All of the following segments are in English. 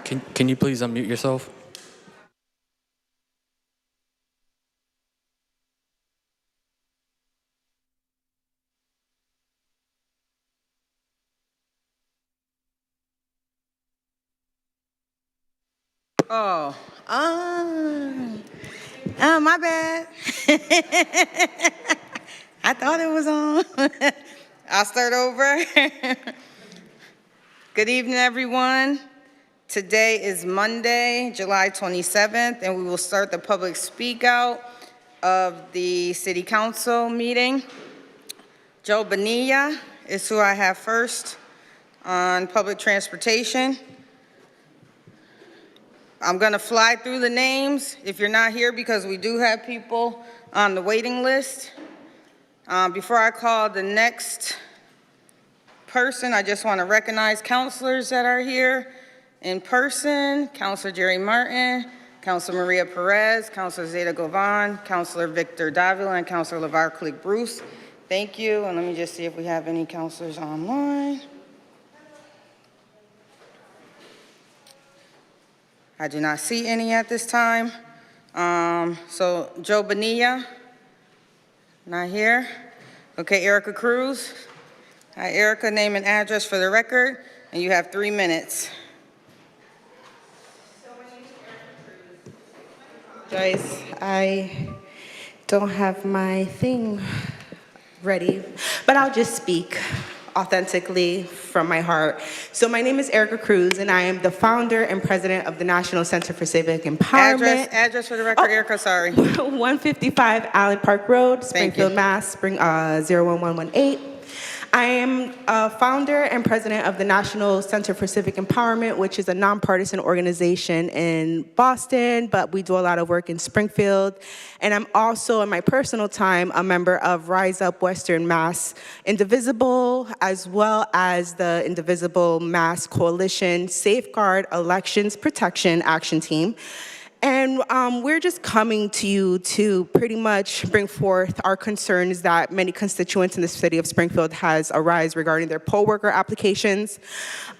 Can you please unmute yourself? Oh, my bad. I thought it was on. I'll start over. Good evening, everyone. Today is Monday, July 27th, and we will start the public speak out of the City Council meeting. Joe Bonilla is who I have first on public transportation. I'm going to fly through the names if you're not here because we do have people on the waiting list. Before I call the next person, I just want to recognize counselors that are here in person. Counselor Jerry Martin, Counselor Maria Perez, Counselor Zeta Govan, Counselor Victor Davila, and Counselor LeVar Click Bruce. Thank you, and let me just see if we have any counselors online. I do not see any at this time. So Joe Bonilla, not here. Okay, Erica Cruz. Hi, Erica, name and address for the record, and you have 3 minutes. So my name is Erica Cruz. Joyce, I don't have my thing ready, but I'll just speak authentically from my heart. So my name is Erica Cruz, and I am the founder and president of the National Center for Civic Empowerment. Address for the record, Erica, sorry. 155 Allen Park Road, Springfield, Mass, 01118. I am a founder and president of the National Center for Civic Empowerment, which is a nonpartisan organization in Boston, but we do a lot of work in Springfield. And I'm also, in my personal time, a member of Rise Up Western Mass Indivisible, as well as the Indivisible Mass Coalition Safeguard Elections Protection Action Team. And we're just coming to you to pretty much bring forth our concerns that many constituents in the city of Springfield has arise regarding their poll worker applications.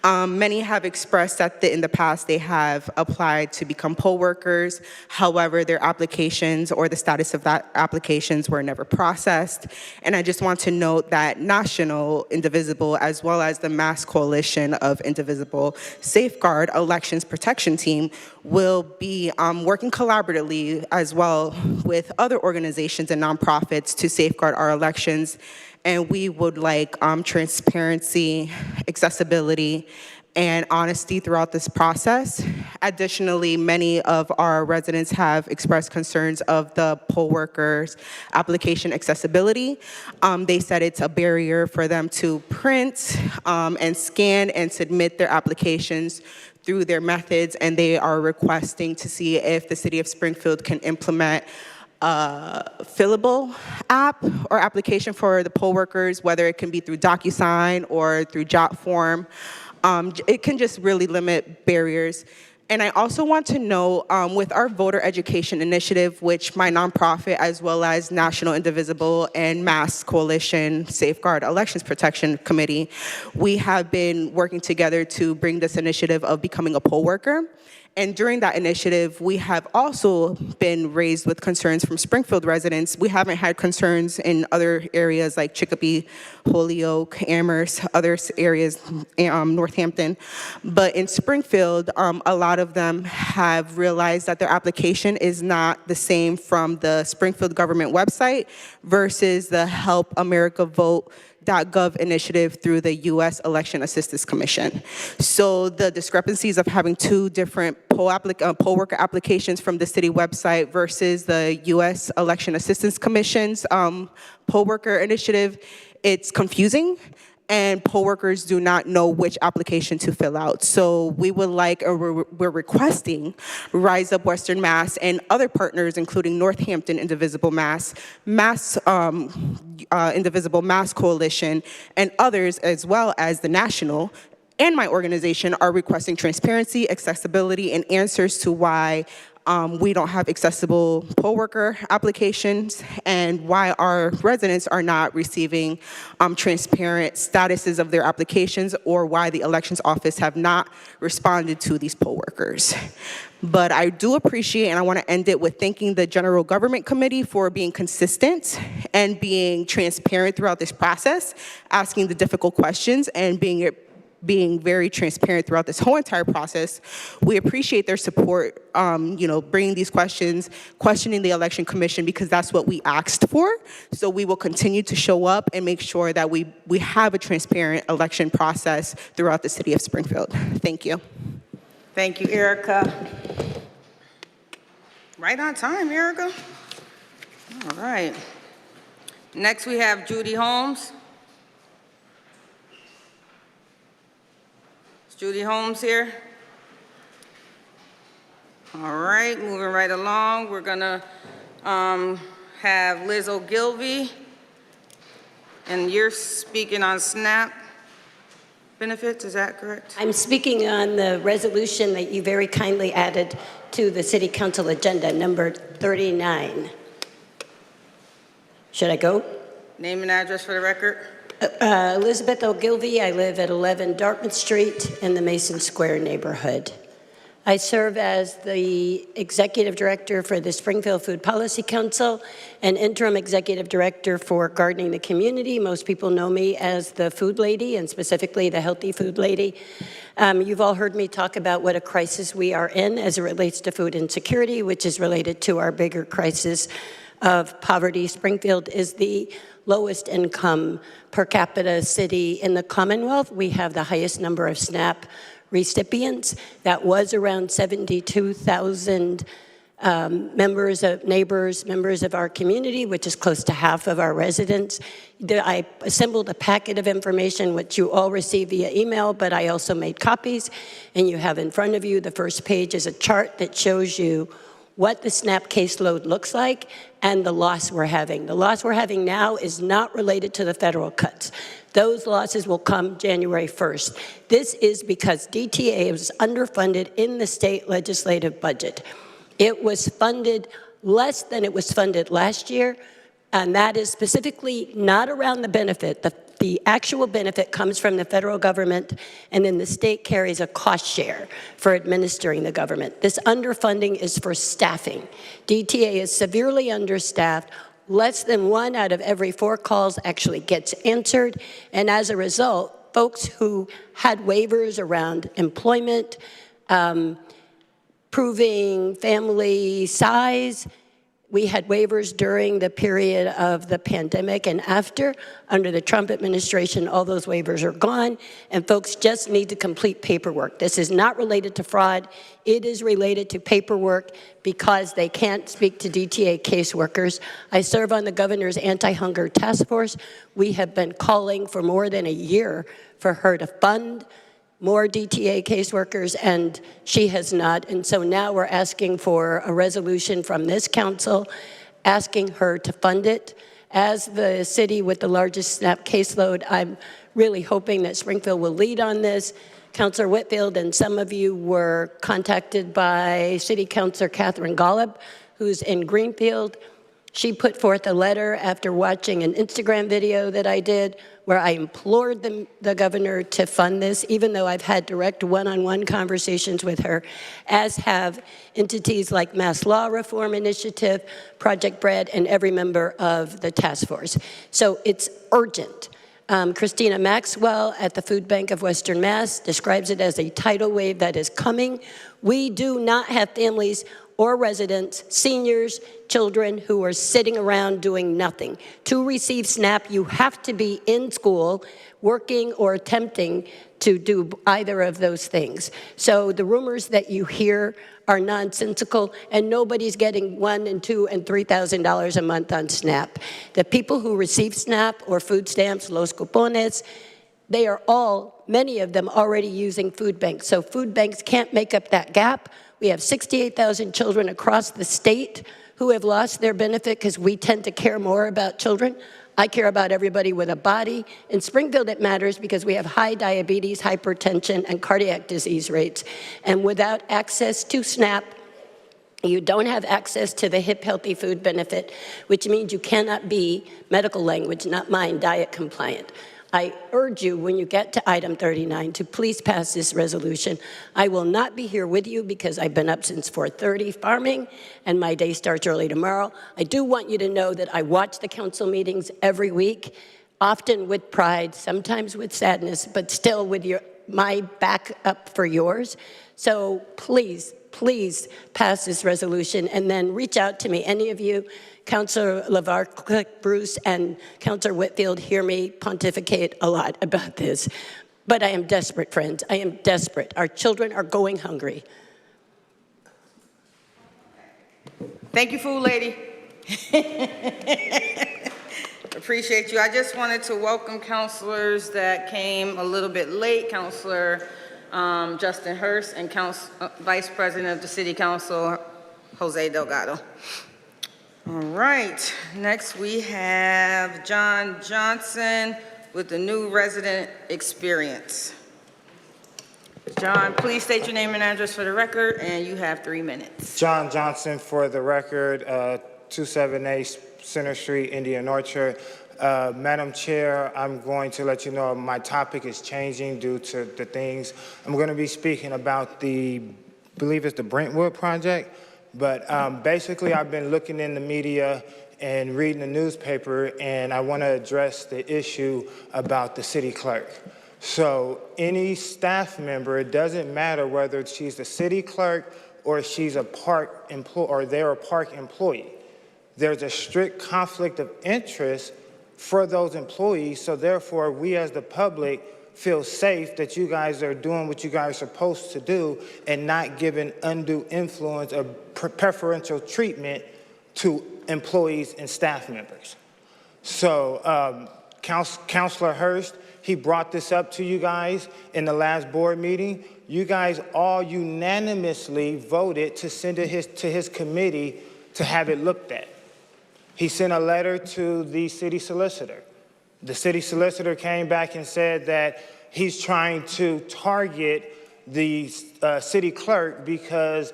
Many have expressed that in the past they have applied to become poll workers. However, their applications or the status of that applications were never processed. And I just want to note that National Indivisible, as well as the Mass Coalition of Indivisible Safeguard Elections Protection Team, will be working collaboratively as well with other organizations and nonprofits to safeguard our elections. And we would like transparency, accessibility, and honesty throughout this process. Additionally, many of our residents have expressed concerns of the poll workers' application accessibility. They said it's a barrier for them to print and scan and submit their applications through their methods, and they are requesting to see if the city of Springfield can implement a fillable app or application for the poll workers, whether it can be through DocuSign or through JotForm. It can just really limit barriers. And I also want to know, with our voter education initiative, which my nonprofit, as well as National Indivisible and Mass Coalition Safeguard Elections Protection Committee, we have been working together to bring this initiative of becoming a poll worker. And during that initiative, we have also been raised with concerns from Springfield residents. We haven't had concerns in other areas like Chicopee, Holyoke, Amherst, other areas, Northampton. But in Springfield, a lot of them have realized that their application is not the same from the Springfield government website versus the Help America Vote.gov initiative through the U.S. Election Assistance Commission. So the discrepancies of having two different poll worker applications from the city website versus the U.S. Election Assistance Commission's poll worker initiative, it's confusing, and poll workers do not know which application to fill out. So we would like, or we're requesting Rise Up Western Mass and other partners, including Northampton Indivisible Mass, Indivisible Mass Coalition, and others, as well as the National and my organization, are requesting transparency, accessibility, and answers to why we don't have accessible poll worker applications, and why our residents are not receiving transparent statuses of their applications, or why the elections office have not responded to these poll workers. But I do appreciate, and I want to end it with thanking the General Government Committee for being consistent and being transparent throughout this process, asking the difficult questions, and being very transparent throughout this whole entire process. We appreciate their support, bringing these questions, questioning the Election Commission, because that's what we asked for. So we will continue to show up and make sure that we have a transparent election process throughout the city of Springfield. Thank you. Thank you, Erica. Right on time, Erica. All right. Next, we have Judy Holmes. Is Judy Holmes here? All right, moving right along. We're gonna have Liz Ogilvie, and you're speaking on SNAP benefits, is that correct? I'm speaking on the resolution that you very kindly added to the City Council agenda, number 39. Should I go? Name and address for the record. Elizabeth Ogilvie. I live at 11 Dartmouth Street in the Mason Square neighborhood. I serve as the Executive Director for the Springfield Food Policy Council and Interim Executive Director for Gardening the Community. Most people know me as the Food Lady, and specifically the Healthy Food Lady. You've all heard me talk about what a crisis we are in as it relates to food insecurity, which is related to our bigger crisis of poverty. Springfield is the lowest income per capita city in the Commonwealth. We have the highest number of SNAP recipients. That was around 72,000 members of our community, which is close to half of our residents. I assembled a packet of information which you all received via email, but I also made copies, and you have in front of you, the first page is a chart that shows you what the SNAP caseload looks like and the loss we're having. The loss we're having now is not related to the federal cuts. Those losses will come January 1st. This is because DTA was underfunded in the state legislative budget. It was funded less than it was funded last year, and that is specifically not around the benefit. The actual benefit comes from the federal government, and then the state carries a cost share for administering the government. This underfunding is for staffing. DTA is severely understaffed. Less than 1 out of every 4 calls actually gets answered, and as a result, folks who had waivers around employment, proving family size, we had waivers during the period of the pandemic and after. Under the Trump administration, all those waivers are gone, and folks just need to complete paperwork. This is not related to fraud. It is related to paperwork because they can't speak to DTA caseworkers. I serve on the governor's anti-hunger task force. We have been calling for more than a year for her to fund more DTA caseworkers, and she has not. And so now we're asking for a resolution from this council asking her to fund it. As the city with the largest SNAP caseload, I'm really hoping that Springfield will lead on this. Councilor Whitfield and some of you were contacted by City Councilor Catherine Golub, who's in Greenfield. She put forth a letter after watching an Instagram video that I did where I implored the governor to fund this, even though I've had direct one-on-one conversations with her, as have entities like Mass Law Reform Initiative, Project Bread, and every member of the task force. So it's urgent. Christina Maxwell at the Food Bank of Western Mass describes it as a tidal wave that is coming. We do not have families or residents, seniors, children who are sitting around doing nothing. To receive SNAP, you have to be in school, working or attempting to do either of those things. So the rumors that you hear are nonsensical, and nobody's getting $1,000 and $2,000 and $3,000 a month on SNAP. The people who receive SNAP or food stamps, los cupones, they are all, many of them, already using food banks. So food banks can't make up that gap. We have 68,000 children across the state who have lost their benefit because we tend to care more about children. I care about everybody with a body. In Springfield, it matters because we have high diabetes, hypertension, and cardiac disease rates. And without access to SNAP, You don't have access to the HIP healthy food benefit, which means you cannot be, medical language, not mine, diet compliant. I urge you, when you get to item 39, to please pass this resolution. I will not be here with you because I've been up since 4:30 farming, and my day starts early tomorrow. I do want you to know that I watch the council meetings every week, often with pride, sometimes with sadness, but still with my back up for yours. So please, please pass this resolution and then reach out to me. Any of you, Councilor LeVar, Bruce, and Councilor Whitfield, hear me pontificate a lot about this. But I am desperate, friends. I am desperate. Our children are going hungry. Thank you, food lady. Appreciate you. I just wanted to welcome counselors that came a little bit late. Councilor Justin Hurst and Vice President of the City Council, Jose Delgado. All right, next we have John Johnson with the new resident experience. John, please state your name and address for the record, and you have 3 minutes. John Johnson for the record, 278 Center Street, Indian Orchard. Madam Chair, I'm going to let you know my topic is changing due to the things. I'm going to be speaking about I believe it's the Brentwood project, but basically I've been looking in the media and reading the newspaper, and I want to address the issue about the city clerk. So any staff member, it doesn't matter whether she's the city clerk or she's a park employee or they're a park employee. There's a strict conflict of interest for those employees, so therefore we as the public feel safe that you guys are doing what you guys are supposed to do and not giving undue influence or preferential treatment to employees and staff members. So Councilor Hurst, he brought this up to you guys in the last board meeting. You guys all unanimously voted to send it to his committee to have it looked at. He sent a letter to the city solicitor. The city solicitor came back and said that he's trying to target the city clerk because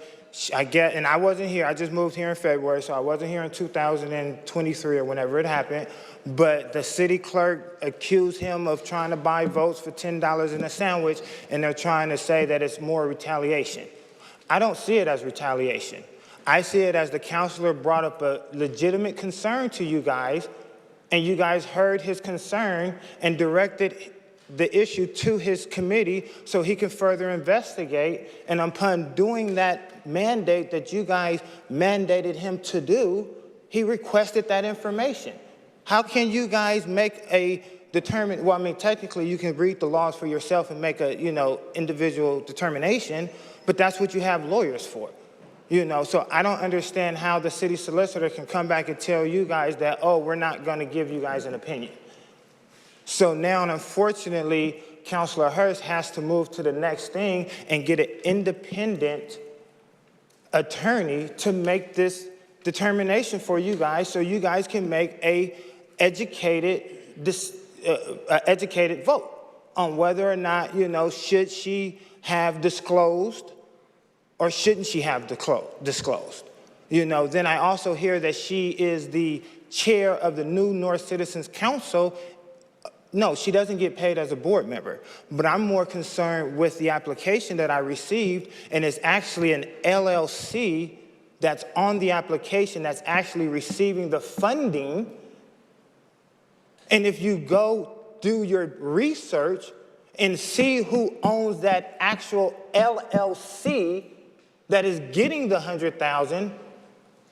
and I wasn't here, I just moved here in February, so I wasn't here in 2023 or whenever it happened, but the city clerk accused him of trying to buy votes for $10 in a sandwich, and they're trying to say that it's more retaliation. I don't see it as retaliation. I see it as the counselor brought up a legitimate concern to you guys, and you guys heard his concern and directed the issue to his committee so he can further investigate. And upon doing that mandate that you guys mandated him to do, he requested that information. How can you guys make a well, I mean, technically you can read the laws for yourself and make a, individual determination, but that's what you have lawyers for. So I don't understand how the city solicitor can come back and tell you guys that, oh, we're not going to give you guys an opinion. So now, unfortunately, Councilor Hurst has to move to the next thing and get an independent attorney to make this determination for you guys so you guys can make a educated vote on whether or not, should she have disclosed or shouldn't she have disclosed? Then I also hear that she is the chair of the New North Citizens Council. No, she doesn't get paid as a board member, but I'm more concerned with the application that I received, and it's actually an LLC that's on the application that's actually receiving the funding. And if you go do your research and see who owns that actual LLC that is getting the $100,000,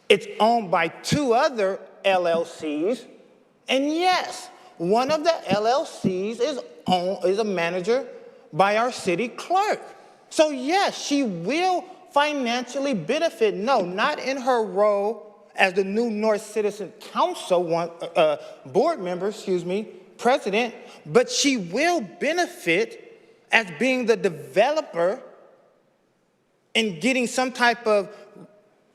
it's owned by 2 other LLCs, and yes, one of the LLCs is a manager by our city clerk. So yes, she will financially benefit. No, not in her role as the New North Citizen Council board member, president, but she will benefit as being the developer and getting some type of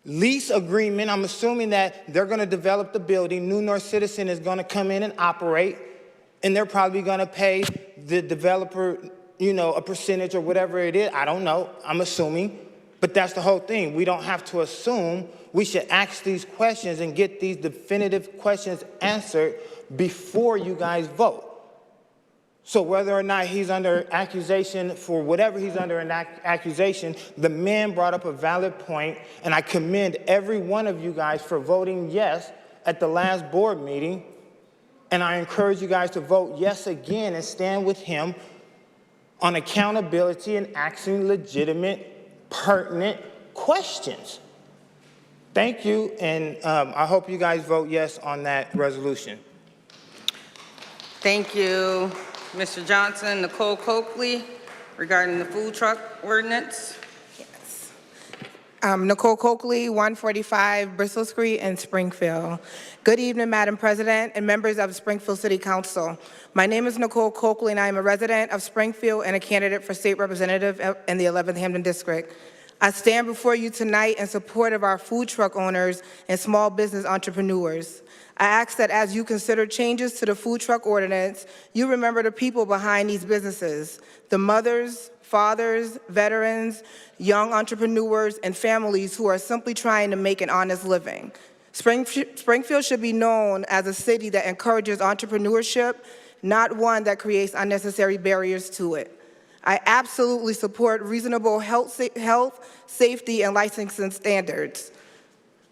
lease agreement. I'm assuming that they're going to develop the building. New North Citizen is going to come in and operate, and they're probably going to pay the developer, a percentage or whatever it is. I don't know. I'm assuming. But that's the whole thing. We don't have to assume. We should ask these questions and get these definitive questions answered before you guys vote. So whether or not he's under accusation for whatever he's under an accusation, the man brought up a valid point, and I commend every one of you guys for voting yes at the last board meeting, and I encourage you guys to vote yes again and stand with him on accountability and asking legitimate, pertinent questions. Thank you, and I hope you guys vote yes on that resolution. Thank you, Mr. Johnson. Nicole Coakley, regarding the food truck ordinance. Yes. Nicole Coakley, 145 Bristol Street in Springfield. Good evening, Madam President and members of Springfield City Council. My name is Nicole Coakley, and I am a resident of Springfield and a candidate for state representative in the 11th Hampton District. I stand before you tonight in support of our food truck owners and small business entrepreneurs. I ask that as you consider changes to the food truck ordinance, you remember the people behind these businesses, the mothers, fathers, veterans, young entrepreneurs, and families who are simply trying to make an honest living. Springfield should be known as a city that encourages entrepreneurship, not one that creates unnecessary barriers to it. I absolutely support reasonable health, safety, and licensing standards.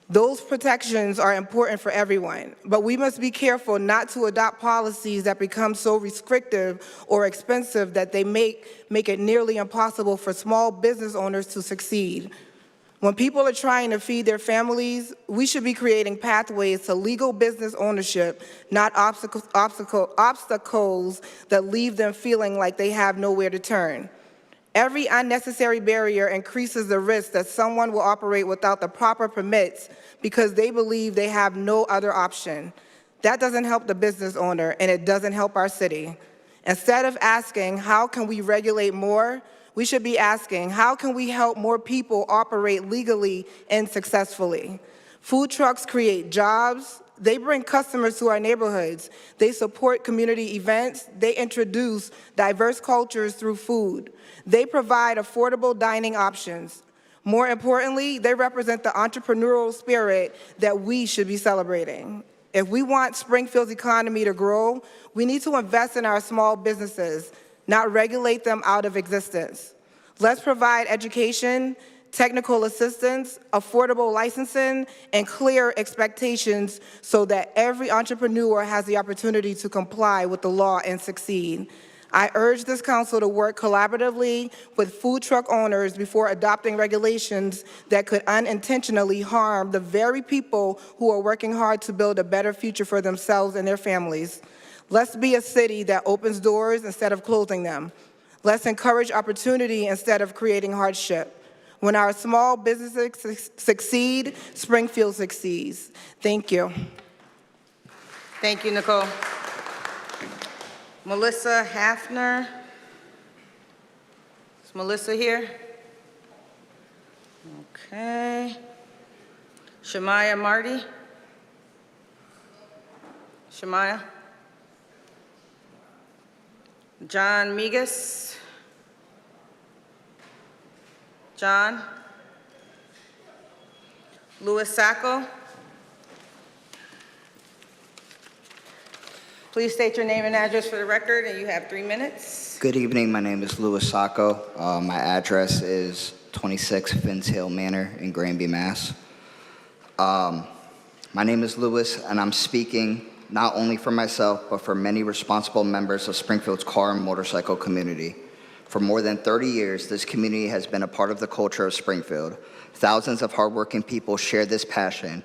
Those protections are important for everyone, but we must be careful not to adopt policies that become so restrictive or expensive that they make it nearly impossible for small business owners to succeed. When people are trying to feed their families, we should be creating pathways to legal business ownership, not obstacles that leave them feeling like they have nowhere to turn. Every unnecessary barrier increases the risk that someone will operate without the proper permits because they believe they have no other option. That doesn't help the business owner, and it doesn't help our city. Instead of asking, how can we regulate more, we should be asking, how can we help more people operate legally and successfully? Food trucks create jobs. They bring customers to our neighborhoods. They support community events. They introduce diverse cultures through food. They provide affordable dining options. More importantly, they represent the entrepreneurial spirit that we should be celebrating. If we want Springfield's economy to grow, we need to invest in our small businesses, not regulate them out of existence. Let's provide education, technical assistance, affordable licensing, and clear expectations so that every entrepreneur has the opportunity to comply with the law and succeed. I urge this council to work collaboratively with food truck owners before adopting regulations that could unintentionally harm the very people who are working hard to build a better future for themselves and their families. Let's be a city that opens doors instead of closing them. Let's encourage opportunity instead of creating hardship. When our small businesses succeed, Springfield succeeds. Thank you. Thank you, Nicole. Melissa Hafner. Is Melissa here? Okay. Shemaya Marty. Shemaya. John Migas. John. Louis Sacco. Please state your name and address for the record, and you have 3 minutes. Good evening. My name is Louis Sacco. My address is 26 Finns Hill Manor in Granby, Mass. My name is Louis, and I'm speaking not only for myself, but for many responsible members of Springfield's car and motorcycle community. For more than 30 years, this community has been a part of the culture of Springfield. Thousands of hardworking people share this passion.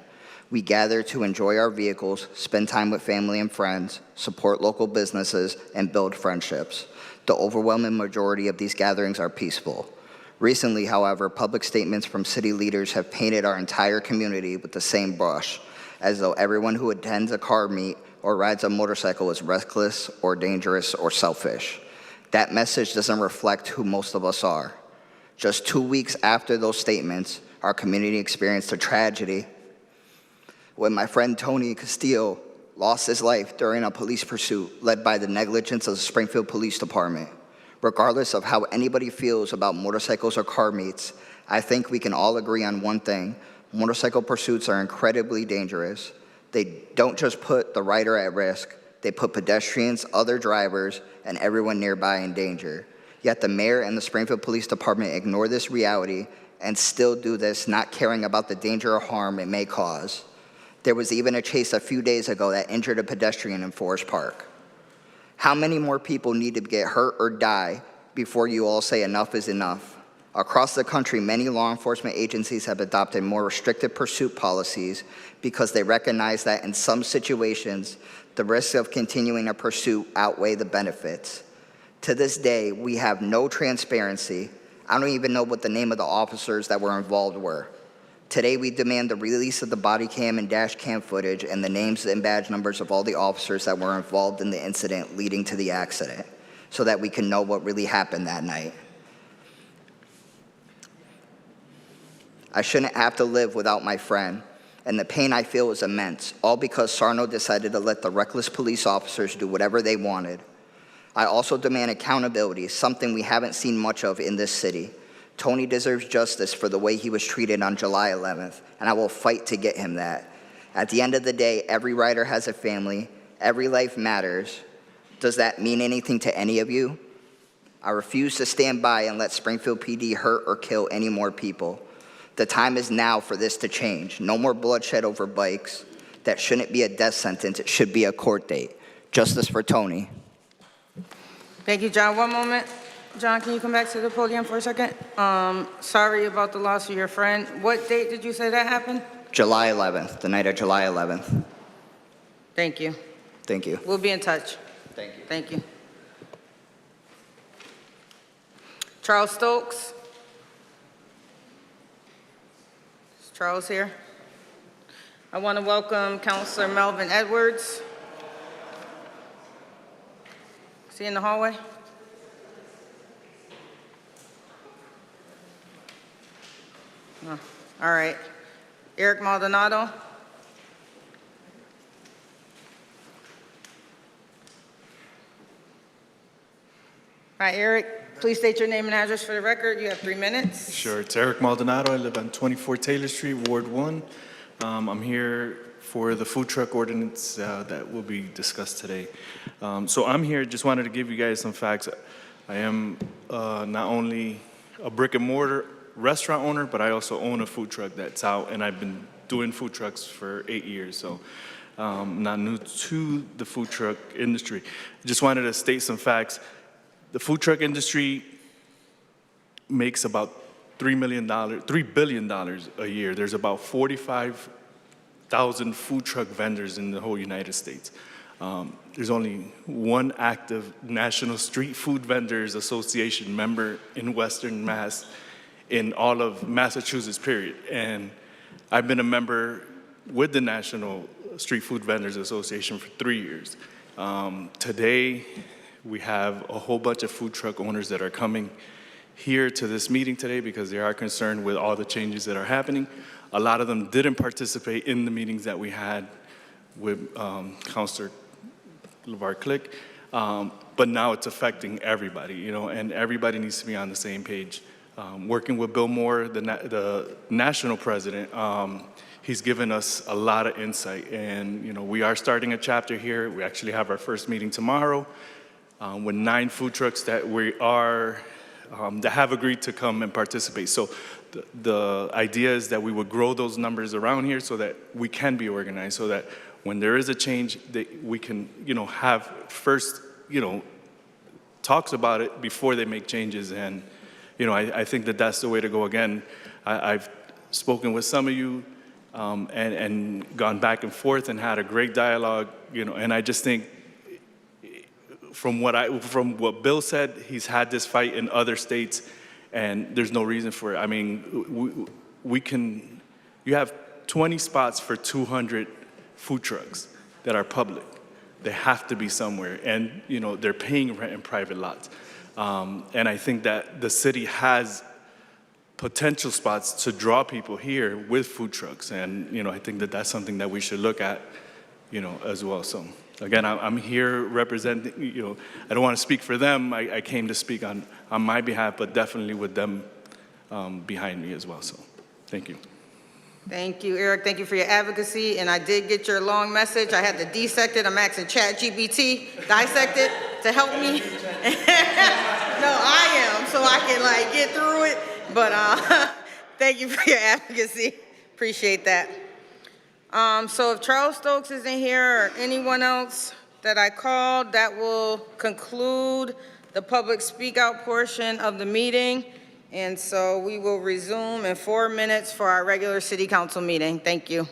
We gather to enjoy our vehicles, spend time with family and friends, support local businesses, and build friendships. The overwhelming majority of these gatherings are peaceful. Recently, however, public statements from city leaders have painted our entire community with the same brush, as though everyone who attends a car meet or rides a motorcycle is reckless or dangerous or selfish. That message doesn't reflect who most of us are. Just 2 weeks after those statements, our community experienced a tragedy when my friend Tony Castillo lost his life during a police pursuit led by the negligence of the Springfield Police Department. Regardless of how anybody feels about motorcycles or car meets, I think we can all agree on one thing. Motorcycle pursuits are incredibly dangerous. They don't just put the rider at risk, they put pedestrians, other drivers, and everyone nearby in danger. Yet the mayor and the Springfield Police Department ignore this reality and still do this, not caring about the danger or harm it may cause. There was even a chase a few days ago that injured a pedestrian in Forest Park. How many more people need to get hurt or die before you all say enough is enough? Across the country, many law enforcement agencies have adopted more restrictive pursuit policies because they recognize that in some situations, the risks of continuing a pursuit outweigh the benefits. To this day, we have no transparency. I don't even know what the name of the officers that were involved were. Today, we demand the release of the body cam and dash cam footage and the names and badge numbers of all the officers that were involved in the incident leading to the accident so that we can know what really happened that night. I shouldn't have to live without my friend, and the pain I feel is immense, all because Sarno decided to let the reckless police officers do whatever they wanted. I also demand accountability, something we haven't seen much of in this city. Tony deserves justice for the way he was treated on July 11th, and I will fight to get him that. At the end of the day, every rider has a family. Every life matters. Does that mean anything to any of you? I refuse to stand by and let Springfield PD hurt or kill any more people. The time is now for this to change. No more bloodshed over bikes. That shouldn't be a death sentence. It should be a court date. Justice for Tony. Thank you, John. One moment. John, can you come back to the podium for a second? Sorry about the loss of your friend. What date did you say that happened? July 11th, the night of July 11th. Thank you. Thank you. We'll be in touch. Thank you. Thank you. Charles Stokes. Is Charles here? I want to welcome Councilor Melvin Edwards. Is he in the hallway? Oh, all right. Eric Maldonado. All right, Eric, please state your name and address for the record. You have 3 minutes. Sure, it's Eric Maldonado. I live on 24 Taylor Street, Ward 1. I'm here for the food truck ordinance that will be discussed today. So I'm here, just wanted to give you guys some facts. I am not only a brick and mortar restaurant owner, but I also own a food truck that's out, and I've been doing food trucks for 8 years. So I'm not new to the food truck industry. I just wanted to state some facts. The food truck industry makes about $3 billion a year. There's about 45,000 food truck vendors in the whole United States. There's only one active National Street Food Vendors Association member in Western Mass in all of Massachusetts, period. And I've been a member with the National Street Food Vendors Association for 3 years. Today, we have a whole bunch of food truck owners that are coming here to this meeting today because they are concerned with all the changes that are happening. A lot of them didn't participate in the meetings that we had with Councilor LeVar Click, but now it's affecting everybody, you know, and everybody needs to be on the same page. Working with Bill Moore, the national president, he's given us a lot of insight, and you know, we are starting a chapter here. We actually have our first meeting tomorrow with 9 food trucks that we are that have agreed to come and participate. So the idea is that we would grow those numbers around here so that we can be organized, so that when there is a change, that we can, you know, have first, you know, talks about it before they make changes. And you know, I think that that's the way to go. Again, I've spoken with some of you and gone back and forth and had a great dialogue, you know, and I just think from what Bill said, he's had this fight in other states and there's no reason for it. I mean, you have 20 spots for 200 food trucks that are public. They have to be somewhere, and you know, they're paying rent in private lots. And I think that the city has potential spots to draw people here with food trucks. And, you know, I think that that's something that we should look at, you know, as well. So Again, I'm here representing, I don't want to speak for them. I came to speak on my behalf, but definitely with them behind me as well. So thank you. Thank you, Eric. Thank you for your advocacy. And I did get your long message. I had to dissect it. I'm asking ChatGPT, dissect it to help me. No, I am, so I can get through it. But thank you for your advocacy. Appreciate that. So if Charles Stokes isn't here or anyone else that I called, that will conclude the public speak out portion of the meeting. And so we will resume in 4 minutes for our regular city council meeting. Thank you.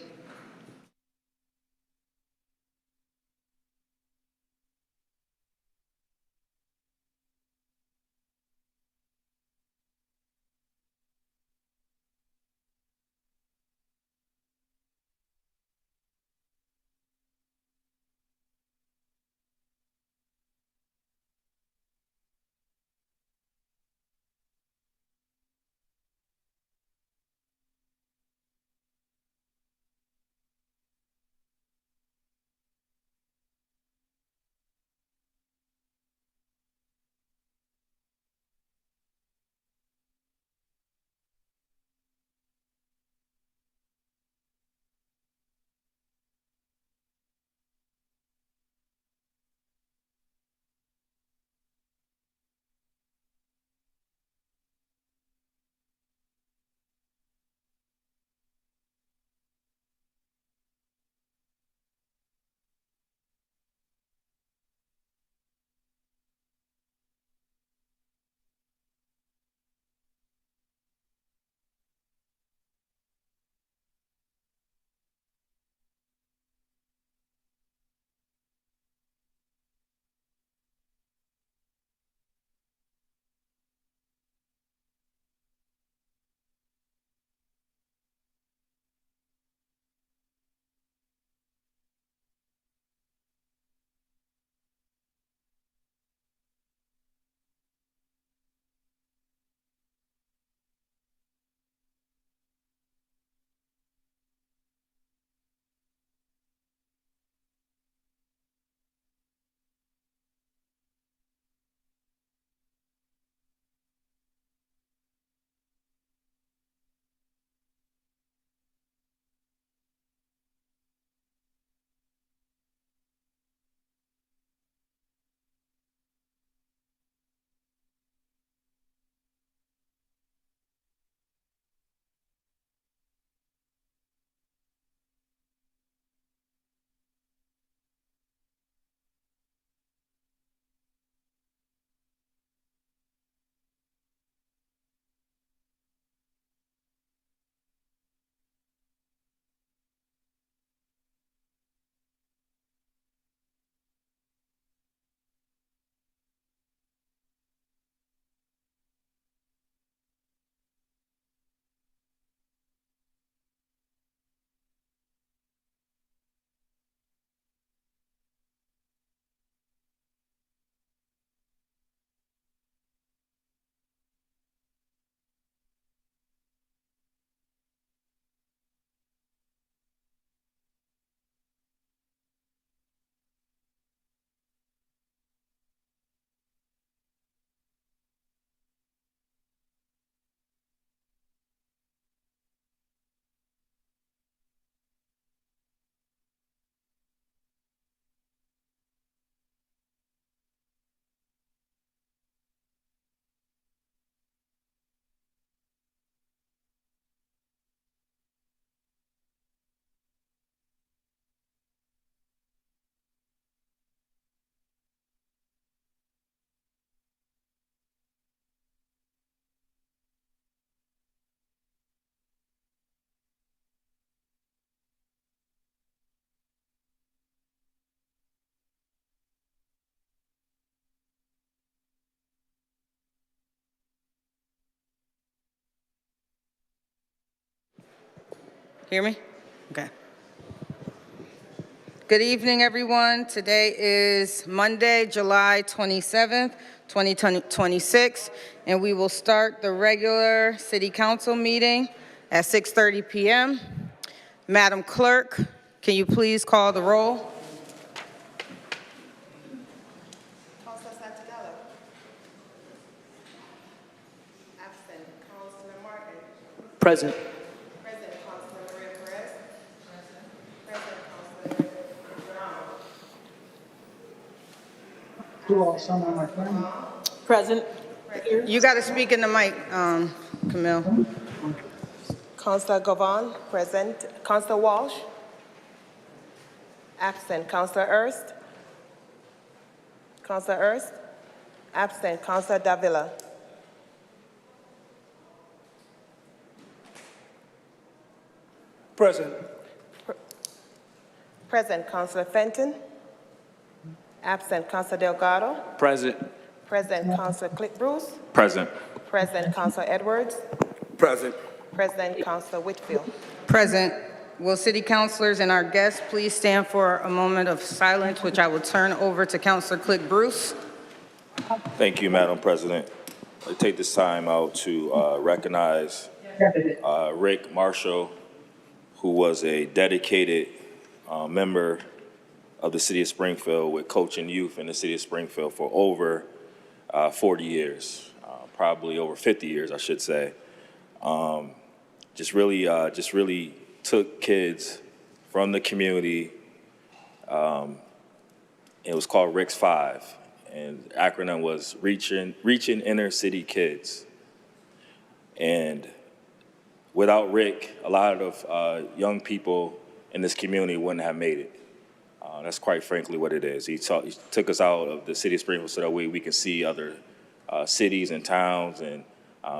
Hear me? Okay. Good evening, everyone. Today is Monday, July 27th, 2026, and we will start the regular city council meeting at 6:30 p.m. Madam Clerk, can you please call the roll? Present. Present. You got to speak in the mic, Camille. Councillor Gavon, present. Councillor Walsh? Absent. Councillor Erst? Councillor Erst? Absent. Councillor Davila? Present. Present. Councillor Fenton? Absent. Councillor Delgado? Present. Present. Councillor Cliff Bruce? Present. Present. Councillor Edwards? Present. Present. Councillor Whitfield? Present. Will city councilors and our guests please stand for a moment of silence, which I will turn over to Councillor Click Bruce. Thank you, Madam President. I take this time out to recognize Rick Marshall, who was a dedicated member of the city of Springfield with coaching youth in the city of Springfield for over 40 years, probably over 50 years, I should say. Just really took kids from the community. It was called Rick's 5, and the acronym was Reaching Inner City Kids. And without Rick, a lot of young people in this community wouldn't have made it. That's quite frankly what it is. He took us out of the city of Springfield so that we can see other cities and towns, and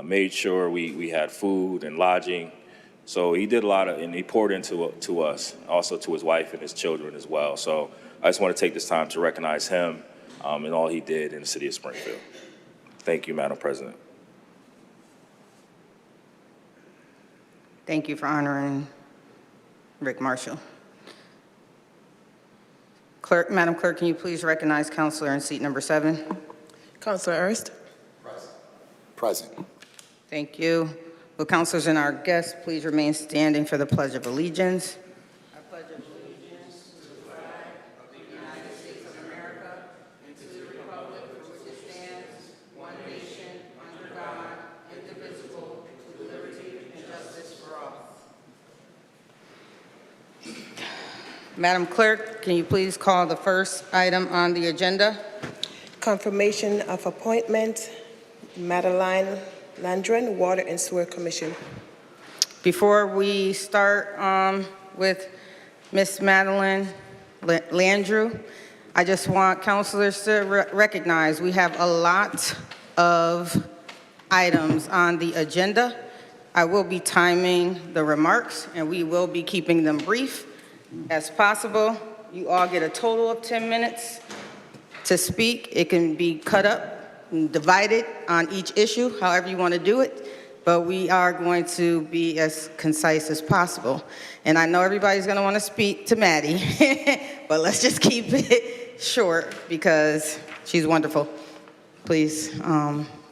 made sure we had food and lodging. So he did a lot and he poured into us, also to his wife and his children as well. So I just want to take this time to recognize him and all he did in the city of Springfield. Thank you, Madam President. Thank you for honoring Rick Marshall. Madam Clerk, can you please recognize Councilor in seat number 7? Councillor Erst? Present. Thank you. Will councilors and our guests please remain standing for the Pledge of Allegiance? I pledge allegiance to the flag of the United States of America and to the republic for which it stands, one nation, under God, indivisible, with liberty and justice for all. Madam Clerk, can you please call the first item on the agenda? Confirmation of appointment, Madeline Landron, Water and Sewer Commission. Before we start with Ms. Madeline Landrew, I just want councilors to recognize we have a lot of items on the agenda. I will be timing the remarks, and we will be keeping them brief as possible. You all get a total of 10 minutes to speak. It can be cut up and divided on each issue, however you want to do it, but we are going to be as concise as possible. And I know everybody's going to want to speak to Maddie, but let's just keep it short because she's wonderful. Please,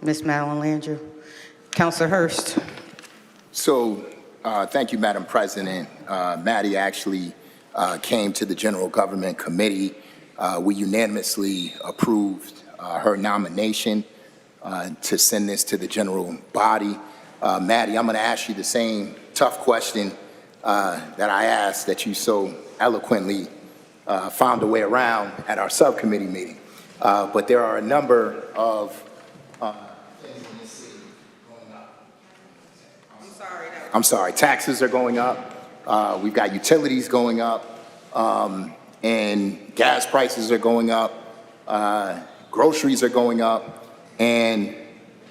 Ms. Madeline Landrew. Councilor Hurst. So, thank you, Madam President. Maddie actually came to the General Government Committee. We unanimously approved her nomination to send this to the general body. Maddie, I'm going to ask you the same tough question that I asked that you so eloquently found a way around at our subcommittee meeting. But there are a number of things in this city going up. I'm sorry, taxes are going up. We've got utilities going up, and gas prices are going up. Groceries are going up, and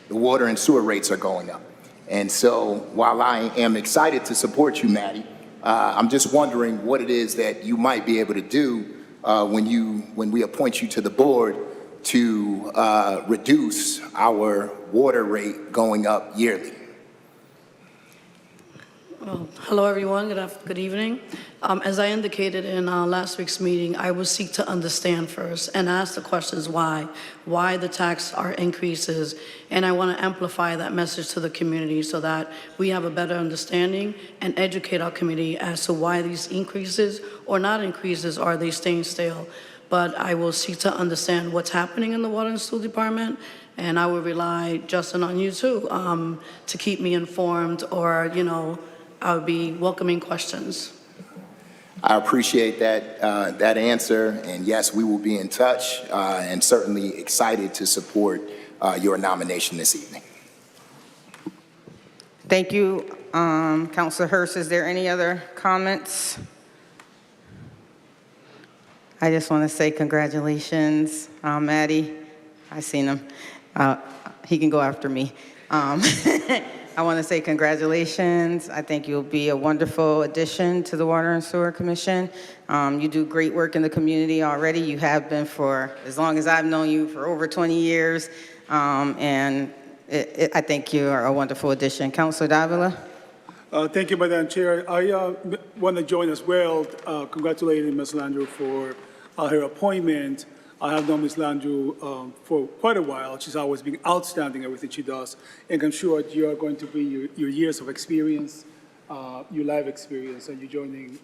the water and sewer rates are going up. And so while I am excited to support you, Maddie, I'm just wondering what it is that you might be able to do when we appoint you to the board to reduce our water rate going up yearly. Well, hello, everyone. Good evening. As I indicated in last week's meeting, I will seek to understand first and ask the questions why the tax are increases, and I want to amplify that message to the community so that we have a better understanding and educate our community as to why these increases or not increases, are they staying stale. But I will seek to understand what's happening in the Water and Sewer Department And I would rely, Justin, on you too, to keep me informed, or, I would be welcoming questions. I appreciate that answer, and yes, we will be in touch, and certainly excited to support your nomination this evening. Thank you, Councilor Hurst. Is there any other comments? I just want to say congratulations, Maddie. I seen him. He can go after me. I want to say congratulations. I think you'll be a wonderful addition to the Water and Sewer Commission. You do great work in the community already. You have been for as long as I've known you, for over 20 years. And I think you are a wonderful addition. Councilor Davila? Thank you, Madam Chair. I want to join as well, congratulating Ms. Landrew for her appointment. I have known Ms. Landrew for quite a while. She's always been outstanding at everything she does, and I'm sure you are going to bring your years of experience, your life experience, and you're joining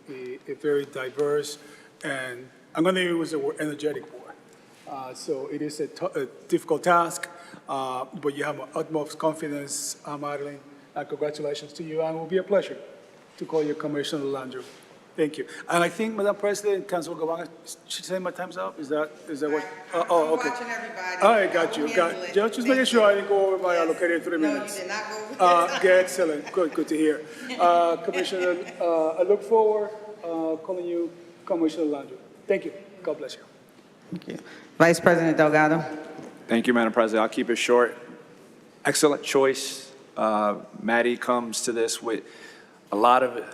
a very diverse, and I'm going to use the word energetic board. So it is a difficult task, but you have my utmost confidence, Madeline. Congratulations to you, and it will be a pleasure to call you Commissioner Landrew. Thank you. And I think, Madam President, Councilor Gavanga, she said my time's up. Is that what? Oh, okay. Watching everybody. All right, got you. Just making sure I didn't go over my allocated 3 minutes. No, you did not go over Yeah, excellent. Good to hear. Commissioner, I look forward calling you Commissioner Landrew. Thank you. God bless you. Thank you. Vice President Delgado. Thank you, Madam President. I'll keep it short. Excellent choice. Maddie comes to this with a lot of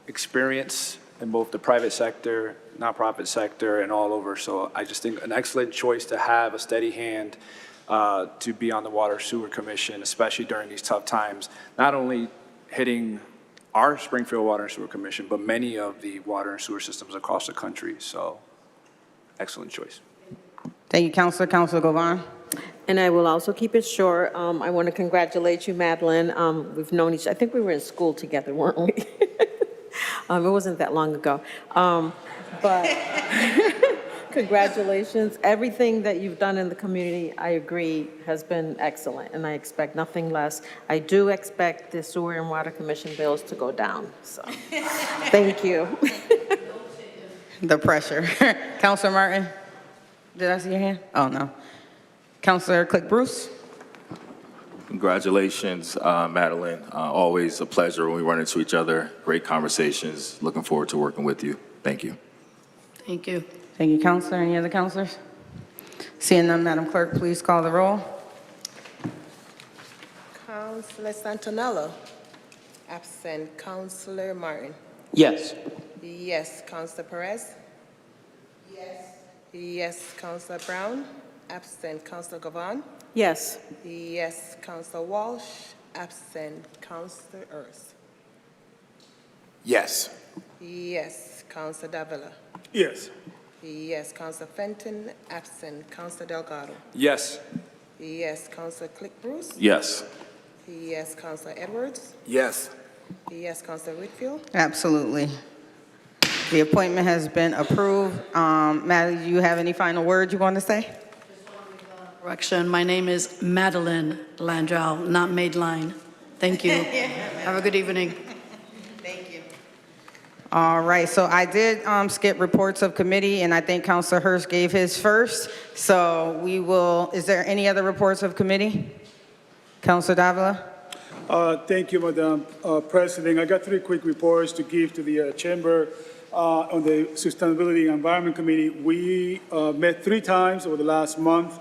experience in both the private sector, nonprofit sector, and all over. So I just think an excellent choice to have a steady hand to be on the Water Sewer Commission, especially during these tough times, not only hitting our Springfield Water and Sewer Commission, but many of the water and sewer systems across the country. So excellent choice. Thank you, Councilor. Councilor Govan. And I will also keep it short. I want to congratulate you, Madeline. We've known I think we were in school together, weren't we? It wasn't that long ago. But congratulations. Everything that you've done in the community, I agree, has been excellent, and I expect nothing less. I do expect the Sewer and Water Commission bills to go down, so thank you. The pressure. Councilor Martin, did I see your hand? Oh, no. Councilor Click Bruce. Congratulations, Madeline. Always a pleasure when we run into each other. Great conversations. Looking forward to working with you. Thank you. Thank you. Thank you, Councilor. Any other councilors? Seeing none, Madam Clerk, please call the roll. Councilor Santinello. Absent. Councilor Martin. Yes. Yes. Councilor Perez. Yes. Yes. Councilor Brown. Absent. Councilor Gavon. Yes. Yes. Councilor Walsh. Absent. Councilor Earth. Yes. Yes. Councilor Davila. Yes. Yes. Councilor Fenton. Absent. Councilor Delgado. Yes. Yes. Councilor Click Bruce. Yes. Yes. Councilor Edwards. Yes. Yes. Councilor Whitfield. Absolutely. The appointment has been approved. Madeline, do you have any final words you want to say? Correction, my name is Madeline Landreau, not Madeline. Thank you. Have a good evening. Thank you. All right, so I did skip reports of committee, and I think Councilor Hurst gave his first. So we will, is there any other reports of committee? Councilor Davila? Thank you, Madam President. I got 3 quick reports to give to the Chamber. On the Sustainability and Environment Committee, we met 3 times over the last month.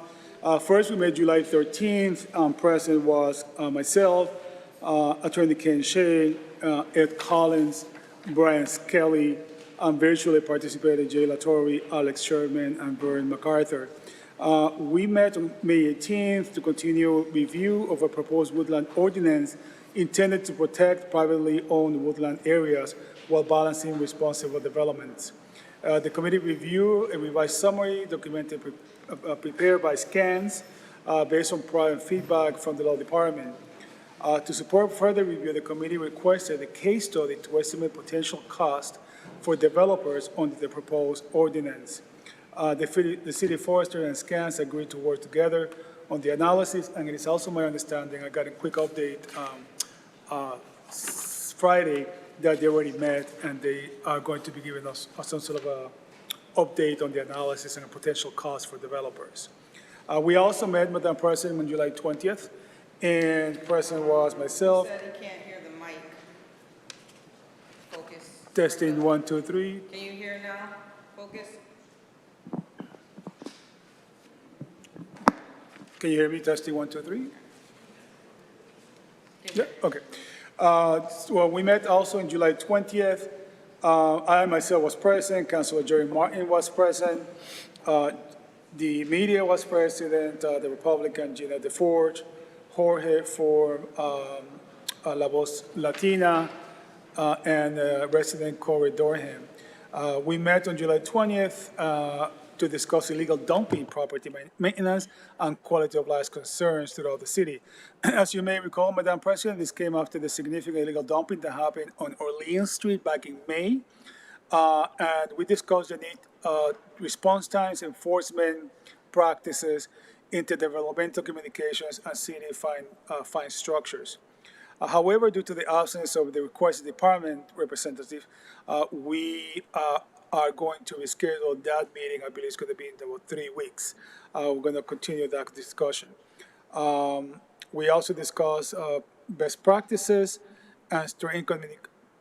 First, we met July 13th. Present was myself, Attorney Ken Shea, Ed Collins, Brian Skelly, virtually participated Jay Latorre, Alex Sherman, and Vern MacArthur. We met on May 18th to continue review of a proposed woodland ordinance intended to protect privately owned woodland areas while balancing responsible development. The committee reviewed a revised summary documented prepared by scans based on prior feedback from the law department. To support further review, the committee requested a case study to estimate potential cost for developers under the proposed ordinance. The city forester and scans agreed to work together on the analysis, and it is also my understanding, I got a quick update Friday, that they already met and they are going to be giving us some sort of a update on the analysis and a potential cost for developers. We also met, Madam President, on July 20th, and present was myself. Said he can't hear the mic. Focus. Testing 1, 2, 3. Can you hear now? Focus. Can you hear me? Testing 1, 2, 3. Yeah, okay. Well, we met also on July 20th. I myself was present. Councilor Jerry Martin was present. The media was present. The Republican Gina DeForge, Jorge for La Voz Latina, and resident Corey Dorham. We met on July 20th to discuss illegal dumping, property maintenance, and quality of life concerns throughout the city. As you may recall, Madam President, this came after the significant illegal dumping that happened on Orleans Street back in May. And we discussed the need, response times, enforcement practices, interdevelopmental communications, and city fine structures. However, due to the absence of the requested department representative, we are going to reschedule that meeting. I believe it's going to be in about 3 weeks. We're going to continue that discussion. We also discussed best practices and strengthen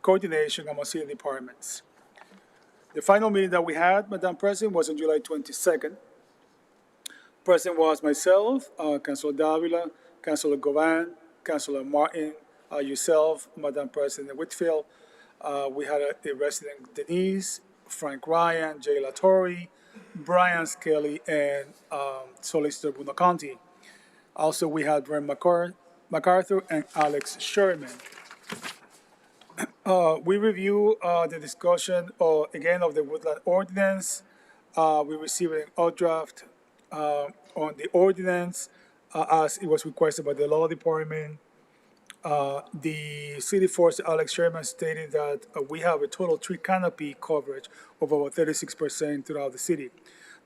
coordination among city departments. The final meeting that we had, Madam President, was on July 22nd. Present was myself, Councilor Davila, Councilor Govan, Councilor Martin, yourself, Madam President Whitfield. We had a resident, Denise, Frank Ryan, Jay Latorre, Brian Skelly, and Solicitor Bunaconti. Also, we had Brent MacArthur and Alex Sherman. We review the discussion, again, of the Woodland Ordinance. We received an draft on the ordinance as it was requested by the Law Department. The city forester, Alex Sherman, stated that we have a total tree canopy coverage of about 36% throughout the city.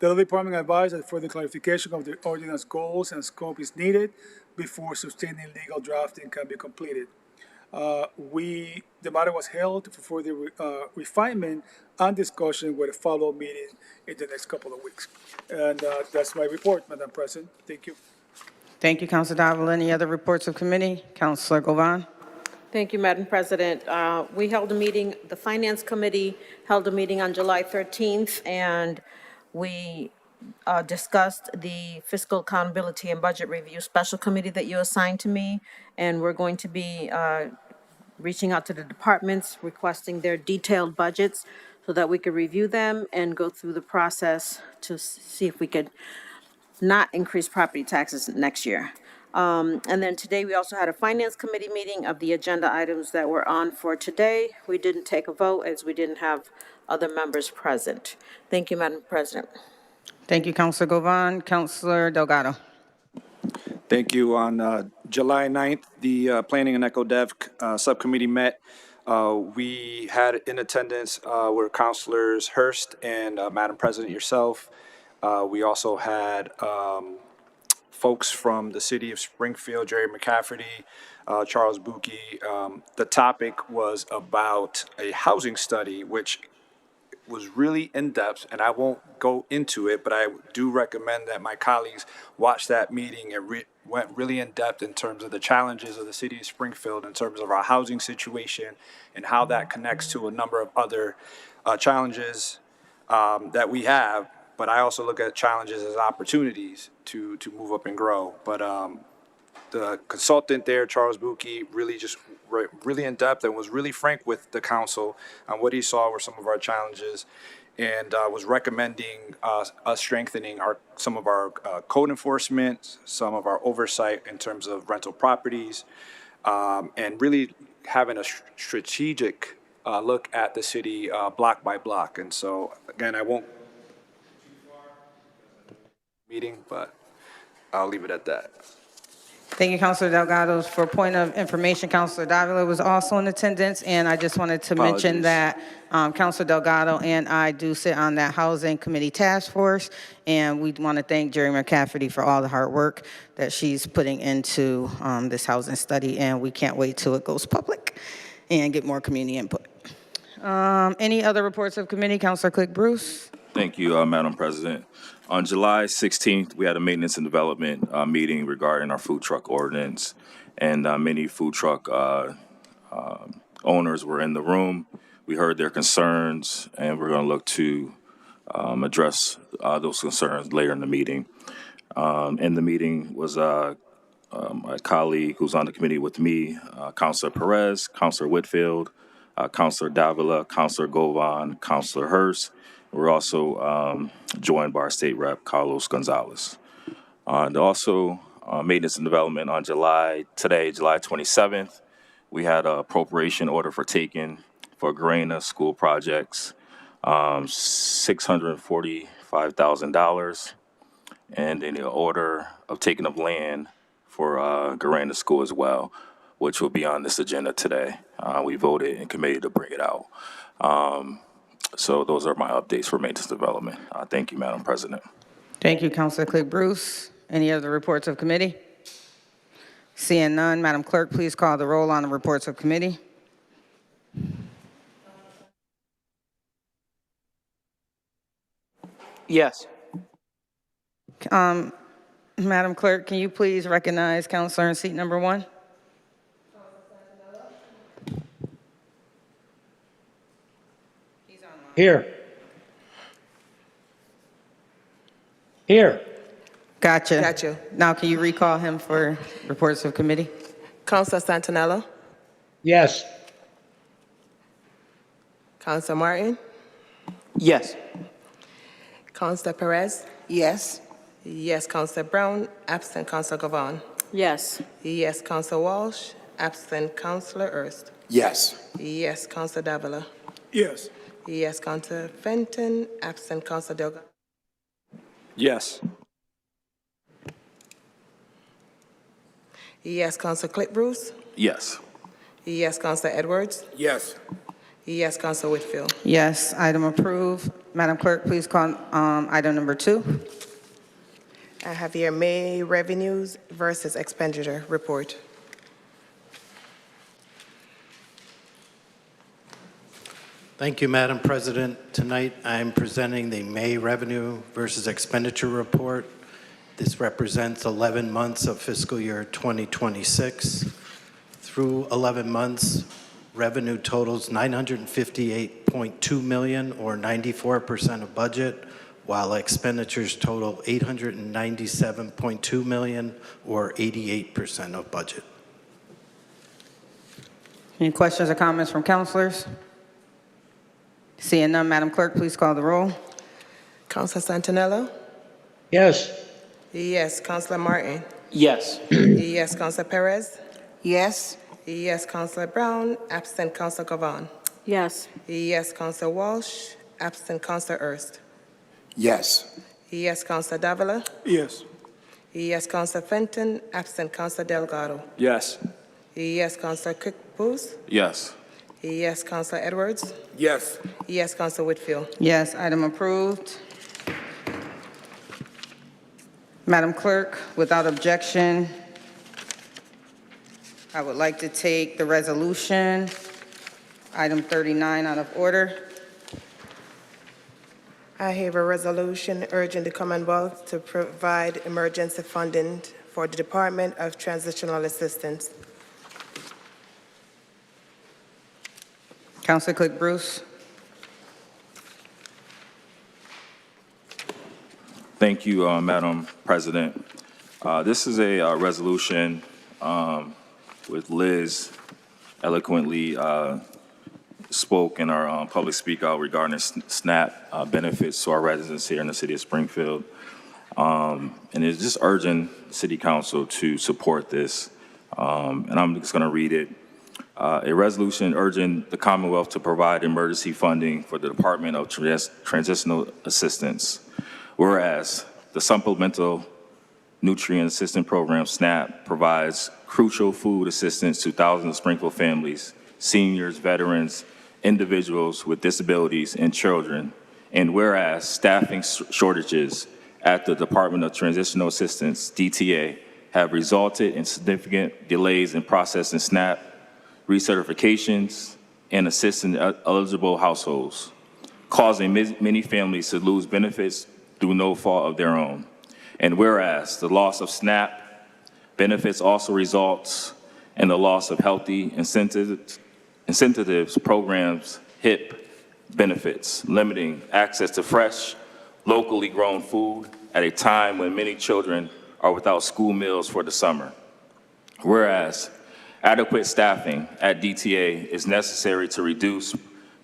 The Law Department advised that further clarification of the ordinance goals and scope is needed before sustaining legal drafting can be completed. The matter was held for further refinement and discussion with a follow-up meeting in the next couple of weeks. And that's my report, Madam President. Thank you. Thank you, Councilor Davila. Any other reports of committee? Councilor Govan. Thank you, Madam President. We held a meeting, the Finance Committee held a meeting on July 13th, and we discussed the Fiscal Accountability and Budget Review Special Committee that you assigned to me, and we're going to be reaching out to the departments, requesting their detailed budgets so that we could review them and go through the process to see if we could not increase property taxes next year. And then today, we also had a Finance Committee meeting of the agenda items that were on for today. We didn't take a vote as we didn't have other members present. Thank you, Madam President. Thank you, Councilor Govan. Councilor Delgado. Thank you. On July 9th, the Planning and EcoDev Subcommittee met. We had in attendance were Councilors Hurst and Madam President yourself. We also had folks from the city of Springfield, Jerry McCafferty, Charles Buki. The topic was about a housing study, which was really in-depth, and I won't go into it, but I do recommend that my colleagues watch that meeting. It went really in-depth in terms of the challenges of the city of Springfield, in terms of our housing situation, and how that connects to a number of other challenges that we have. But I also look at challenges as opportunities to move up and grow. But the consultant there, Charles Buki, really in depth and was really frank with the council on what he saw were some of our challenges, and was recommending us strengthening some of our code enforcement, some of our oversight in terms of rental properties, and really having a strategic look at the city block by block. And so, again, I won't meeting, but I'll leave it at that. Thank you, Councilor Delgado. For point of information, Councilor Davila was also in attendance, and I just wanted to mention that Councilor Delgado and I do sit on that Housing Committee Task Force, and we want to thank Jerry McCafferty for all the hard work that she's putting into this housing study, and we can't wait till it goes public and get more community input. Any other reports of committee? Councilor Click Bruce. Thank you, Madam President. On July 16th, we had a maintenance and development meeting regarding our food truck ordinance, and many food truck owners were in the room. We heard their concerns, and we're going to look to address those concerns later in the meeting. In the meeting was my colleague who's on the committee with me, Councilor Perez, Councilor Whitfield, Councilor Davila, Councilor Govan, Councilor Hurst. We're also joined by our state rep, Carlos Gonzalez. And also, maintenance and development on July 27th, we had an appropriation order for taking for Garena school projects, $645,000, and an order of taking of land for Garena school as well, which will be on this agenda today. We voted in committee to bring it out. So those are my updates for maintenance development. Thank you, Madam President. Thank you, Councilor Click Bruce. Any other reports of committee? Seeing none, Madam Clerk, please call the roll on the reports of committee. Yes. Madam Clerk, can you please recognize Councilor in seat number 1? Here. Here. Gotcha. Gotcha. Now, can you recall him for reports of committee? Councilor Santinello, Yes. Councilor Martin, Yes. Councilor Perez, Yes. yes, Councilor Brown, absent Councilor Govan, Yes. yes, Councilor Walsh, absent Councilor Erst, Yes. yes, Councilor Davila, Yes. yes, Councilor Fenton, absent Councilor Delgado, Yes. yes, Councilor Cliff Bruce, Yes. yes, Councilor Edwards, Yes. yes, Councilor Whitfield. Yes, item approved. Madam Clerk, please call item number 2. I have your May revenues versus expenditure report. Thank you, Madam President. Tonight, I'm presenting the May revenue versus expenditure report. This represents 11 months of fiscal year 2026. Through 11 months, revenue totals $958.2 million, or 94% of budget, while expenditures total $897.2 million, or 88% of budget. Any questions or comments from councilors? Seeing none, Madam Clerk, please call the roll. Councilor Santinello, Yes. yes, Councilor Martin, Yes. yes, Councilor Perez, Yes. yes, Councilor Brown, absent Councilor Govan, Yes. yes, Councilor Walsh, absent Councilor Erst, Yes. yes, Councilor Davila, Yes. yes, Councilor Fenton, absent Councilor Delgado, Yes. yes, Councilor Cook Booth, Yes. yes, Councilor Edwards, Yes. yes, Councilor Whitfield. Yes, item approved. Madam Clerk, without objection, I would like to take the resolution, item 39, out of order. I have a resolution urging the Commonwealth to provide emergency funding for the Department of Transitional Assistance. Councilor Click Bruce. Thank you, Madam President. This is a resolution with Liz eloquently spoke in our public speak out regarding SNAP benefits to our residents here in the city of Springfield. And it's just urging City Council to support this. And I'm just going to read it. A resolution urging the Commonwealth to provide emergency funding for the Department of Transitional Assistance. Whereas the supplemental Nutrient Assistance Program, SNAP, provides crucial food assistance to thousands of Springfield families, seniors, veterans, individuals with disabilities, and children. And whereas staffing shortages at the Department of Transitional Assistance, DTA, have resulted in significant delays in processing SNAP recertifications and assisting eligible households, causing many families to lose benefits through no fault of their own. And whereas the loss of SNAP benefits also results in the loss of healthy incentives programs, HIP benefits, limiting access to fresh, locally grown food at a time when many children are without school meals for the summer. Whereas adequate staffing at DTA is necessary to reduce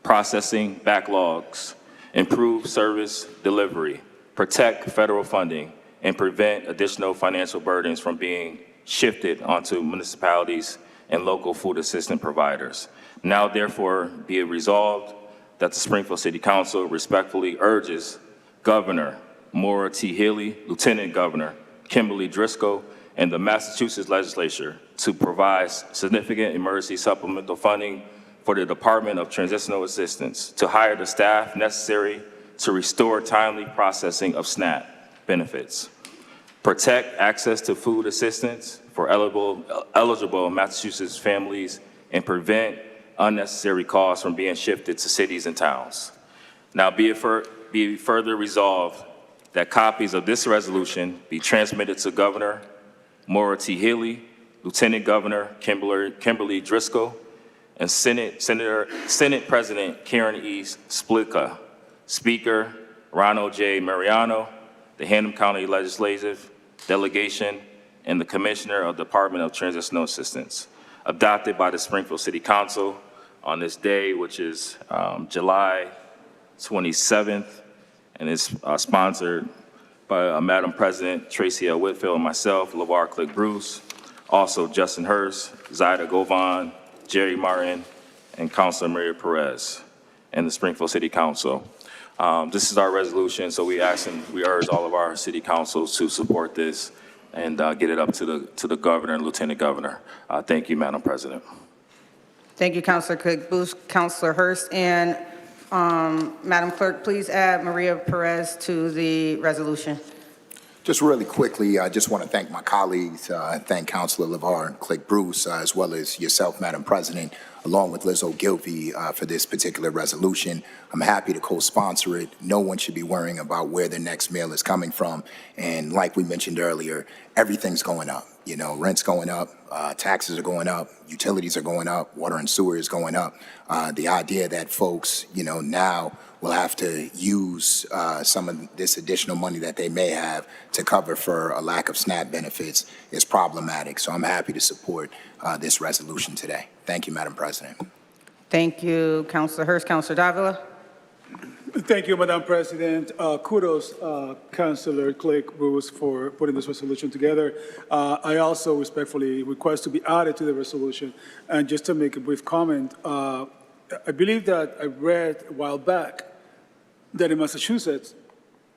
processing backlogs, improve service delivery, protect federal funding, and prevent additional financial burdens from being shifted onto municipalities and local food assistance providers. Now, therefore, be it resolved that the Springfield City Council respectfully urges Governor Maura T. Healey, Lieutenant Governor Kimberly Driscoll, and the Massachusetts Legislature to provide significant emergency supplemental funding for the Department of Transitional Assistance to hire the staff necessary to restore timely processing of SNAP benefits, protect access to food assistance for eligible Massachusetts families, and prevent unnecessary costs from being shifted to cities and towns. Now be further resolved that copies of this resolution be transmitted to Governor Maura T. Healey, Lieutenant Governor Kimberly Driscoll, and Senate President Karen E. Splitka, Speaker Ronald J. Mariano, the Hannum County Legislative Delegation, and the Commissioner of the Department of Transitional Assistance, adopted by the Springfield City Council on this day, which is July 27th, and is sponsored by Madam President Tracy L. Whitfield and myself, LeVar Click Bruce, also Justin Hurst, Zaida Govan, Jerry Martin, and Councilor Maria Perez, and the Springfield City Council. This is our resolution, so we urge all of our city councils to support this and get it up to the governor and lieutenant governor. Thank you, Madam President. Thank you, Councilor Click Booth, Councilor Hurst, and Madam Clerk, please add Maria Perez to the resolution. Just really quickly, I just want to thank my colleagues, thank Councilor LeVar Click Bruce, as well as yourself, Madam President, along with Liz Ogilvie for this particular resolution. I'm happy to co-sponsor it. No one should be worrying about where their next meal is coming from. And like we mentioned earlier, everything's going up. You know, rent's going up, taxes are going up, utilities are going up, water and sewer is going up. The idea that folks, you know, now will have to use some of this additional money that they may have to cover for a lack of SNAP benefits is problematic. So I'm happy to support this resolution today. Thank you, Madam President. Thank you, Councilor Hurst. Councilor Davila. Thank you, Madam President. Kudos, Councilor Click Bruce, for putting this resolution together. I also respectfully request to be added to the resolution. And just to make a brief comment, I believe that I read a while back that in Massachusetts,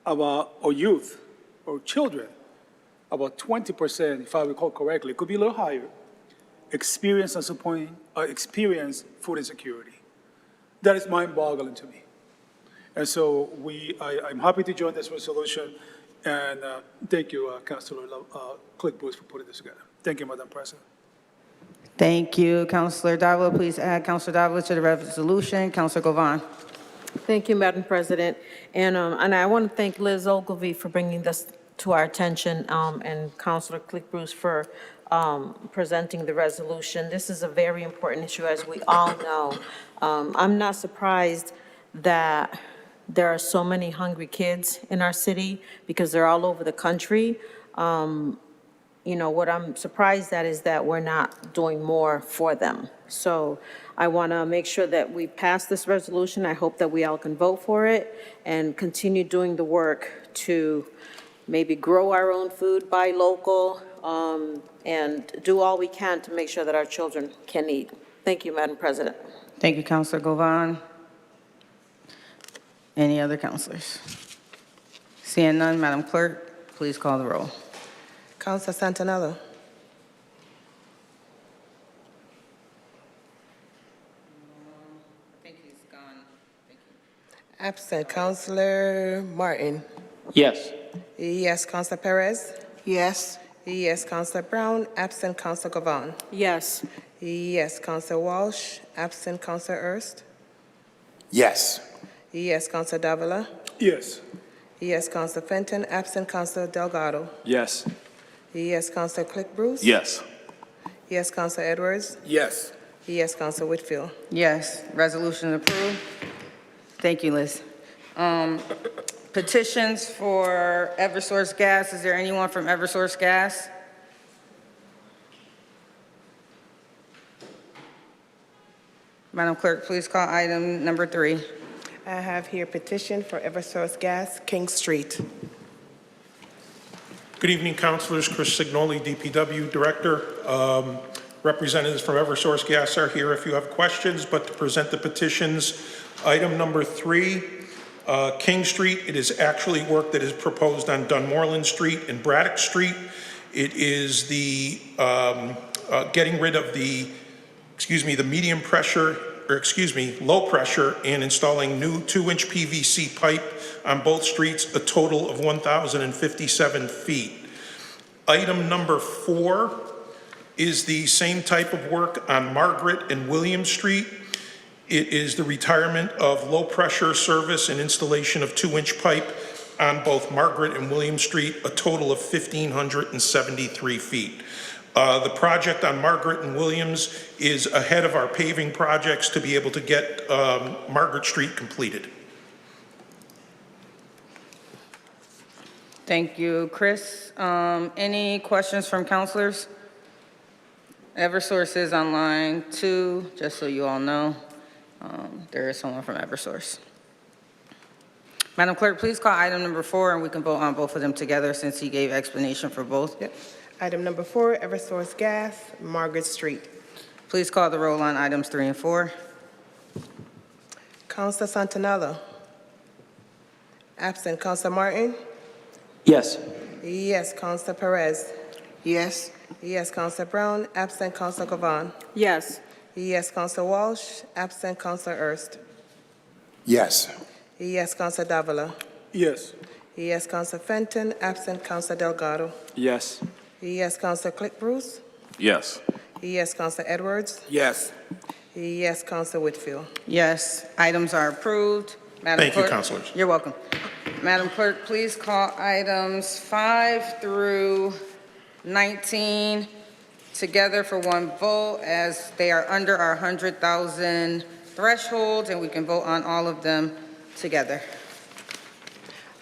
about our youth or children, about 20%, if I recall correctly, could be a little higher, experience at some point, experience food insecurity. That is mind-boggling to me. And so I'm happy to join this resolution, and thank you, Councilor Click Bruce, for putting this together. Thank you, Madam President. Thank you, Councilor Davila. Please add Councilor Davila to the resolution. Councilor Govan. Thank you, Madam President. And I want to thank Liz Ogilvie for bringing this to our attention, and Councilor Click Bruce for presenting the resolution. This is a very important issue, as we all know. I'm not surprised that there are so many hungry kids in our city because they're all over the country. You know, what I'm surprised at is that we're not doing more for them. So I want to make sure that we pass this resolution. I hope that we all can vote for it and continue doing the work to maybe grow our own food, buy local, and do all we can to make sure that our children can eat. Thank you, Madam President. Thank you, Councilor Govan. Any other councilors? Seeing none, Madam Clerk, please call the roll. Councilor Santinello. I think he's gone. Thank you. Absent. Councilor Martin. Yes. Yes. Councilor Perez. Yes. Yes. Councilor Brown. Absent. Councilor Gavon. Yes. Yes. Councilor Walsh. Absent. Councilor Erst. Yes. Yes. Councilor Davila. Yes. Yes. Councilor Fenton. Absent. Councilor Delgado. Yes. Yes. Councilor Click Bruce. Yes. Yes. Councilor Edwards. Yes. Yes. Councilor Whitfield. Yes, resolution approved. Thank you, Liz. Petitions for Eversource Gas. Is there anyone from Eversource Gas? Madam Clerk, please call item number 3. I have here petition for Eversource Gas, King Street. Good evening, councilors. Chris Signoli, DPW Director. Representatives from Eversource Gas are here if you have questions, but to present the petitions, item number 3, King Street. It is actually work that is proposed on Dunmoreland Street and Braddock Street. It is the getting rid of the medium pressure, low pressure, and installing new 2-inch PVC pipe on both streets, a total of 1,057 feet. Item number 4 is the same type of work on Margaret and William Street. It is the retirement of low pressure service and installation of 2-inch pipe on both Margaret and William Street, a total of 1,573 feet. The project on Margaret and Williams is ahead of our paving projects to be able to get Margaret Street completed. Thank you, Chris. Any questions from councilors? Eversource is on line 2, just so you all know. There is someone from Eversource. Madam Clerk, please call item number 4, and we can vote on both of them together since he gave explanation for both. Yep. Item number 4, Eversource Gas, Margaret Street. Please call the roll on items 3 and 4. Councilor Santinello. Absent. Councilor Martin. Yes. Yes. Councilor Perez. Yes. Yes. Councilor Brown. Absent. Councilor Gavon. Yes. Yes. Councilor Walsh. Absent. Councilor Erst. Yes. Yes. Councilor Davila. Yes. Yes. Councilor Fenton. Absent. Councilor Delgado. Yes. Yes. Councilor Click Bruce. Yes. Yes. Councilor Edwards. Yes. Yes. Councilor Whitfield. Yes, items are approved. Madam Thank you, Clerk- councilors. You're welcome. Madam Clerk, please call items 5 through 19 together for one vote, as they are under our 100,000 threshold, and we can vote on all of them together.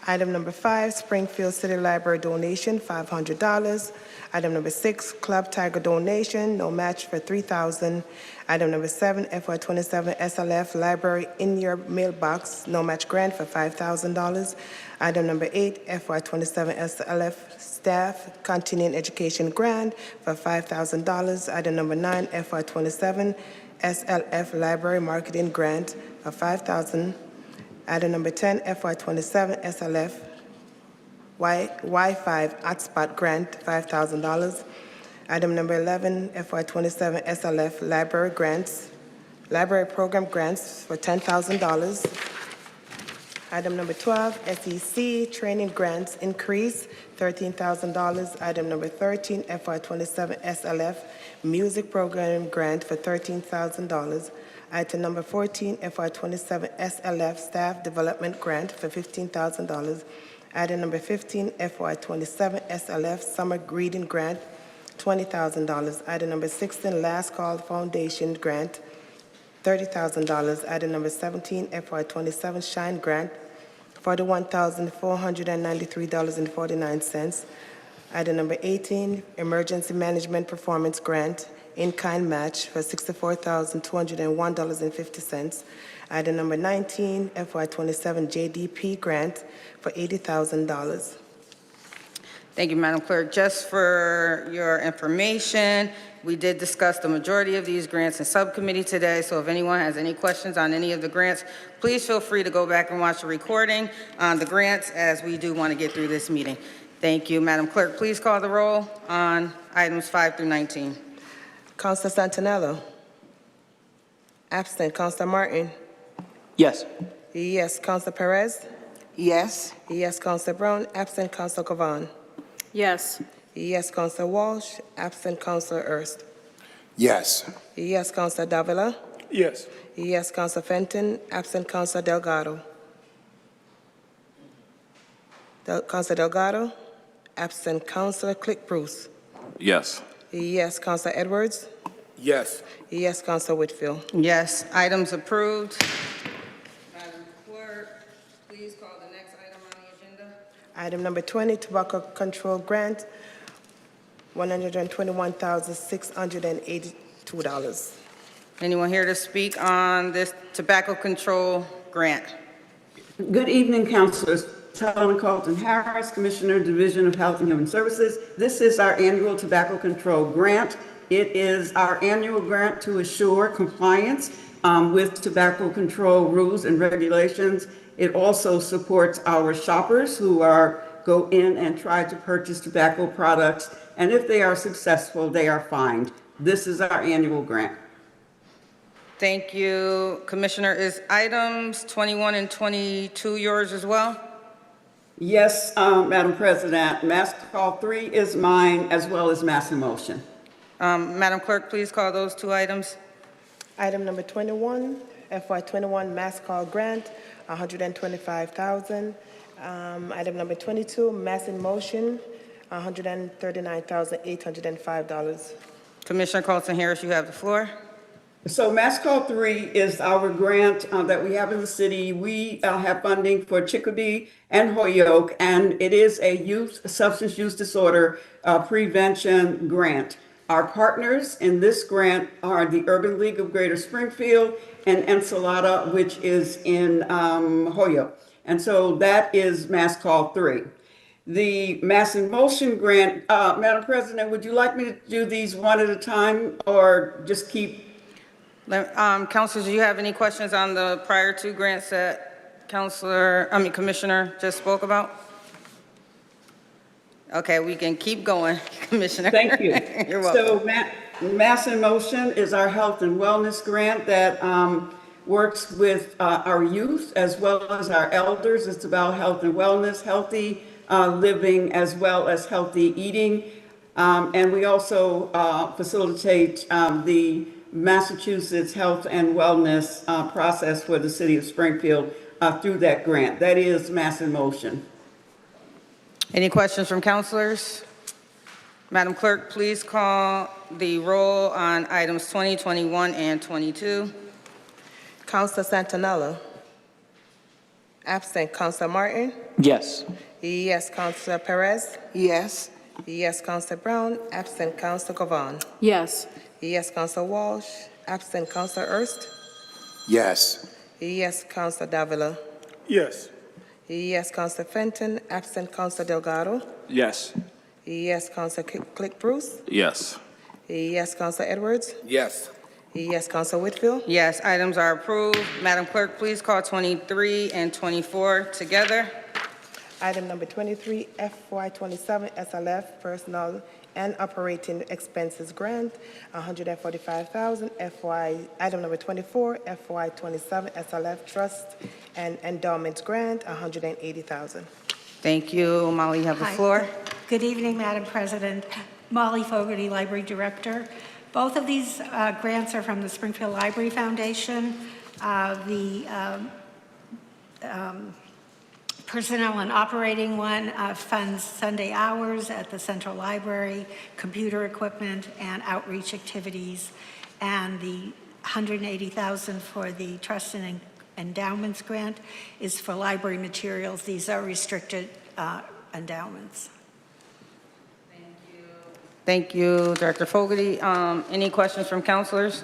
Item number 5, Springfield City Library donation, $500. Item number 6, Club Tiger donation, no match for $3,000. Item number 7, FY27 SLF Library in your mailbox, no match grant for $5,000. Item number 8, FY27 SLF staff continuing education grant for $5,000. Item number 9, FY27 SLF Library marketing grant for $5,000. Item number 10, FY27 SLF Wi-Fi hotspot grant, $5,000. Item number 11, FY27 SLF library grants, library program grants for $10,000. Item number 12, SEC training grants increase, $13,000. Item number 13, FY27 SLF music program grant for $13,000. Item number 14, FY27 SLF staff development grant for $15,000. Item number 15, FY27 SLF summer greeting grant, $20,000. Item number 16, last call foundation grant, $30,000. Item number 17, FY27 shine grant, $41,493.49. Item number 18, emergency management performance grant, in-kind match for $64,201.50. Item number 19, FY27 JDP grant for $80,000. Thank you, Madam Clerk. Just for your information, we did discuss the majority of these grants in subcommittee today, so if anyone has any questions on any of the grants, please feel free to go back and watch the recording on the grants, as we do want to get through this meeting. Thank you. Madam Clerk, please call the roll on items 5 through 19. Councilor Santinello. Absent. Councilor Martin. Yes. Yes. Councilor Perez. Yes. Yes. Councilor Brown. Absent. Councilor Cavan. Yes. Yes. Councilor Walsh. Absent. Councilor Erst. Yes. Yes. Councilor Davila. Yes. Yes. Councilor Fenton. Absent. Councilor Delgado. Councilor Delgado. Absent. Councilor Click Bruce. Yes. Yes. Councilor Edwards. Yes. Yes. Councilor Whitfield. Yes, items approved. Madam Clerk, please call the next item on the agenda. Item number 20, tobacco control grant, $121,682. Anyone here to speak on this tobacco control grant? Good evening, councilors. Helen Carlton Harris, Commissioner, Division of Health and Human Services. This is our annual tobacco control grant. It is our annual grant to assure compliance with tobacco control rules and regulations. It also supports our shoppers who go in and try to purchase tobacco products, and if they are successful, they are fined. This is our annual grant. Thank you. Commissioner, is items 21 and 22 yours as well? Yes, Madam President. Mass Call 3 is mine, as well as Mass in Motion. Madam Clerk, please call those two items. Item number 21, FY21 mass call grant, $125,000. Item number 22, mass in motion, $139,805. Commissioner Carlton Harris, you have the floor. So Mass Call 3 is our grant that we have in the city. We have funding for Chicopee and Holyoke, and it is a substance use disorder prevention grant. Our partners in this grant are the Urban League of Greater Springfield and Ensalada, which is in Holyoke. And so that is Mass Call 3. The Mass in Motion grant, Madam President, would you like me to do these one at a time or just keep? Councilors, do you have any questions on the prior two grants that Commissioner just spoke about? Okay, we can keep going, Commissioner. Thank you. You're welcome. So Mass in Motion is our health and wellness grant that works with our youth as well as our elders. It's about health and wellness, healthy living, as well as healthy eating. And we also facilitate the Massachusetts Health and Wellness process for the city of Springfield through that grant. That is Mass in Motion. Any questions from councilors? Madam Clerk, please call the roll on items 20, 21, and 22. Councilor Santinello. Absent. Councilor Martin. Yes. Yes. Councilor Perez. Yes. Yes. Councilor Brown. Absent. Councilor Cavan. Yes. Yes. Councilor Walsh. Absent. Councilor Erst. Yes. Yes. Councilor Davila. Yes. Yes. Councilor Fenton. Absent. Councilor Delgado. Yes. Yes. Councilor Click Bruce. Yes. Yes. Councilor Edwards. Yes. Yes. Councilor Whitfield. Yes, items are approved. Madam Clerk, please call 23 and 24 together. Item number 23, FY27 SLF Personnel and Operating Expenses Grant, $145,000. Item number 24, FY27 SLF Trust and Endowments Grant, $180,000. Thank you. Molly, you have the Hi. floor. Good evening, Madam President. Molly Fogarty, Library Director. Both of these grants are from the Springfield Library Foundation. The personnel and operating one funds Sunday hours at the Central Library, computer equipment, and outreach activities. And the $180,000 for the Trust and Endowments Grant is for library materials. These are restricted endowments. Thank you, Director Fogarty. Any questions from councilors?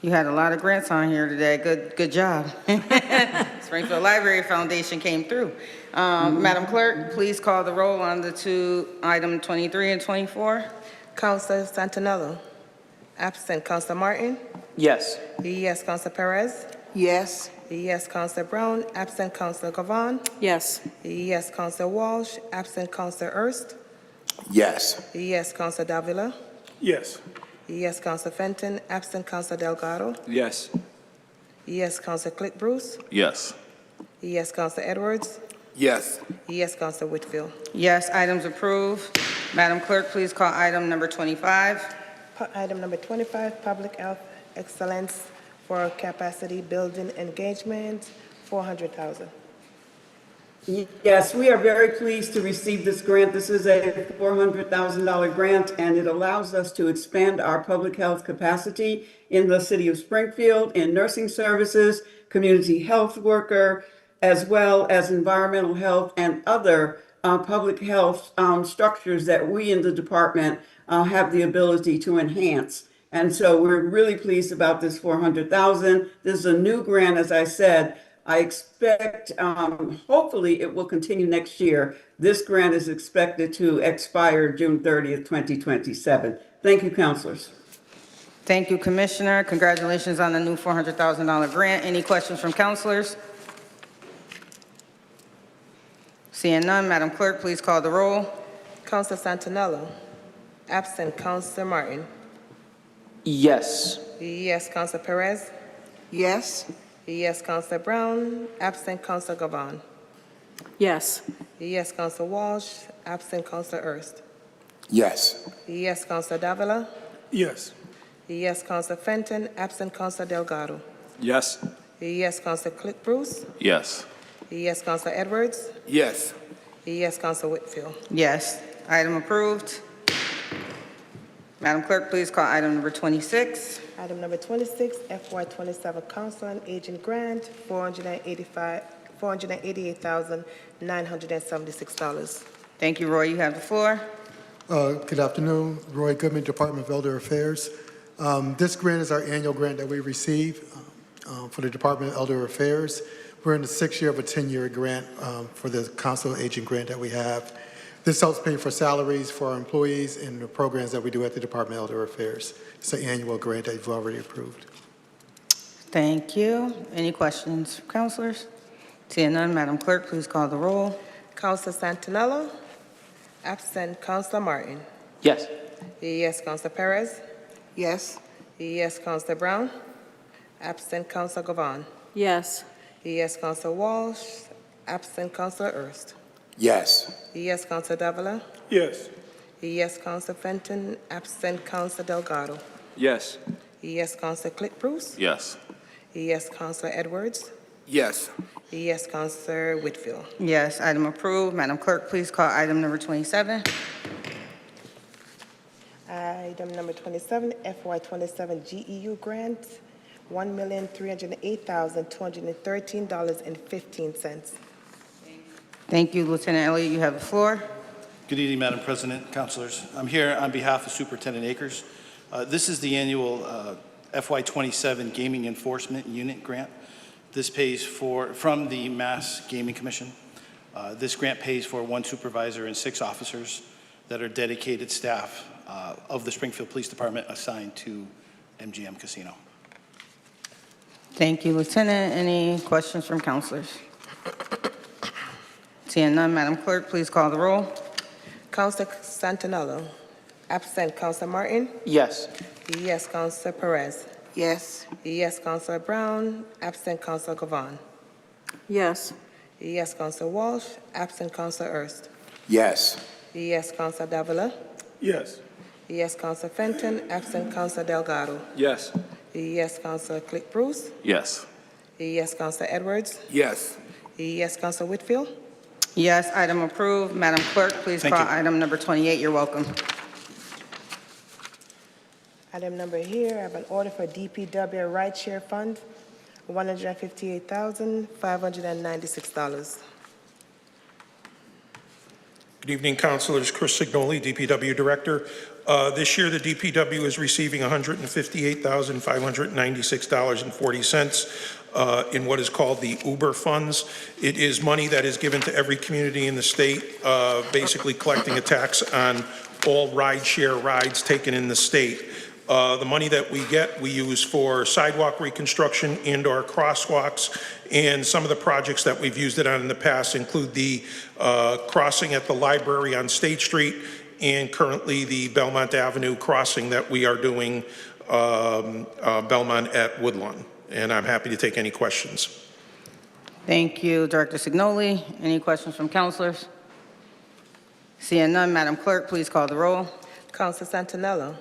You had a lot of grants on here today. Good job. Springfield Library Foundation came through. Madam Clerk, please call the roll on the two, item 23 and 24. Councilor Santinello. Absent. Councilor Martin. Yes. Yes. Councilor Perez. Yes. Yes, Councillor Brown. Absent Councillor Gavon. Yes. Yes, Councillor Walsh. Absent Councillor Ernst. Yes. Yes, Councillor Davila. Yes. Yes, Councillor Fenton. Absent Councillor Delgado. Yes. Yes, Councillor Click Bruce. Yes. Yes, Councillor Edwards. Yes. Yes, Councillor Whitfield. Yes, items approved. Madam Clerk, please call item number 25. Item number 25, Public Health Excellence for Capacity Building Engagement, $400,000. Yes, we are very pleased to receive this grant. This is a $400,000 grant, and it allows us to expand our public health capacity in the city of Springfield in nursing services, community health worker, as well as environmental health and other public health structures that we in the department have the ability to enhance. And so we're really pleased about this $400,000. This is a new grant, as I said. I expect, hopefully it will continue next year. This grant is expected to expire June 30th, 2027. Thank you, councilors. Thank you, Commissioner. Congratulations on the new $400,000 grant. Any questions from councilors? Seeing none, Madam Clerk, please call the roll. Councillor Santinello. Absent Councillor Martin. Yes. Yes, Councillor Perez. Yes. Yes, Councillor Brown. Absent Councillor Gavon. Yes. Yes, Councillor Walsh. Absent Councillor Ernst. Yes. Yes, Councillor Davila. Yes. Yes, Councillor Fenton. Absent Councillor Delgado. Yes. Yes, Councillor Click Bruce. Yes. Yes, Councillor Edwards. Yes. Yes, Councillor Whitfield. Yes, item approved. Madam Clerk, please call item number 26. Item number 26, FY27 Council on Aging Grant, $488,976. Thank you, Roy. You have the floor. Good afternoon. Roy Goodman, Department of Elder Affairs. This grant is our annual grant that we receive for the Department of Elder Affairs. We're in the 6th year of a 10-year grant for the Council on Aging grant that we have. This helps pay for salaries for our employees and the programs that we do at the Department of Elder Affairs. It's an annual grant that you've already approved. Thank you. Any questions from councilors? Seeing none, Madam Clerk, please call the roll. Councillor Santinello. Absent Councillor Martin. Yes. Yes, Councillor Perez. Yes. Yes, Councillor Brown. Absent Councillor Gavon. Yes. Yes, Councillor Walsh. Absent Councillor Ernst. Yes. Yes, Councillor Davila. Yes. Yes, Councillor Fenton. Absent Councillor Delgado. Yes. Yes, Councillor Click Bruce. Yes. Yes, Councillor Edwards. Yes. Yes, Councillor Whitfield. Yes, item approved. Madam Clerk, please call item number 27. Item number 27, FY27 GEU grant, $1,308,213.15. Thank you, Lieutenant Elliott. You have the floor. Good evening, Madam President, councilors. I'm here on behalf of Superintendent Akers. This is the annual FY27 Gaming Enforcement Unit grant. This pays from the Mass Gaming Commission. This grant pays for 1 supervisor and 6 officers that are dedicated staff of the Springfield Police Department assigned to MGM Casino. Thank you, Lieutenant. Any questions from councilors? Seeing none, Madam Clerk, please call the roll. Councillor Santinello. Absent Councillor Martin. Yes. Yes, Councillor Perez. Yes. Yes, Councillor Brown. Absent Councillor Gavon. Yes. Yes, Councillor Walsh. Absent Councillor Ernst. Yes. Yes, Councillor Davila. Yes. Yes, Councillor Fenton. Absent Councillor Delgado. Yes. Yes, Councillor Click Bruce. Yes. Yes, Councillor Edwards. Yes. Yes, Councillor Whitfield. Yes, item approved. Madam Clerk, please Thank call you. item number 28. You're welcome. Item number here, I have an order for DPW Rideshare Fund, $158,596. Good evening, councilors. Chris Signoli, DPW Director. This year, the DPW is receiving $158,596.40 in what is called the Uber funds. It is money that is given to every community in the state, basically collecting a tax on all rideshare rides taken in the state. The money that we get, we use for sidewalk reconstruction and/or crosswalks. And some of the projects that we've used it on in the past include the crossing at the library on State Street and currently the Belmont Avenue crossing that we are doing Belmont at Woodlawn. And I'm happy to take any questions. Thank you, Director Signoli. Any questions from councilors? Seeing none, Madam Clerk, please call the roll. Council Santinello.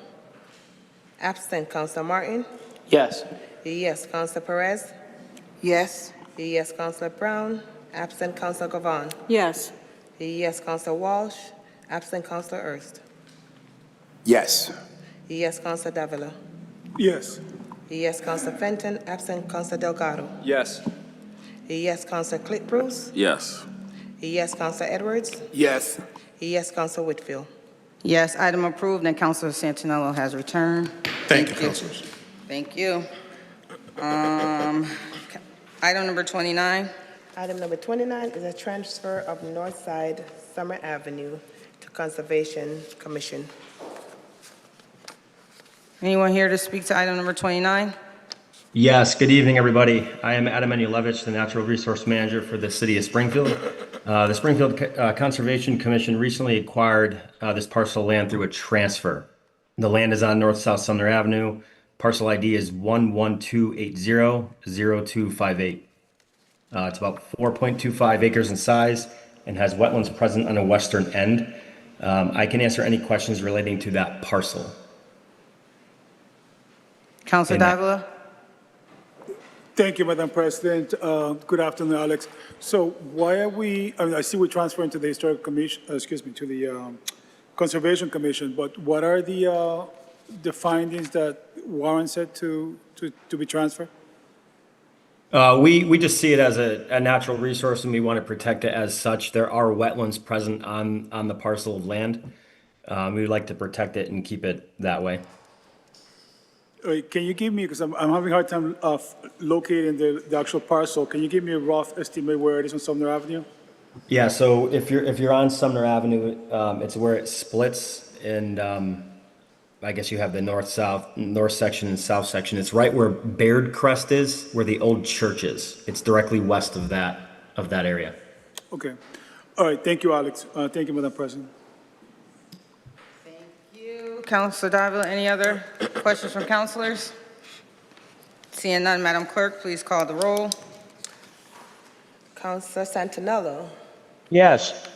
Absent. Council Martin. Yes. Yes. Council Perez. Yes. Yes. Council Brown. Absent. Council Gavon. Yes. Yes. Council Walsh. Absent. Council Ernst. Yes. Yes. Council Davila. Yes. Yes. Council Fenton. Absent. Council Delgado. Yes. Yes. Council Clint Bruce. Yes. Yes. Council Edwards. Yes. Yes. Council Whitfield. Yes, item approved, and Councilor Santinello has returned. Thank you, councilors. Thank you. Item number 29. Item number 29 is a transfer of Northside Summer Avenue to Conservation Commission. Anyone here to speak to item number 29? Yes, good evening, everybody. I am Adam Enulevich, the Natural Resource Manager for the City of Springfield. The Springfield Conservation Commission recently acquired this parcel of land through a transfer. The land is on North-South Sumner Avenue. Parcel ID is 112800258. It's about 4.25 acres in size and has wetlands present on the western end. I can answer any questions relating to that parcel. Councilor Davila? Thank you, Madam President. Good afternoon, Alex. So why are we, I see we're transferring to the Historical Commission, to the Conservation Commission, but what are the findings that warrants it to be transferred? We just see it as a natural resource and we want to protect it as such. There are wetlands present on the parcel of land. We would like to protect it and keep it that way. Can you give me, because I'm having a hard time locating the actual parcel, can you give me a rough estimate where it is on Sumner Avenue? Yeah, so if you're on Sumner Avenue, it's where it splits, and I guess you have the north section and south section. It's right where Baird Crest is, where the old church is. It's directly west of that area. Okay. All right. Thank you, Alex. Thank you, Madam President. Councilor Davila, any other questions from councilors? Seeing none, Madam Clerk, please call the roll. Councilor Santinello. Yes.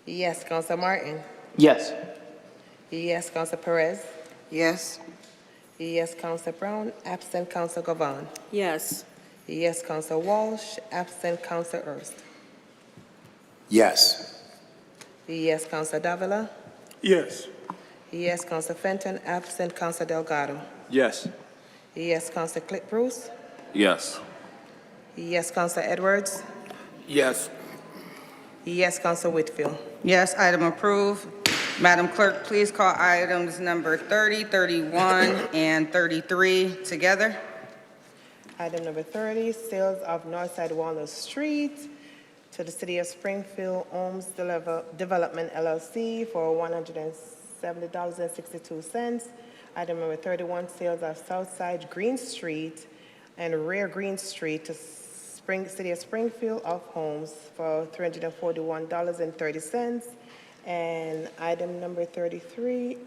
Yes. Council Martin. Yes. Yes. Council Perez. Yes. Yes. Council Brown. Absent. Council Gavon. Yes. Yes. Council Walsh. Absent. Council Ernst. Yes. Yes. Council Davila. Yes. Yes. Council Fenton. Absent. Council Delgado. Yes. Yes. Council Clint Bruce. Yes. Yes. Council Edwards. Yes. Yes. Council Whitfield. Yes, item approved. Madam Clerk, please call items number 30, 31, and 33 together. Item number 30, sales of Northside Walnut Street to the City of Springfield Homes Development LLC for $170.62. Item number 31, sales of Southside Green Street and Rear Green Street to City of Springfield of Homes for $341.30. And item number 33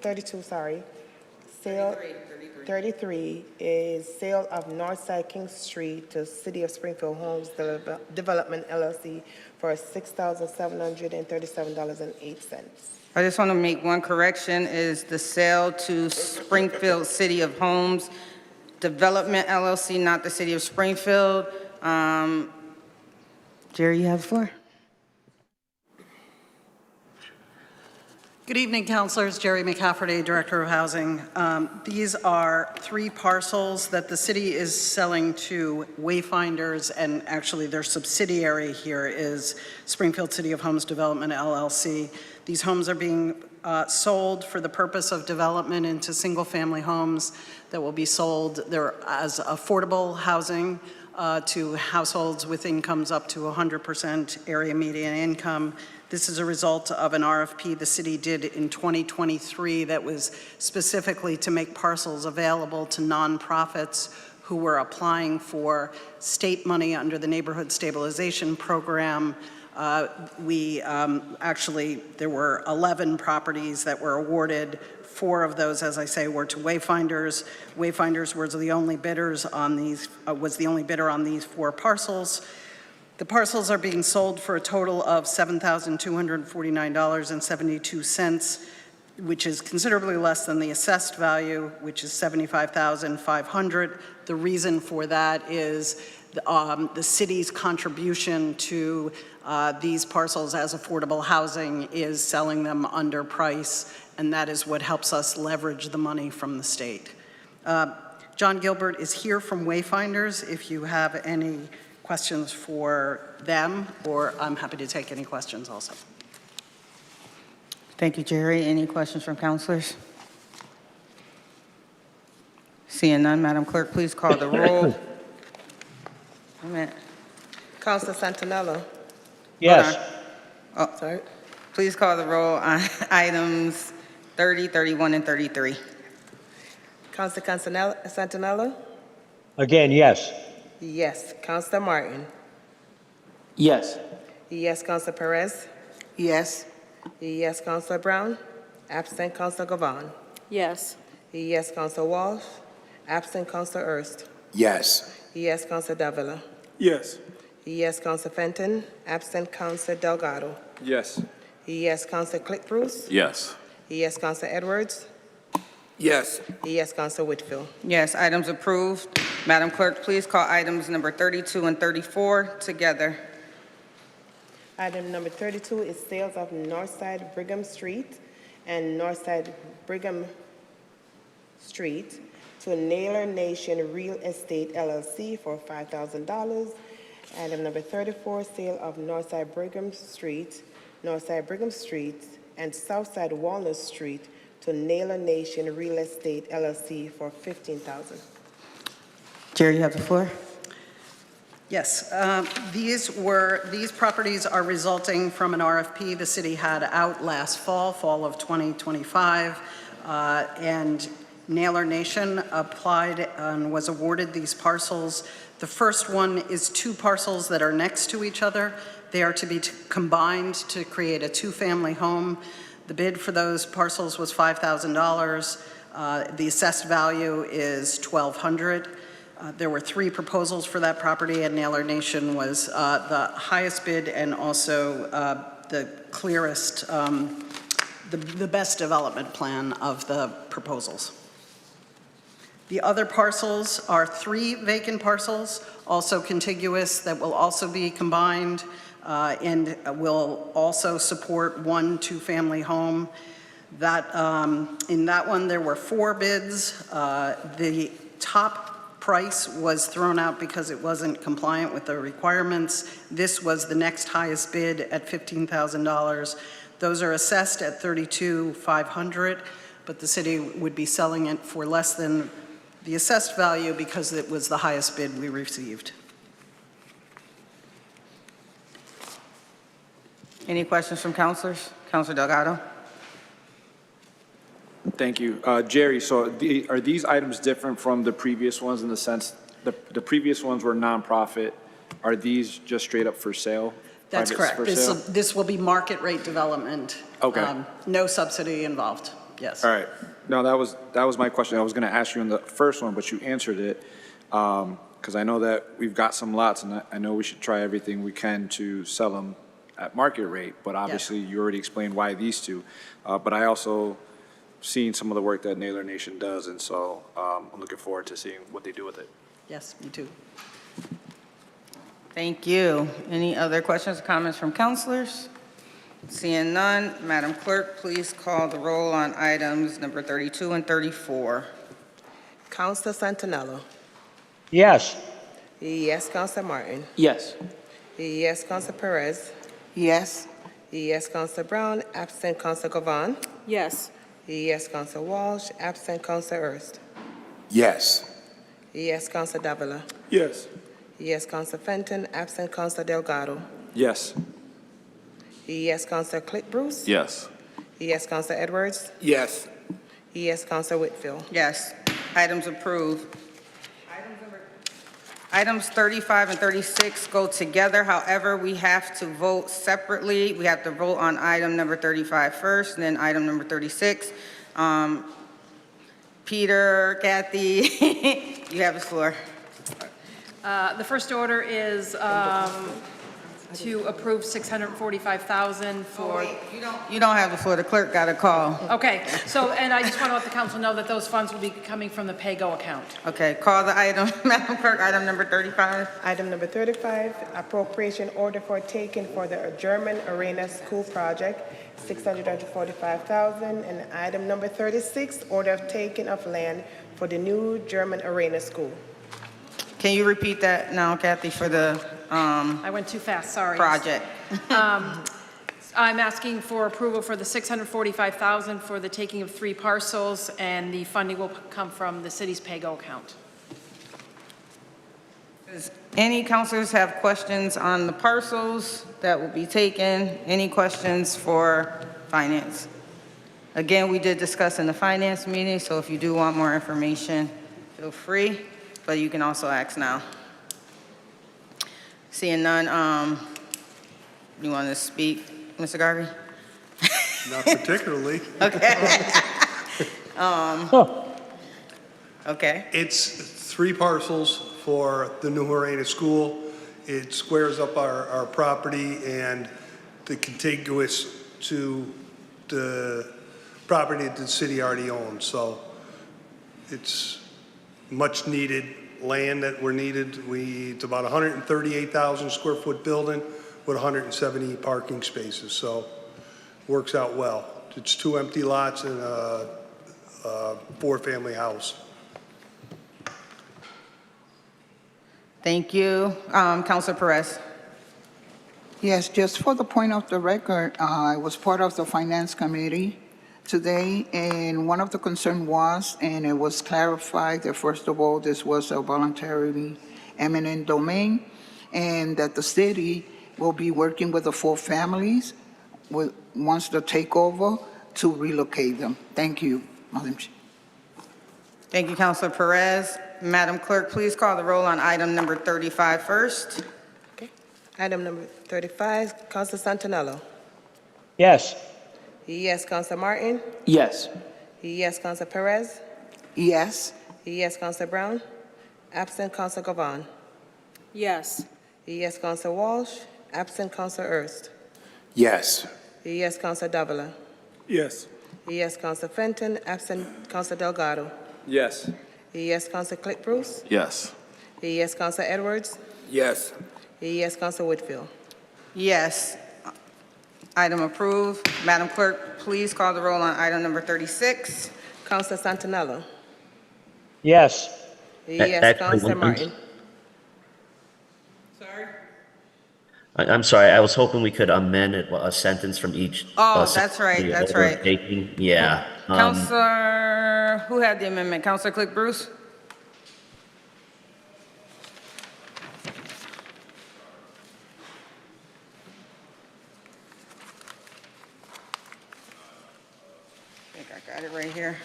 is sale of Northside King Street to City of Springfield Homes Development LLC for $6,737.08. I just want to make one correction, is the sale to Springfield City of Homes Development LLC, not the City of Springfield. Jerry, you have the floor. Good evening, councilors. Jerry McCafferty, Director of Housing. These are 3 parcels that the city is selling to Wayfinders, and actually their subsidiary here is Springfield City of Homes Development LLC. These homes are being sold for the purpose of development into single-family homes that will be sold there as affordable housing to households with incomes up to 100% area median income. This is a result of an RFP the city did in 2023 that was specifically to make parcels available to nonprofits who were applying for state money under the Neighborhood Stabilization Program. There were 11 properties that were awarded. 4 of those, as I say, were to Wayfinders. Wayfinders was the only bidder on these 4 parcels. The parcels are being sold for a total of $7,249.72, which is considerably less than the assessed value, which is $75,500. The reason for that is the city's contribution to these parcels as affordable housing is selling them under price, and that is what helps us leverage the money from the state. John Gilbert is here from Wayfinders if you have any questions for them, or I'm happy to take any questions also. Thank you, Jerry. Any questions from councilors? Seeing none, Madam Clerk, please call the roll. Councilor Santinello. Yes. Oh, sorry. Please call the roll on items 30, 31, and 33. Councilor Santinello. Again, yes. Yes. Councilor Martin. Yes. Yes. Councilor Perez. Yes. Yes. Councilor Brown. Absent Councilor Gavon. Yes. Yes. Councilor Walsh. Absent Councilor Erst. Yes. Yes. Councilor Davila. Yes. Yes. Councilor Fenton. Absent Councilor Delgado. Yes. Yes. Councilor Click Bruce. Yes. Yes. Councilor Edwards. Yes. Yes. Councilor Whitfield. Yes, items approved. Madam Clerk, please call items number 32 and 34 together. Item number 32 is sales of Northside Brigham Street and Northside Brigham Street to Naylor Nation Real Estate LLC for $5,000. Item number 34, sale of Northside Brigham Street, and Southside Walnut Street to Naylor Nation Real Estate LLC for $15,000. Jerry, you have the floor. Yes, these properties are resulting from an RFP the city had out last fall of 2025, and Naylor Nation applied and was awarded these parcels. The first one is 2 parcels that are next to each other. They are to be combined to create a 2-family home. The bid for those parcels was $5,000. The assessed value is $1,200. There were 3 proposals for that property, and Naylor Nation was the highest bid and also the clearest, the best development plan of the proposals. The other parcels are 3 vacant parcels, also contiguous, that will also be combined and will also support 1 2-family home. In that one, there were 4 bids. The top price was thrown out because it wasn't compliant with the requirements. This was the next highest bid at $15,000. Those are assessed at $32,500, but the city would be selling it for less than the assessed value because it was the highest bid we received. Any questions from councilors? Councilor Delgado? Thank you. Jerry, so are these items different from the previous ones in the sense the previous ones were nonprofit? Are these just straight up for sale? That's correct. This will be market rate development. Okay. No subsidy involved. Yes. All right. No, that was my question. I was going to ask you in the first one, but you answered it because I know that we've got some lots, and I know we should try everything we can to sell them at market rate. But obviously, you already explained why these 2. But I also seen some of the work that Naylor Nation does, and so I'm looking forward to seeing what they do with it. Yes, me too. Thank you. Any other questions or comments from councilors? Seeing none, Madam Clerk, please call the roll on items number 32 and 34. Councilor Santinello. Yes. Yes. Councilor Martin. Yes. Yes. Councilor Perez. Yes. Yes. Councilor Brown. Absent Councilor Gavon. Yes. Yes. Councilor Walsh. Absent Councilor Erst. Yes. Yes. Councilor Davila. Yes. Yes. Councilor Fenton. Absent Councilor Delgado. Yes. Yes, Council Cliff Bruce. Yes. Yes, Council Edwards. Yes. Yes, Council Whitfield. Yes. Items approved. Items 35 and 36 go together. However, we have to vote separately. We have to vote on item number 35 first, and then item number 36. Peter, Kathy, you have the floor. The first order is to approve $645,000 for... You don't have the floor. The clerk got a call. Okay, so, and I just want to let the council know that those funds will be coming from the pay-go account. Okay, call the item. Madam Clerk, item number 35. Item number 35, appropriation order for taking for the German Arena School project, $645,000. And item number 36, order of taking of land for the new German Arena School. Can you repeat that now, Kathy, for the I went too fast, sorry. project? I'm asking for approval for the $645,000 for the taking of 3 parcels, and the funding will come from the city's pay-go account. Does any councilors have questions on the parcels that will be taken? Any questions for finance? Again, we did discuss in the finance meeting, so if you do want more information, feel free, but you can also ask now. Seeing none, you want to speak, Mr. Garvey? Not particularly. Okay. Okay. It's 3 parcels for the new Arena School. It squares up our property and the contiguous to the property that the city already owns. So it's much needed land that we're needed. It's about 138,000 square foot building with 170 parking spaces. So works out well. It's 2 empty lots and a 4-family house. Thank you. Councilor Perez. Yes, just for the point of the record, I was part of the Finance Committee today, and one of the concerns was, and it was clarified that first of all, this was a voluntarily eminent domain, and that the city will be working with the 4 families once the takeover to relocate them. Thank you, Madam Chair. Thank you, Councilor Perez. Madam Clerk, please call the roll on item number 35 first. Okay. Item number 35, Council Santinello. Yes. Yes, Council Martin. Yes. Yes, Council Perez. Yes. Yes, Council Brown. Absent Council Gavon. Yes. Yes, Council Walsh. Absent Council Ernst. Yes. Yes, Council Davila. Yes. Yes, Council Fenton. Absent Council Delgado. Yes. Yes, Council Cliff Bruce. Yes. Yes, Council Edwards. Yes. Yes, Council Whitfield. Yes. Item approved. Madam Clerk, please call the roll on item number 36. Council Santinello. Yes. Yes, Council Martin. Sorry? I'm sorry, I was hoping we could amend a sentence from each. Oh, that's right, the that's order of right. taking. Yeah. Councilor, who had the amendment? Councilor Cliff Bruce? I think I got it right here.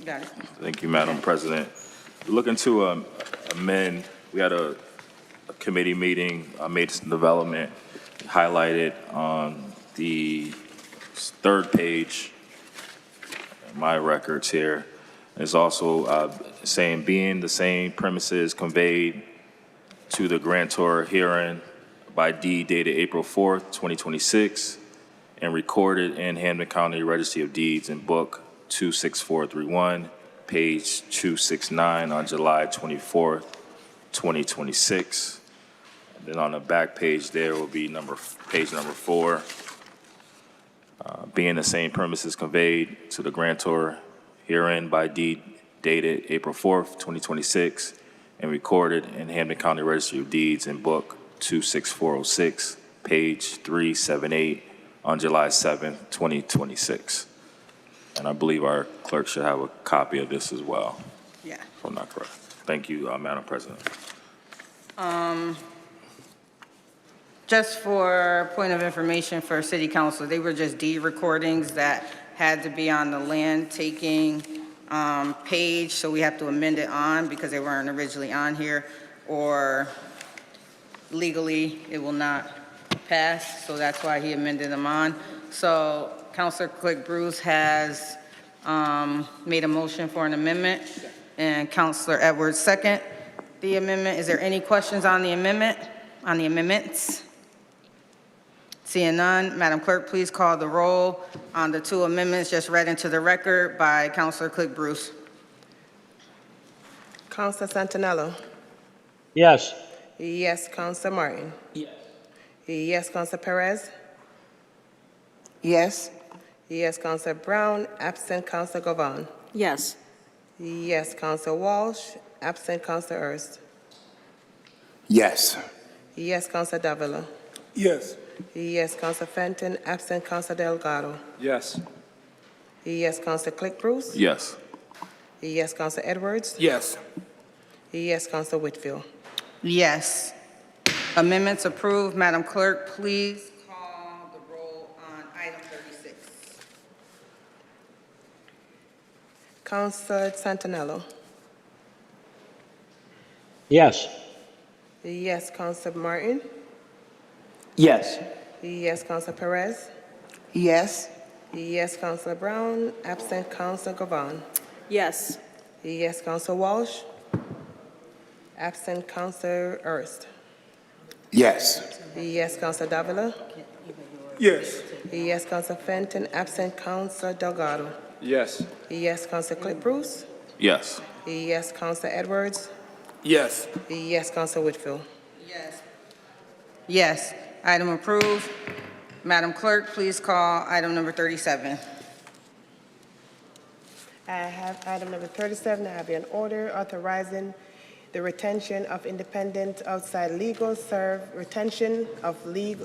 Got it. Thank you, Madam President. Looking to amend, we had a committee meeting, made some development, highlighted on the 3rd page, my records here. It's also saying being the same premises conveyed to the grantor herein by deed dated April 4th, 2026, and recorded in Hampden County Registry of Deeds in Book 26431, page 269 on July 24th, 2026. And then on the back page there will be page number 4. Being the same premises conveyed to the grantor herein by deed dated April 4th, 2026, and recorded in Hampden County Registry of Deeds in Book 26406, page 378 on July 7th, 2026. And I believe our clerk should have a copy of this as well. Yeah. If I'm not correct. Thank you, Madam President. Just for point of information for City Council, they were just deed recordings that had to be on the land taking page, so we have to amend it on because they weren't originally on here, or legally it will not pass, so that's why he amended them on. So Councilor Clerk Bruce has made a motion for an amendment, and Councilor Edwards second the amendment. Is there any questions on the amendment, on the amendments? Seeing none, Madam Clerk, please call the roll on the two amendments just read into the record by Councilor Clerk Bruce. Councilor Santinello. Yes. Yes, Councilor Martin. Yes. Yes, Councilor Perez. Yes. Yes, Councilor Brown. Absent Councilor Govan. Yes. Yes, Councilor Walsh. Absent Councilor Ernst. Yes. Yes, Councilor Davila. Yes. Yes, Councilor Fenton. Absent Councilor Delgado. Yes. Yes, Councilor Click Bruce. Yes. Yes, Councilor Edwards. Yes. Yes, Councilor Whitfield. Yes. Amendments approved. Madam Clerk, please call the roll on item 36. Councilor Santinello. Yes. Yes, Councilor Martin. Yes. Yes, Councilor Perez. Yes. Yes, Councilor Brown. Absent Councilor Govan. Yes. Yes, Councilor Walsh. Absent Councilor Ernst. Yes. Yes, Councilor Davila. Yes. Yes, Councilor Fenton. Absent Councilor Delgado. Yes. Yes, Councilor Cliff Bruce. Yes. Yes, Councilor Edwards. Yes. Yes, Councilor Whitfield. Yes. Yes. Item approved. Madam Clerk, please call item number 37. I have item number 37. I have an order authorizing the retention of independent outside legal retention of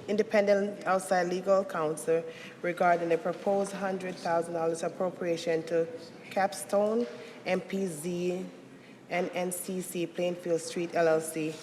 independent outside legal counsel regarding the proposed $100,000 appropriation to Capstone, MPZ, and NCC Plainfield Street LLC.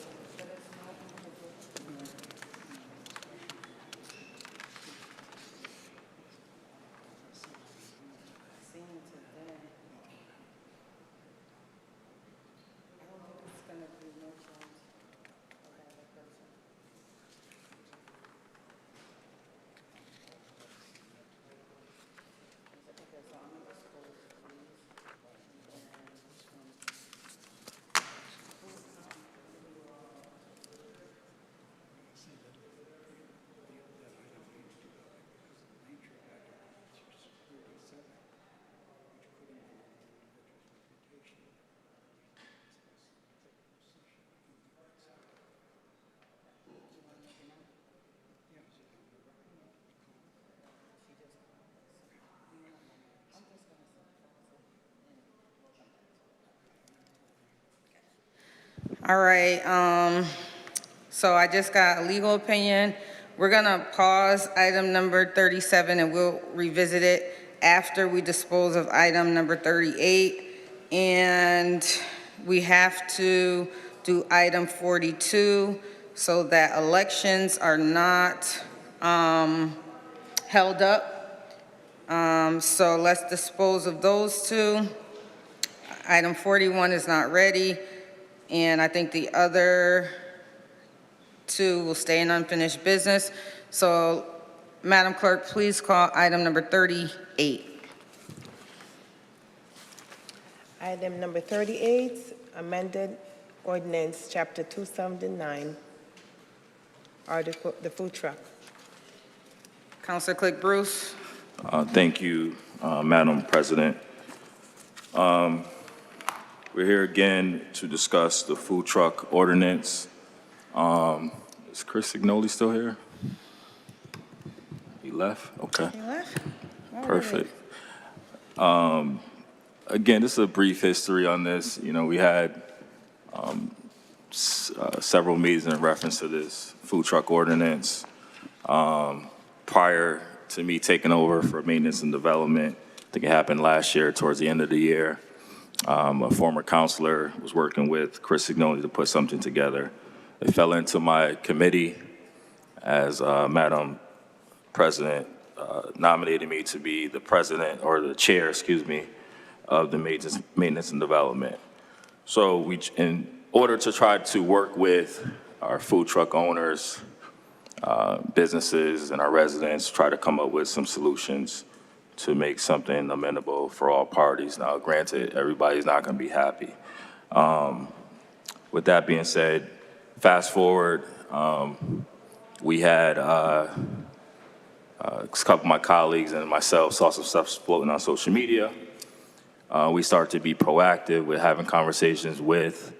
All right, so I just got a legal opinion. We're gonna pause item number 37 and we'll revisit it after we dispose of item number 38. And we have to do item 42 so that elections are not held up. So let's dispose of those two. Item 41 is not ready. And I think the other two will stay in unfinished business. So, Madam Clerk, please call item number 38. Item number 38, amended ordinance, chapter 279, article, the food truck. Councilor Click Bruce. Thank you, Madam President. We're here again to discuss the food truck ordinance. Is Chris Signoli still here? He left? Okay. He left? Perfect. Again, this is a brief history on this. You know, we had several meetings in reference to this food truck ordinance. Prior to me taking over for maintenance and development, I think it happened last year towards the end of the year. A former counselor was working with Chris Signoli to put something together. It fell into my committee as Madam President nominated me to be the president, or the chair, excuse me, of the maintenance and development. So in order to try to work with our food truck owners, businesses, and our residents, try to come up with some solutions to make something amenable for all parties. Now, granted, everybody's not going to be happy. With that being said, fast forward, we had a couple of my colleagues and myself saw some stuff floating on social media. We started to be proactive with having conversations with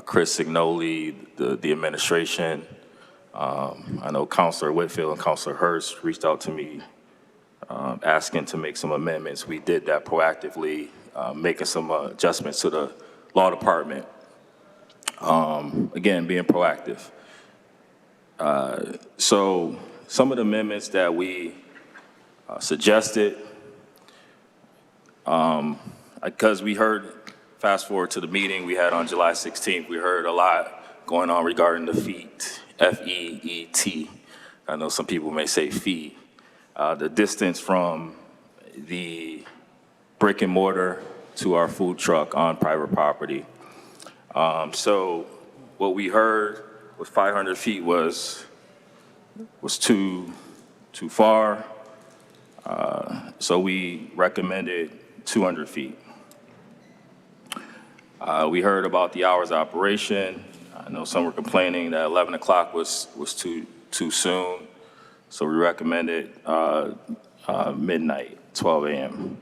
Chris Signoli, the administration. I know Councilor Whitfield and Councilor Hurst reached out to me asking to make some amendments. We did that proactively, making some adjustments to the law department. Again, being proactive. So some of the amendments that we suggested, because we heard, fast forward to the meeting we had on July 16th, we heard a lot going on regarding the FEET, F-E-E-T. I know some people may say fee. The distance from the brick and mortar to our food truck on private property. So what we heard was 500 feet was too far. So we recommended 200 feet. We heard about the hours of operation. I know some were complaining that 11 o'clock was too soon. So we recommended midnight, 12 a.m.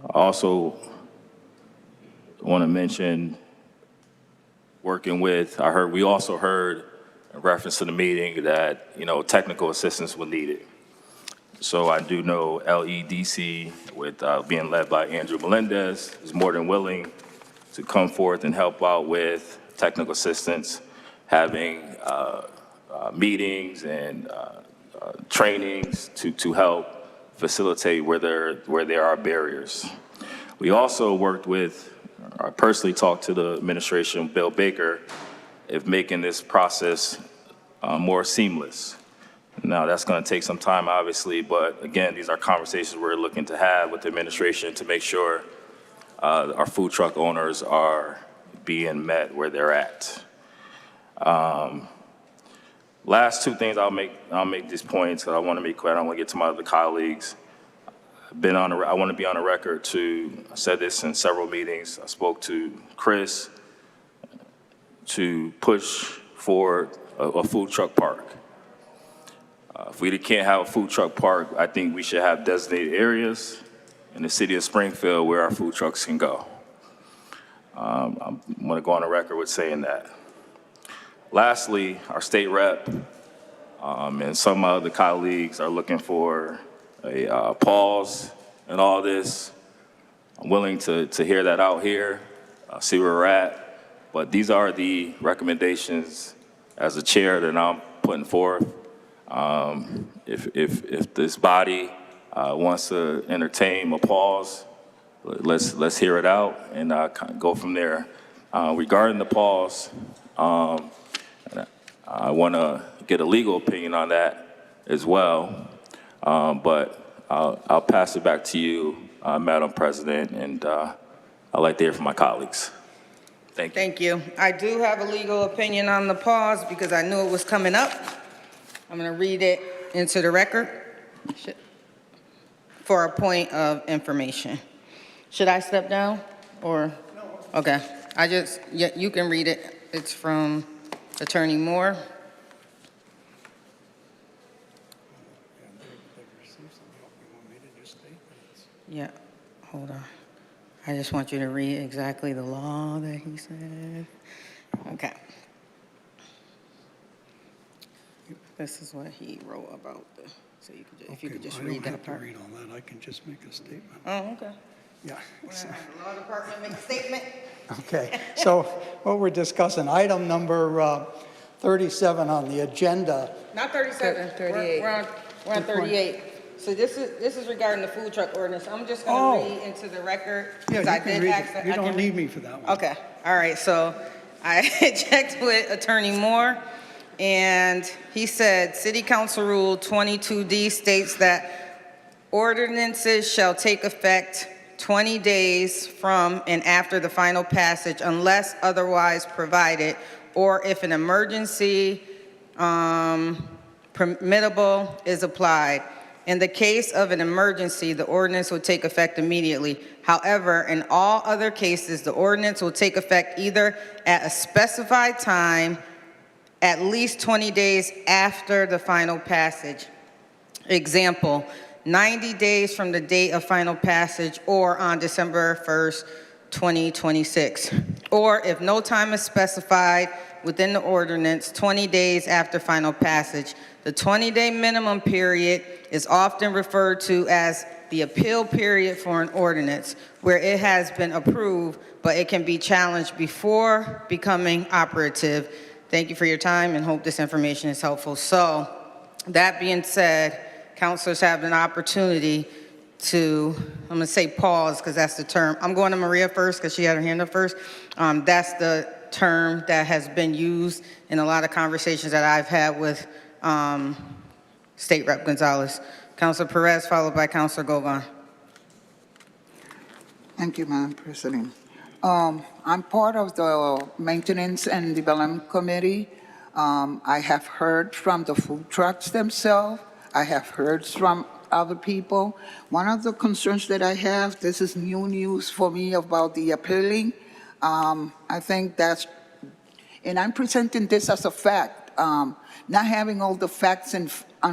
Also want to mention working with, we also heard in reference to the meeting that, technical assistance was needed. So I do know LEDC, with being led by Andrew Melendez, is more than willing to come forth and help out with technical assistance, having meetings and trainings to help facilitate where there are barriers. We also worked with, I personally talked to the administration, Bill Baker, of making this process more seamless. Now, that's going to take some time, obviously, but again, these are conversations we're looking to have with the administration to make sure our food truck owners are being met where they're at. Last two things, I'll make these points because I want to be clear. I don't want to get to my other colleagues. I want to be on the record I said this in several meetings. I spoke to Chris to push for a food truck park. If we can't have a food truck park, I think we should have designated areas in the city of Springfield where our food trucks can go. I want to go on the record with saying that. Lastly, our state rep and some of the colleagues are looking for a pause in all this. I'm willing to hear that out here, see where we're at. But these are the recommendations as a chair that I'm putting forth. If this body wants to entertain a pause, let's hear it out and go from there. Regarding the pause, I want to get a legal opinion on that as well, but I'll pass it back to you, Madam President, and I'd like to hear from my colleagues. Thank you. Thank you. I do have a legal opinion on the pause because I knew it was coming up. I'm going to read it into the record for a point of information. Should I step down or? No. Okay. You can read it. It's from Attorney Moore. Yeah, hold on. I just want you to read exactly the law that he said. Okay. This is what he wrote about so you could, if you could just read that part. I don't have to read all that. I can just make a statement. Oh, okay. Yeah. The law department make a statement. Okay. So what we're discussing, item number 37 on the agenda. Not 37. 38. We're on 38. So this is regarding the food truck ordinance. I'm just going to read into the record. Yeah, because you I can did read ask it. You don't need me for that one. Okay, all right, so I checked with Attorney Moore, and he said, City Council Rule 22D states that ordinances shall take effect 20 days from and after the final passage unless otherwise provided, or if an emergency permissible is applied. In the case of an emergency, the ordinance will take effect immediately. However, in all other cases, the ordinance will take effect either at a specified time, at least 20 days after the final passage. Example, 90 days from the date of final passage or on December 1st, 2026. Or if no time is specified within the ordinance, 20 days after final passage. The 20-day minimum period is often referred to as the appeal period for an ordinance, where it has been approved, but it can be challenged before becoming operative. Thank you for your time and hope this information is helpful. So, that being said, councilors have an opportunity to, I'm going to say pause because that's the term. I'm going to Maria first because she had her hand up first. That's the term that has been used in a lot of conversations that I've had with State Rep Gonzalez. Councilor Perez, followed by Councilor Govan. Thank you, Madam President. I'm part of the Maintenance and Development Committee. I have heard from the food trucks themselves. I have heard from other people. One of the concerns that I have, this is new news for me about the appealing. I think that's, and I'm presenting this as a fact. Not having all the facts in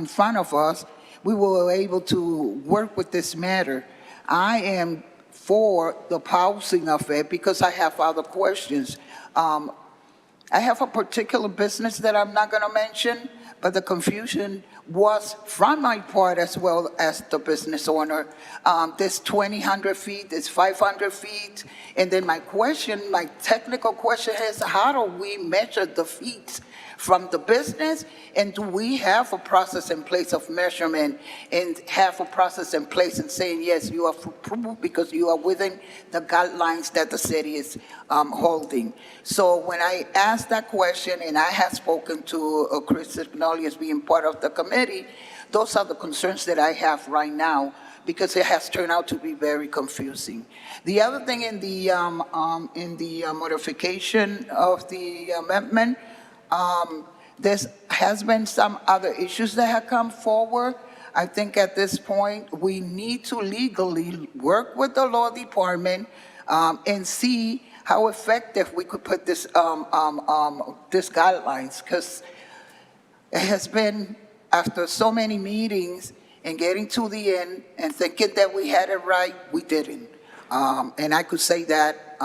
front of us, we were able to work with this matter. I am for the pausing of it because I have other questions. I have a particular business that I'm not going to mention, but the confusion was from my part as well as the business owner. This 2,000 feet, this 500 feet. And then my question, my technical question is, how do we measure the feet from the business? And do we have a process in place of measurement and have a process in place and saying, yes, you are approved because you are within the guidelines that the city is holding? So when I asked that question, and I have spoken to Chris Signoli as being part of the committee, those are the concerns that I have right now because it has turned out to be very confusing. The other thing in the modification of the amendment, there has been some other issues that have come forward. I think at this point, we need to legally work with the law department and see how effective we could put this guidelines, because it has been after so many meetings and getting to the end and thinking that we had it right, we didn't. And I could say that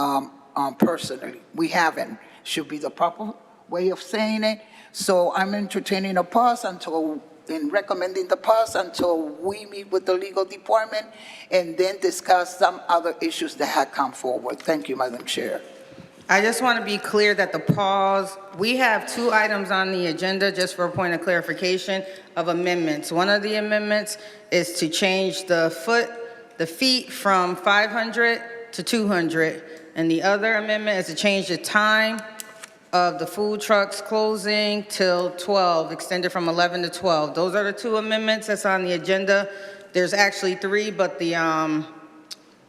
personally, we haven't. Should be the proper way of saying it. So I'm entertaining a pause and recommending the pause until we meet with the legal department and then discuss some other issues that have come forward. Thank you, Madam Chair. I just want to be clear that the pause, we have 2 items on the agenda, just for a point of clarification, of amendments. One of the amendments is to change the feet from 500 to 200, and the other amendment is to change the time of the food trucks closing till 12, extended from 11 to 12. Those are the 2 amendments that's on the agenda. There's actually 3, but the,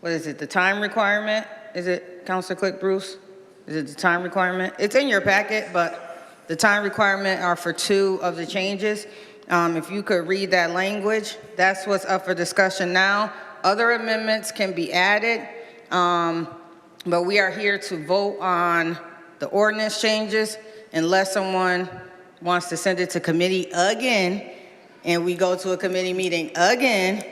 what is it, the time requirement? Is it, Councilor Click Bruce? Is it the time requirement? It's in your packet, but the time requirement are for 2 of the changes. If you could read that language, that's what's up for discussion now. Other amendments can be added, but we are here to vote on the ordinance changes unless someone wants to send it to committee again, and we go to a committee meeting again,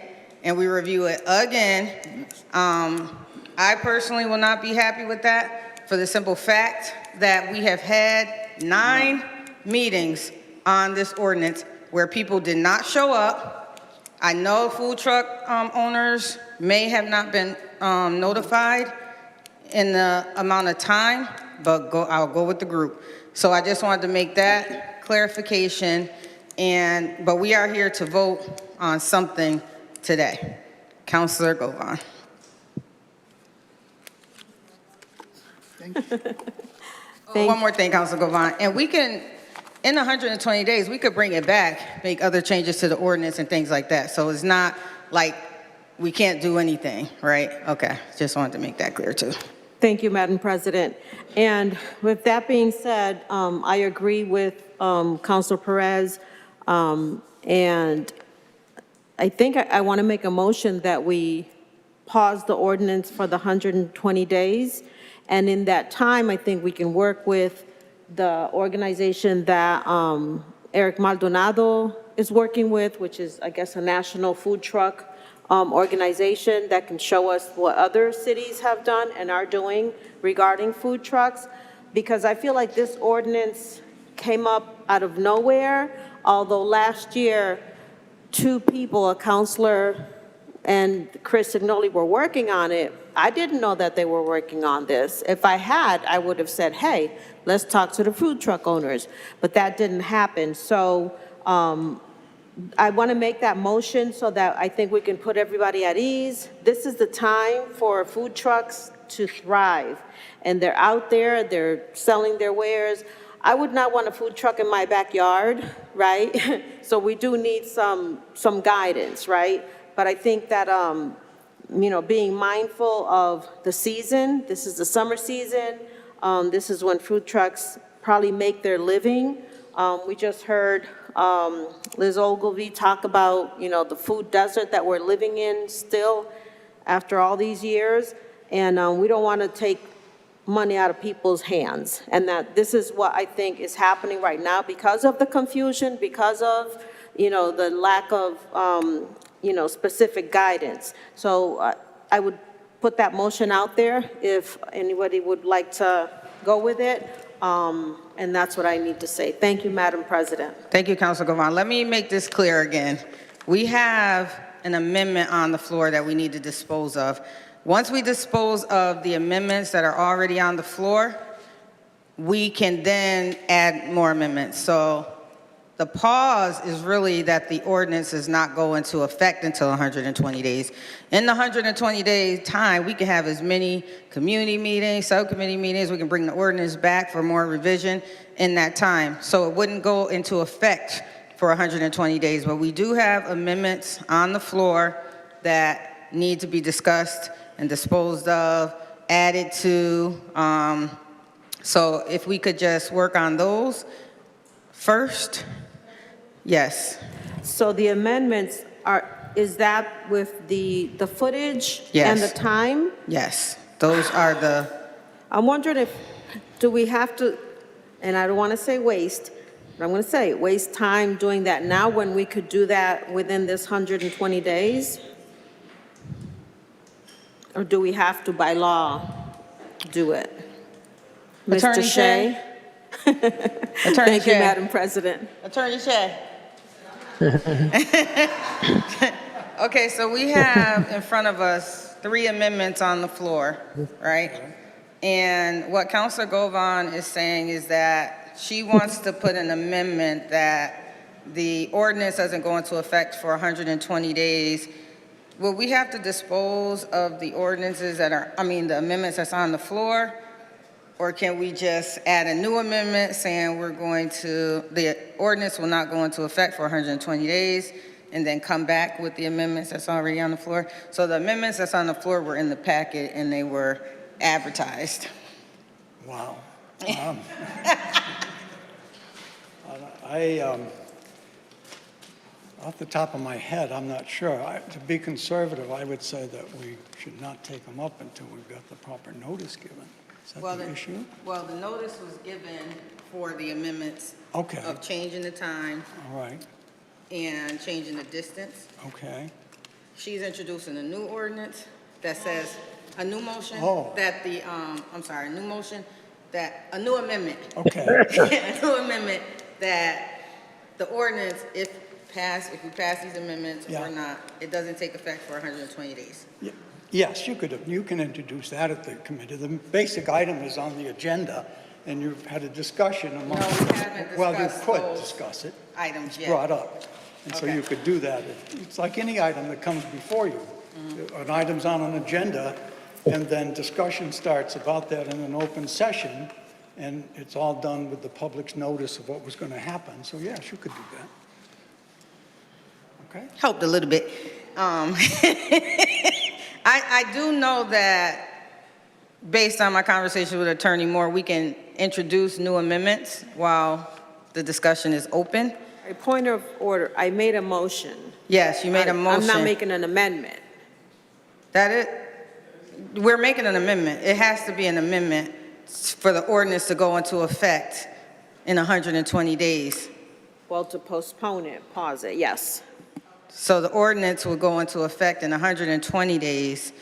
and we review it again. I personally will not be happy with that for the simple fact that we have had 9 meetings on this ordinance where people did not show up. I know food truck owners may have not been notified in the amount of time, but I'll go with the group. So I just wanted to make that clarification, but we are here to vote on something today. Counselor Govan. One more thing, Counselor Govan, and we can, in 120 days, we could bring it back, make other changes to the ordinance and things like that. So it's not like we can't do anything, right? Okay, just wanted to make that clear too. Thank you, Madam President. And with that being said, I agree with Councilor Perez, and I think I want to make a motion that we pause the ordinance for the 120 days. And in that time, I think we can work with the organization that Eric Maldonado is working with, which is, I guess, a national food truck organization that can show us what other cities have done and are doing regarding food trucks. Because I feel like this ordinance came up out of nowhere, although last year, two people, a counselor and Chris Signoli, were working on it. I didn't know that they were working on this. If I had, I would have said, hey, let's talk to the food truck owners. But that didn't happen. So I want to make that motion so that I think we can put everybody at ease. This is the time for food trucks to thrive. And they're out there, they're selling their wares. I would not want a food truck in my backyard, right? So we do need some guidance, right? But I think that, you know, being mindful of the season, this is the summer season, this is when food trucks probably make their living. We just heard Liz Ogilvie talk about, you know, the food desert that we're living in still after all these years. And we don't want to take money out of people's hands. And that this is what I think is happening right now because of the confusion, because of, you know, the lack of, you know, specific guidance. So I would put that motion out there if anybody would like to go with it. And that's what I need to say. Thank you, Madam President. Thank you, Councilor Govan. Let me make this clear again. We have an amendment on the floor that we need to dispose of. Once we dispose of the amendments that are already on the floor, we can then add more amendments. So the pause is really that the ordinance does not go into effect until 120 days. In the 120-day time, we can have as many community meetings, subcommittee meetings. We can bring the ordinance back for more revision in that time. So it wouldn't go into effect for 120 days. But we do have amendments on the floor that need to be discussed and disposed of, added to. So if we could just work on those first. Yes. So the amendments is that with the footage Yes. and the time? Yes, those are the. I'm wondering do we have to, and I don't want to say waste, but I'm going to say waste time doing that now when we could do that within this 120 days? Or do we have to, by law, do it? Attorney Mr. Shea? Attorney Thank you, Shea. Madam President. Attorney Shea. Okay, so we have in front of us 3 amendments on the floor, right? And what Councilor Govan is saying is that she wants to put an amendment that the ordinance doesn't go into effect for 120 days. Will we have to dispose of the ordinances that are, the amendments that's on the floor? Or can we just add a new amendment saying the ordinance will not go into effect for 120 days and then come back with the amendments that's already on the floor? So the amendments that's on the floor were in the packet and they were advertised. Wow. Off the top of my head, I'm not sure. To be conservative, I would say that we should not take them up until we've got the proper notice given. Is that the issue? Well, the notice was given for the amendments of changing the time All right, and changing the distance. okay. She's introducing a new ordinance that says, a new motion that the, a new amendment. Okay. A new amendment that the ordinance, if we pass these amendments or not, it doesn't take effect for 120 days. Yes, you can introduce that at the committee. The basic item is on the agenda, and you've had a discussion among. No, we haven't Well, you discussed could those discuss it. items It's yet. brought up. And so you could do that. It's like any item that comes before you. An item's on an agenda, and then discussion starts about that in an open session, and it's all done with the public's notice of what was going to happen. So yes, you could do that. Okay? Helped a little bit. I do know that based on my conversation with Attorney Moore, we can introduce new amendments while the discussion is open. A point of order, I made a motion. Yes, you made a motion. I'm not making an amendment. That it? We're making an amendment. It has to be an amendment for the ordinance to go into effect in 120 days. Well, to postpone it, pause it, yes. So the ordinance will go into effect in 120 days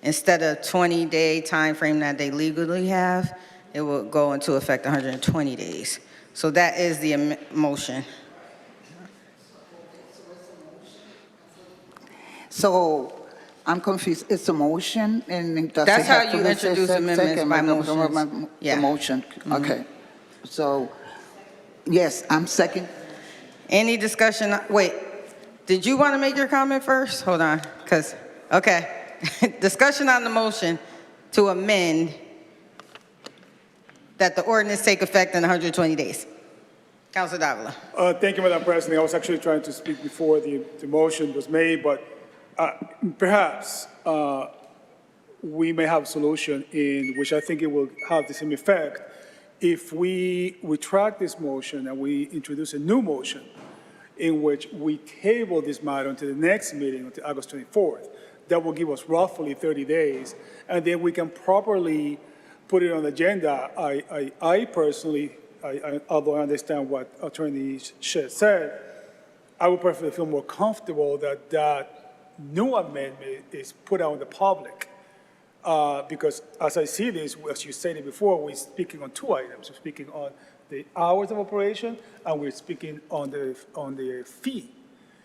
instead of 20-day time frame that they legally have. It will go into effect 120 days. So that is the motion. So I'm confused. It's a motion, and does That's it have how to you be introduce amendments, by motions. The motion. Okay. So, yes, I'm second. Any discussion? Wait, did you want to make your comment first? Hold on, okay. Discussion on the motion to amend that the ordinance take effect in 120 days. Councilor Davila. Thank you, Madam President. I was actually trying to speak before the motion was made, but perhaps we may have a solution in which I think it will have the same effect if we retract this motion and we introduce a new motion in which we table this matter until the next meeting, until August 24th. That will give us roughly 30 days, and then we can properly put it on the agenda. I personally, although I understand what Attorney Shedd said, I would personally feel more comfortable that that new amendment is put out in the public. Because as I see this, as you stated before, we're speaking on two items. We're speaking on the hours of operation, and we're speaking on the fee.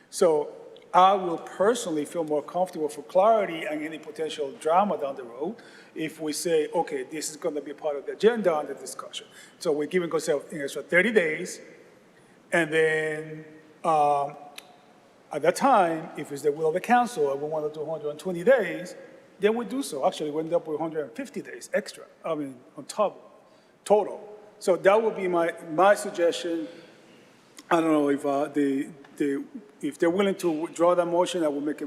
So I will personally feel more comfortable for clarity and any potential drama down the road if we say, okay, this is going to be part of the agenda and the discussion. So we're giving ourselves an extra 30 days, and then at that time, if it's the will of the council and we want to do 120 days, then we do so. Actually, we end up with 150 days extra, on top, total. So that would be my suggestion. I don't know if if they're willing to withdraw that motion, I will make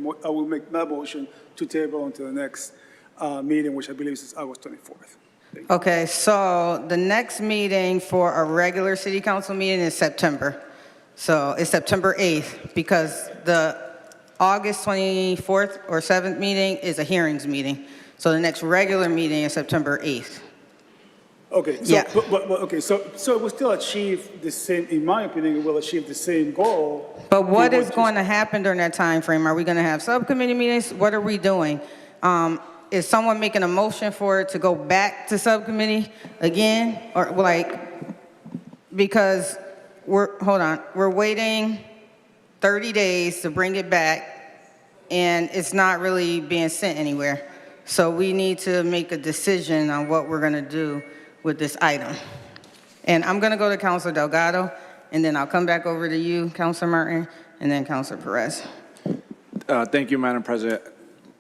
that motion to table until the next meeting, which I believe is August 24th. Okay, so the next meeting for a regular city council meeting is September. So it's September 8th because the August 24th or 7th meeting is a hearings meeting. So the next regular meeting is September 8th. Okay, so, Yeah. okay, so it will still achieve the same, in my opinion, it will achieve the same goal. But what is going to happen during that time frame? Are we going to have subcommittee meetings? What are we doing? Is someone making a motion for it to go back to subcommittee again? Or because we're waiting 30 days to bring it back, and it's not really being sent anywhere. So we need to make a decision on what we're going to do with this item. And I'm going to go to Councilor Delgado, and then I'll come back over to you, Councilor Martin, and then Councilor Perez. Thank you, Madam President.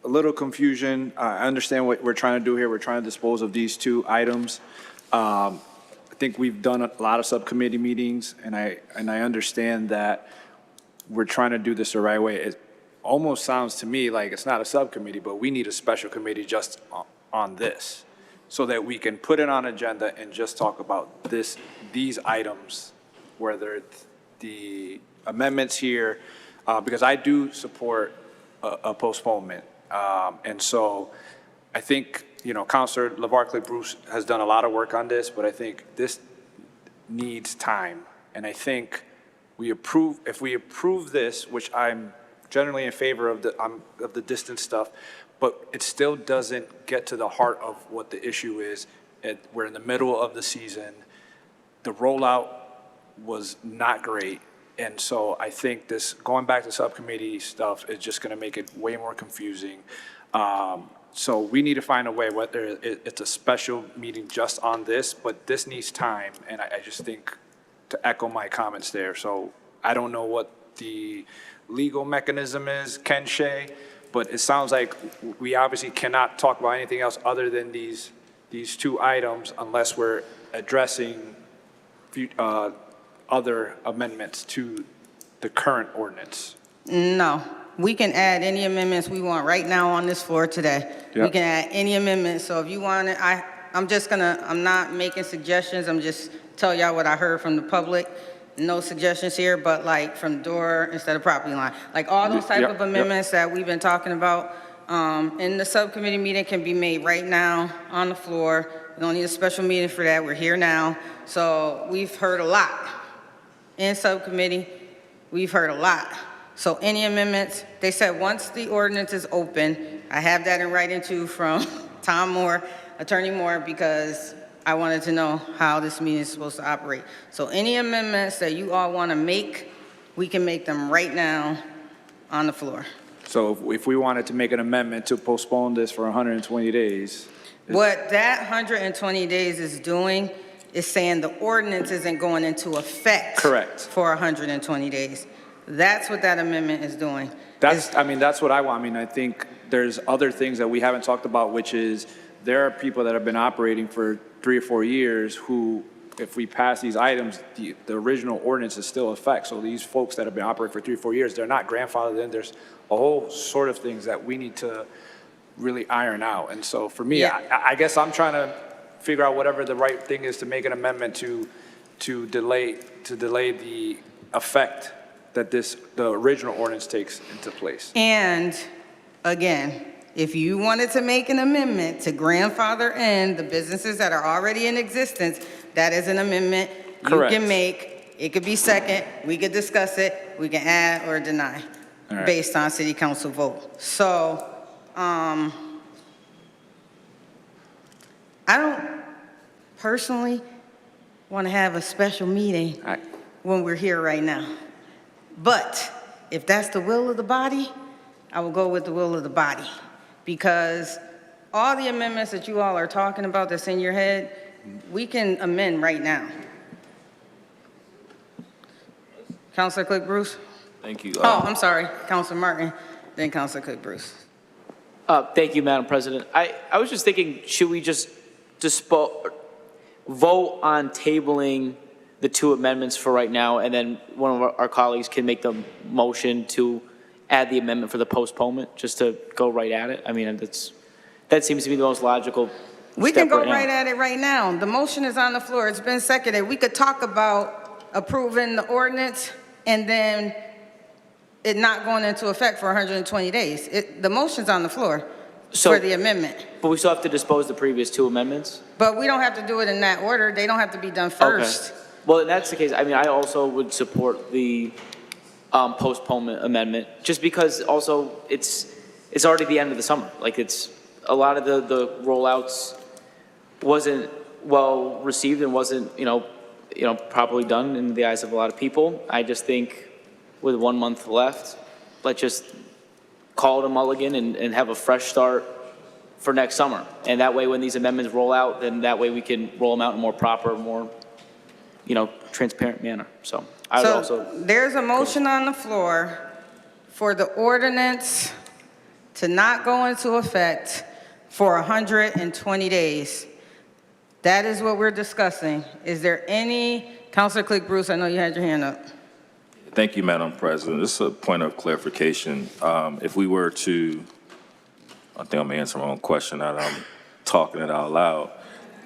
A little confusion. I understand what we're trying to do here. We're trying to dispose of these two items. I think we've done a lot of subcommittee meetings, and I understand that we're trying to do this the right way. It almost sounds to me like it's not a subcommittee, but we need a special committee just on this, so that we can put it on agenda and just talk about these items, whether it's the amendments here, because I do support a postponement. And so I think, Councilor LaVarclay Bruce has done a lot of work on this, but I think this needs time. And I think if we approve this, which I'm generally in favor of the distance stuff, but it still doesn't get to the heart of what the issue is. We're in the middle of the season. The rollout was not great. And so I think this going back to subcommittee stuff is just going to make it way more confusing. So we need to find a way, whether it's a special meeting just on this, but this needs time. And I just think, to echo my comments there, so I don't know what the legal mechanism is, Ken Shea, but it sounds like we obviously cannot talk about anything else other than these two items unless we're addressing other amendments to the current ordinance. No, we can add any amendments we want right now on this floor today. We Yep. can add any amendments, so if you want it, I'm not making suggestions, I'm just tell y'all what I heard from the public. No suggestions here, but like from door instead of property line. Like all those type Yep, of yep. amendments that we've been talking about in the subcommittee meeting can be made right now on the floor. We don't need a special meeting for that, we're here now. So we've heard a lot in subcommittee, we've heard a lot. So any amendments, they said once the ordinance is open, I have that in writing too from Tom Moore, Attorney Moore, because I wanted to know how this meeting is supposed to operate. So any amendments that you all want to make, we can make them right now on the floor. So if we wanted to make an amendment to postpone this for 120 days. What that 120 days is doing is saying the ordinance isn't going into effect. Correct. For 120 days. That's what that amendment is doing. That's what I want. I mean, I think there's other things that we haven't talked about, which is there are people that have been operating for 3 or 4 years who, if we pass these items, the original ordinance is still in effect. So these folks that have been operating for 3 or 4 years, they're not grandfathered in. There's a whole sort of things that we need to really iron out. And so for me, Yeah. I guess I'm trying to figure out whatever the right thing is to make an amendment to delay the effect that the original ordinance takes into place. And again, if you wanted to make an amendment to grandfather in the businesses that are already in existence, that is an amendment Correct. you can make. It could be second, we could discuss it, we can add or deny All right. based on city council vote. So, I don't personally want to have a special meeting when we're here right now. But if that's the will of the body, I will go with the will of the body. Because all the amendments that you all are talking about that's in your head, we can amend right now. Councilor Cook Bruce? Thank you. Oh, I'm sorry, Councilor Martin, then Councilor Cook Bruce. Thank you, Madam President. I was just thinking, should we just vote on tabling the 2 amendments for right now, and then one of our colleagues can make the motion to add the amendment for the postponement, just to go right at it? I mean, that seems to be the most logical We can step go right now. right at it right now. The motion is on the floor, it's been seconded. We could talk about approving the ordinance and then it not going into effect for 120 days. The motion's on the floor for the amendment. But we still have to dispose the previous 2 amendments? But we don't have to do it in that order. They don't have to be done first. Okay. Well, if that's the case, I mean, I also would support the postponement amendment, just because also it's already the end of the summer. Like, it's a lot of the rollouts wasn't well received and wasn't, properly done in the eyes of a lot of people. I just think with 1 month left, let's just call it a mulligan and have a fresh start for next summer. And that way, when these amendments roll out, then that way we can roll them out in a more proper, more, transparent manner. So I would also. There's a motion on the floor for the ordinance to not go into effect for 120 days. That is what we're discussing. Is there any, Councilor Click Bruce, I know you had your hand up. Thank you, Madam President. This is a point of clarification. If we were to, I think I'm answering my own question now that I'm talking it out loud,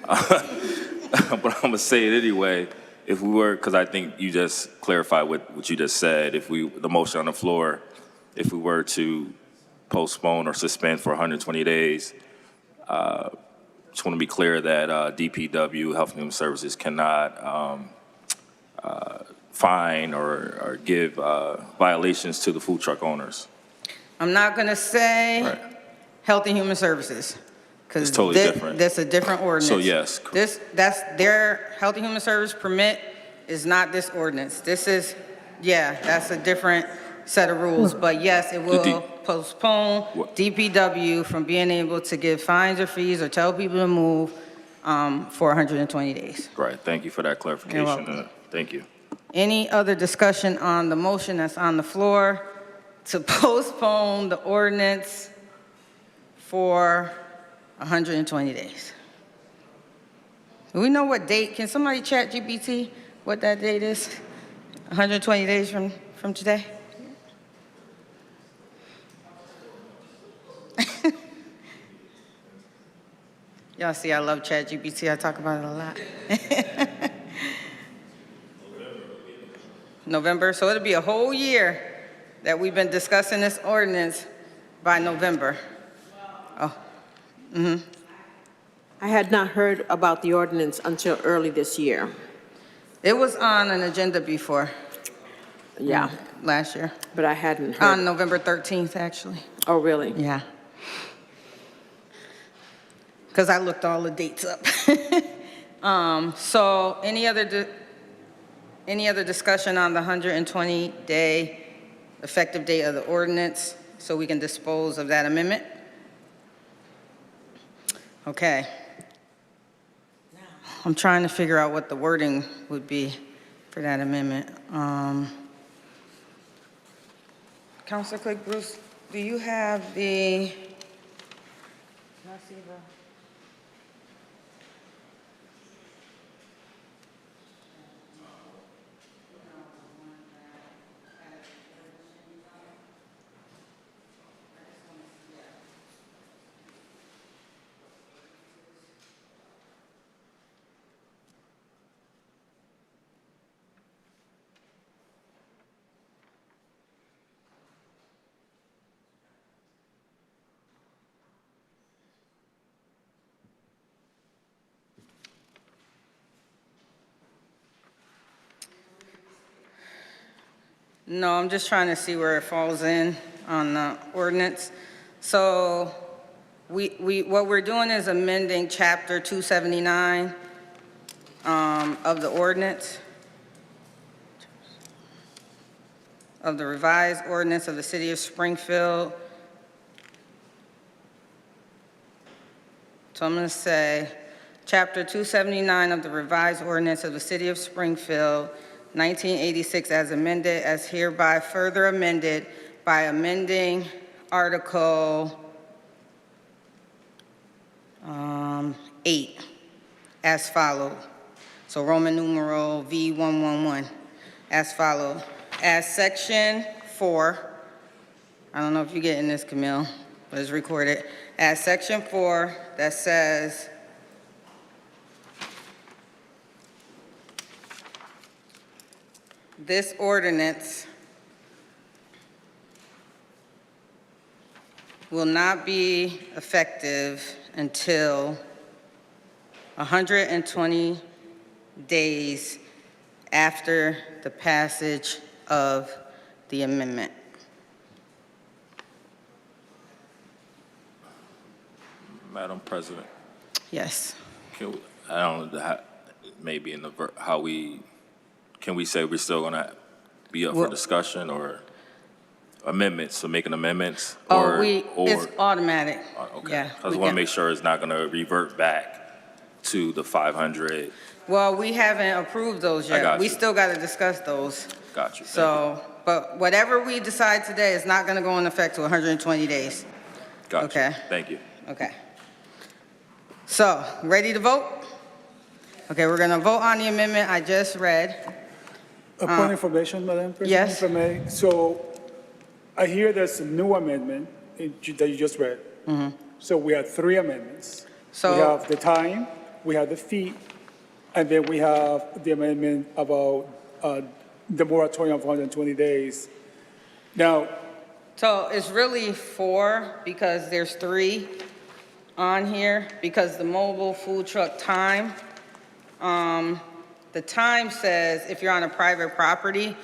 but I'm going to say it anyway. If we were, because I think you just clarified what you just said, the motion on the floor, if we were to postpone or suspend for 120 days, just want to be clear that DPW, Health and Human Services, cannot fine or give violations to the food truck owners. I'm not going to say Health and Human Services. It's totally different. That's a different ordinance. So yes. That's their Health and Human Service permit is not this ordinance. This is, that's a different set of rules. But yes, it will postpone DPW from being able to give fines or fees or tell people to move for 120 days. Right. Thank you for that clarification. You're welcome. Thank you. Any other discussion on the motion that's on the floor to postpone the ordinance for 120 days? Do we know what date? Can somebody chat GPT what that date is? 120 days from today? Y'all see I love chat GPT. I talk about it a lot. November, so it'll be a whole year that we've been discussing this ordinance by November. Oh, I had not heard about the ordinance until early this year. It was on an agenda before. Yeah. Last year. But I hadn't heard. On November 13th, actually. Oh, really? Yeah. Because I looked all the dates up. So any other discussion on the 120-day effective date of the ordinance so we can dispose of that amendment? Okay. I'm trying to figure out what the wording would be for that amendment. Councilor Clerk Bruce, do you have the? Can I see the? No, I'm just trying to see where it falls in on the ordinance. So what we're doing is amending chapter 279 of the ordinance, of the revised ordinance of the city of Springfield. So I'm going to say chapter 279 of the revised ordinance of the city of Springfield, 1986 as amended, as hereby further amended by amending Article 8 as follows. So Roman numeral V111 as follows. As section 4, I don't know if you're getting this, Camille, but it's recorded. As section 4 that says, this ordinance will not be effective until 120 days after the passage of the amendment. Madam President, Yes. I don't know, maybe in the, can we say we're still gonna be up for discussion or amendments, so making amendments? Or It's automatic. Okay, Yeah, I just wanna make sure it's not gonna revert back to the 500. Well, we haven't approved those yet. got We you. still got to discuss those. Got you. So, but whatever we decide today is not going to go in effect to 120 days. Got you. Okay. Thank you. Okay. So, ready to vote? Okay, we're going to vote on the amendment I just read. A point of information, Madam President, yes. if I may. So I hear there's a new amendment that you just read. Mm-hmm. So we have 3 amendments. So- we have the time, we have the fee, and then we have the amendment about the moratorium of 120 days. Now, So it's really 4 because there's 3 on here because the mobile food truck time, the time says if you're on a private property,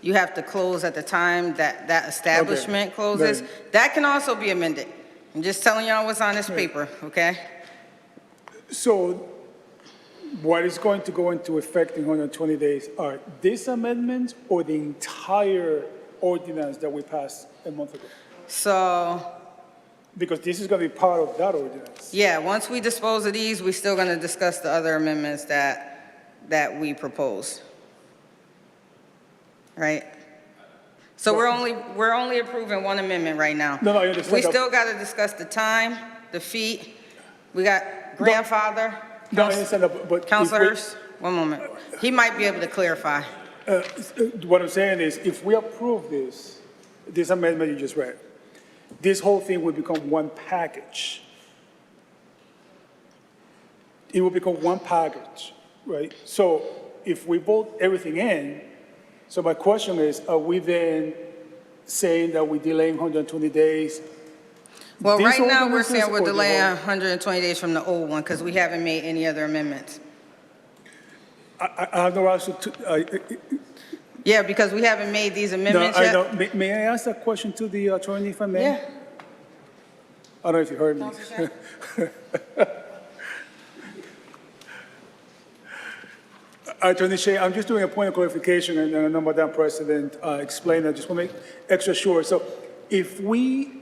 you have to close at the time that establishment closes. Right. That can also be amended. I'm just telling y'all what's on this paper, okay? so what is going to go into effect in 120 days are these amendments or the entire ordinance that we passed a month ago? So, Because this is going to be part of that ordinance. yeah, once we dispose of these, we're still gonna discuss the other amendments that we proposed. right? So we're only approving one amendment right now. No, I understand We that. still got to discuss the time, the feet. We got grandfather. No, I understand that, but. Counselor Hurst, one moment. He might be able to clarify. What I'm saying is, if we approve this amendment you just read, this whole thing will become one package. It will become one package, right? So if we vote everything in, so my question is, are we then saying that we're delaying 120 days? Well, These right now, we're ordinances saying we're or the delaying whole- 120 days from the old one because we haven't made any other amendments. I have no answer to, Yeah, because we haven't made these no, amendments I yet. don't, may I ask that question to the attorney if I may? Yeah. I don't know if you heard me. Attorney Shea, I'm just doing a point of clarification, and I know Madam President explained. I just want to make extra sure. So if we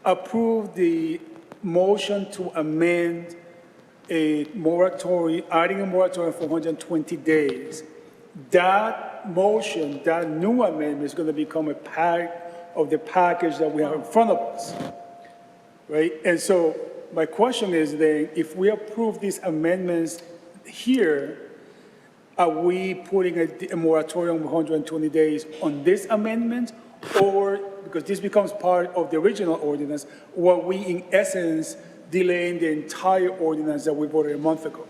approve the motion to amend a moratorium, adding a moratorium for 120 days, that motion, that new amendment is going to become a part of the package that we have in front of us, right? And so my question is then, if we approve these amendments here, are we putting a moratorium of 120 days on this amendment? Or, because this becomes part of the original ordinance, were we in essence delaying the entire ordinance that we voted a month ago?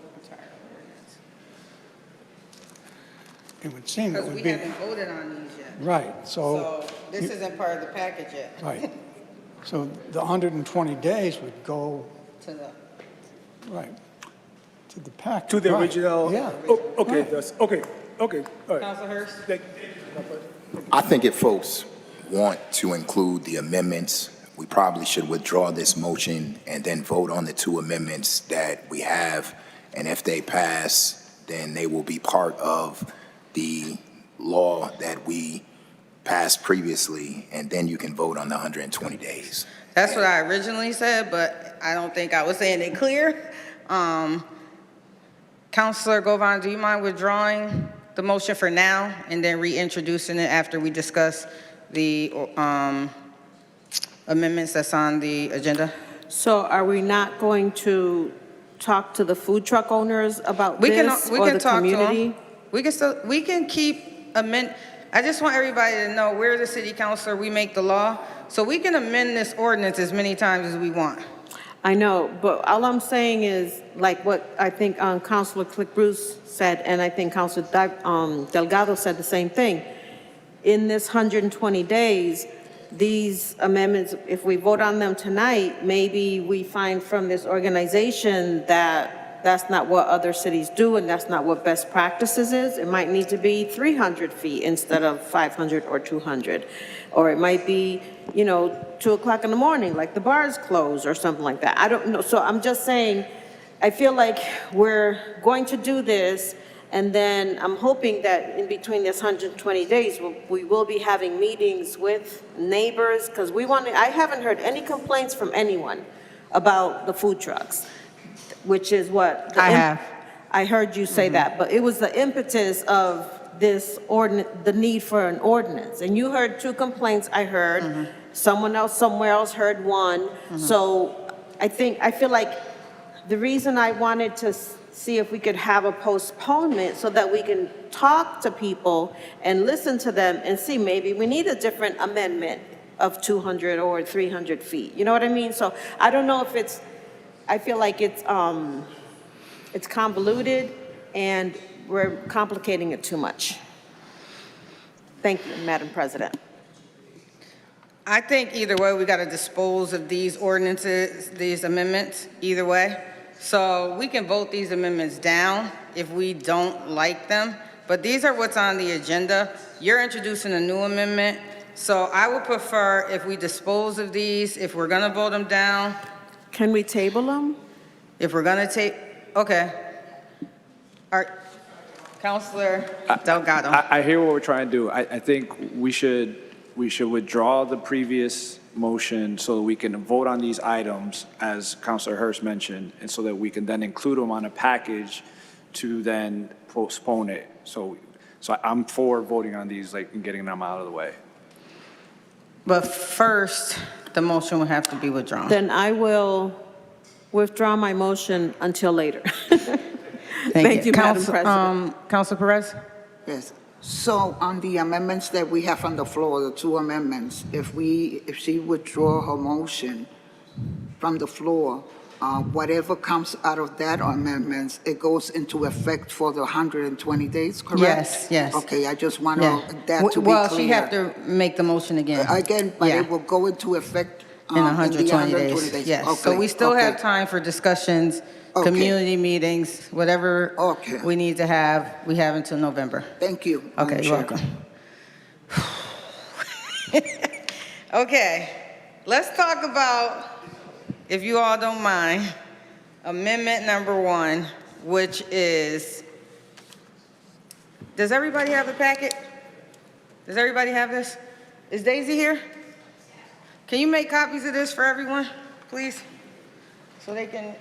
It would seem it Because would we be, haven't voted on these yet. right, So this isn't part of the package yet. right. So the 120 days would go, To the, right, to the pack. To the right, original? Yeah. Oh, okay, Right. that's, okay, all right. Counselor Hurst? I think if folks want to include the amendments, we probably should withdraw this motion and then vote on the two amendments that we have. And if they pass, then they will be part of the law that we passed previously, and then you can vote on the 120 days. That's what I originally said, but I don't think I was saying it clear. Counselor Govan, do you mind withdrawing the motion for now and then reintroducing it after we discuss the amendments that's on the agenda? So are we not going to talk to the food truck owners about We this can or the talk to community? them. We can keep I just want everybody to know we're the city councilor, we make the law, so we can amend this ordinance as many times as we want. I know, but all I'm saying is, like what I think Councilor Click Bruce said, and I think Councilor Delgado said the same thing. In this 120 days, these amendments, if we vote on them tonight, maybe we find from this organization that that's not what other cities do and that's not what best practices is. It might need to be 300 feet instead of 500 or 200. Or it might be, 2 o'clock in the morning, like the bars close or something like that. I don't know. So I'm just saying, I feel like we're going to do this, and then I'm hoping that in between this 120 days, we will be having meetings with neighbors, because I haven't heard any complaints from anyone about the food trucks, which is what. I have. I heard you say that, but it was the impetus of this ordinance, the need for an ordinance. And you heard 2 complaints, I heard. Someone else somewhere else heard 1. So I feel like the reason I wanted to see if we could have a postponement so that we can talk to people and listen to them and see maybe we need a different amendment of 200 or 300 feet. You know what I mean? So I don't know if I feel like it's convoluted and we're complicating it too much. Thank you, Madam President. I think either way, we got to dispose of these ordinances, these amendments, either way. So we can vote these amendments down if we don't like them, but these are what's on the agenda. You're introducing a new amendment, so I would prefer if we dispose of these, if we're gonna vote them down. Can we table them? If we're gonna okay. All right, Councilor Delgado. I hear what we're trying to do. I think we should withdraw the previous motion so that we can vote on these items, as Councilor Hurst mentioned, and so that we can then include them on a package to then postpone it. So So I'm for voting on these, like, and getting them out of the way. But first, the motion will have to be withdrawn. Then I will withdraw my motion until later. Thank you, Madam President. Council Perez? Yes. So on the amendments that we have on the floor, the two amendments, if she withdraw her motion from the floor, whatever comes out of that amendments, it goes into effect for the 120 days, correct? Yes, yes. Okay, I just want Yeah. that to be Well, clear. she have to make the motion again. Again, but Yeah. it will go into effect In 120 days. Yes. So Okay, we still okay. have time for discussions, Okay. community meetings, whatever Okay. we need to have, we have until November. Thank you. Okay, you're welcome. Okay, let's talk about, if you all don't mind, amendment number 1, which is, does everybody have the packet? Does everybody have this? Is Daisy here? Can you make copies of this for everyone, please? So they can.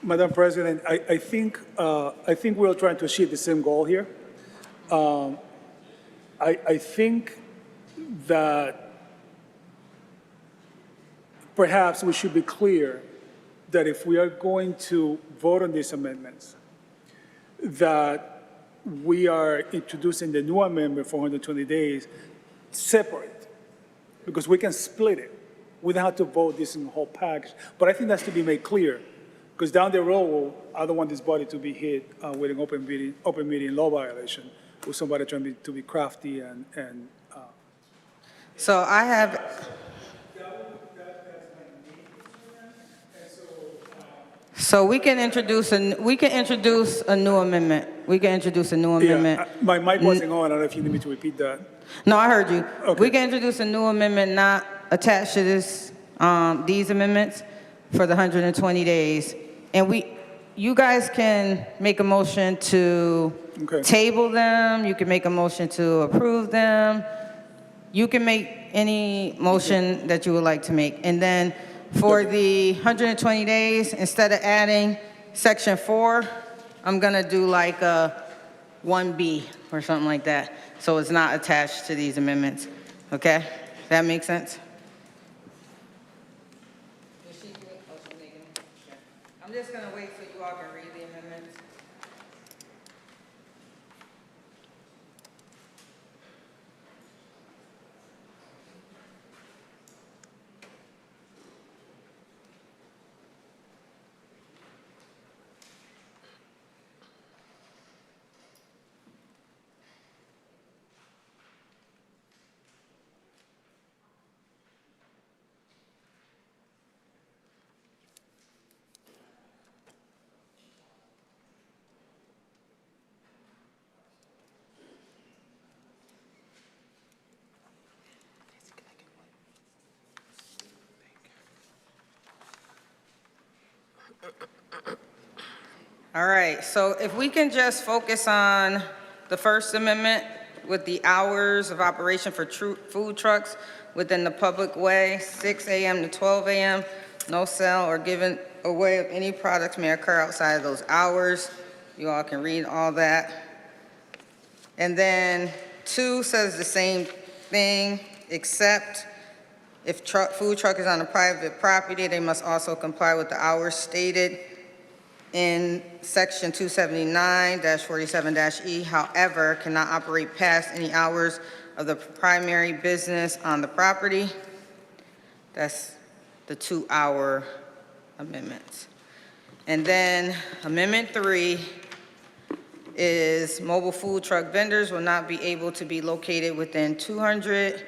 Madam President, I think we're trying to achieve the same goal here. I think that perhaps we should be clear that if we are going to vote on these amendments, that we are introducing the new amendment for 120 days separate, because we can split it. We don't have to vote this in the whole package. But I think that's to be made clear, because down the road, I don't want this body to be hit with an open meeting law violation, with somebody trying to be crafty and So I have. So we can introduce a new amendment. We can introduce a new amendment. my mic wasn't on. I don't know if you need me to repeat that. No, I heard you. Okay. We can introduce a new amendment not attached to this, these amendments for the 120 days. And you guys can make a motion to table them. You can make a motion to approve them. You can make any motion that you would like to make. And then for the 120 days, instead of adding section 4, I'm gonna do like a 1B or something like that. So it's not attached to these amendments, okay? That makes sense? I'm just gonna wait so you all can read the amendments. All right, so if we can just focus on the First Amendment with the hours of operation for food trucks within the public way, 6 a.m. to 12 a.m., no sale or giving away of any products may occur outside of those hours. You all can read all that. And then 2 says the same thing, except if food truck is on a private property, they must also comply with the hours stated in section 279-47-E, however, cannot operate past any hours of the primary business on the property. That's the 2-hour amendments. And then Amendment 3 is mobile food truck vendors will not be able to be located within 200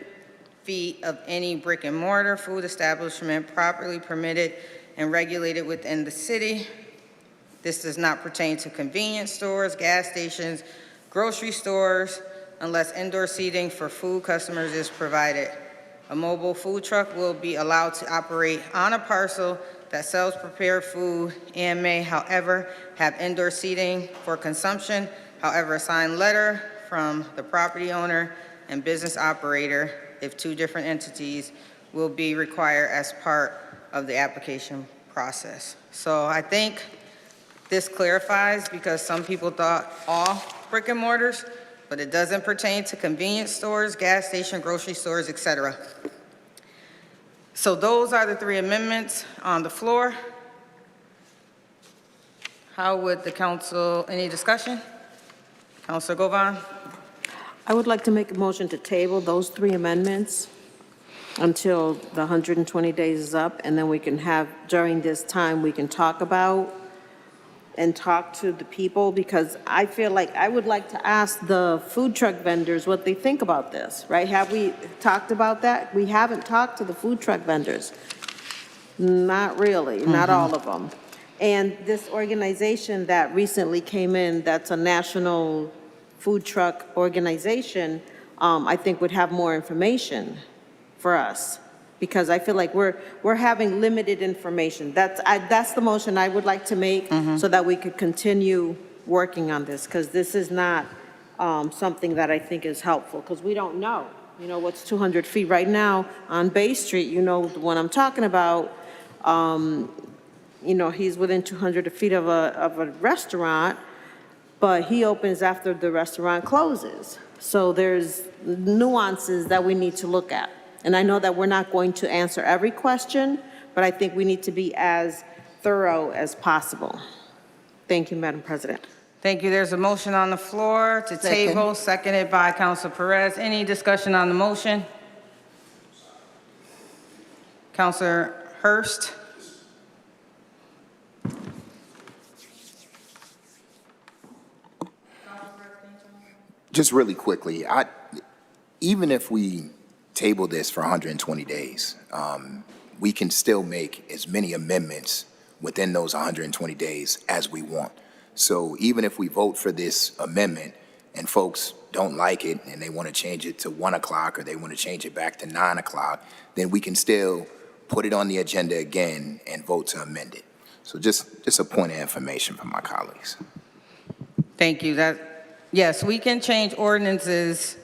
feet of any brick and mortar food establishment properly permitted and regulated within the city. This does not pertain to convenience stores, gas stations, grocery stores, unless indoor seating for food customers is provided. A mobile food truck will be allowed to operate on a parcel that sells prepared food and may, however, have indoor seating for consumption. However, a signed letter from the property owner and business operator if two different entities will be required as part of the application process. So I think this clarifies, because some people thought all brick and mortars, but it doesn't pertain to convenience stores, gas station, grocery stores, et cetera. So those are the three amendments on the floor. How would the council, any discussion? Councilor Govan? I would like to make a motion to table those three amendments until the 120 days is up, and then we can have, during this time, we can talk about and talk to the people, because I feel like I would like to ask the food truck vendors what they think about this, right? Have we talked about that? We haven't talked to the food truck vendors. Not really, not all of them. And this organization that recently came in, that's a national food truck organization, I think would have more information for us, because I feel like we're having limited information. That's the motion I would like to make, so that we could continue working on this, because this is not something that I think is helpful, because we don't know, what's 200 feet right now on Bay Street, the one I'm talking about. He's within 200 feet of a restaurant, but he opens after the restaurant closes. So there's nuances that we need to look at. And I know that we're not going to answer every question, but I think we need to be as thorough as possible. Thank you, Madam President. Thank you. There's a motion on the floor to table, seconded by Councilor Perez. Any discussion on the motion? Councilor Hurst? Just really quickly, even if we table this for 120 days, we can still make as many amendments within those 120 days as we want. So even if we vote for this amendment and folks don't like it and they want to change it to 1 o'clock, or they want to change it back to 9 o'clock, then we can still put it on the agenda again and vote to amend it. So just a point of information for my colleagues. Thank you. Yes, we can change ordinances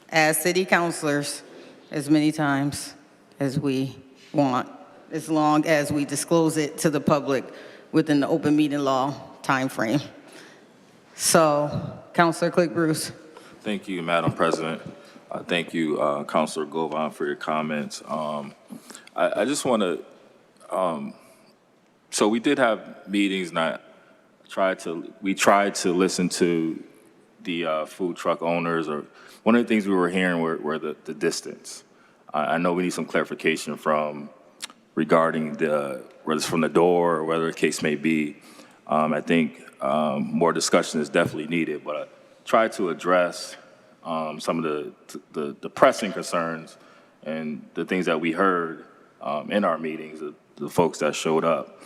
as city councilors as many times as we want, as long as we disclose it to the public within the open meeting law timeframe. So, Councilor Click Bruce. Thank you, Madam President. Thank you, Councilor Govan, for your comments. I just want to, so we did have meetings, and we tried to listen to the food truck owners, or one of the things we were hearing were the distance. I know we need some clarification regarding whether it's from the door or whether the case may be. I think more discussion is definitely needed, but I tried to address some of the pressing concerns and the things that we heard in our meetings, the folks that showed up,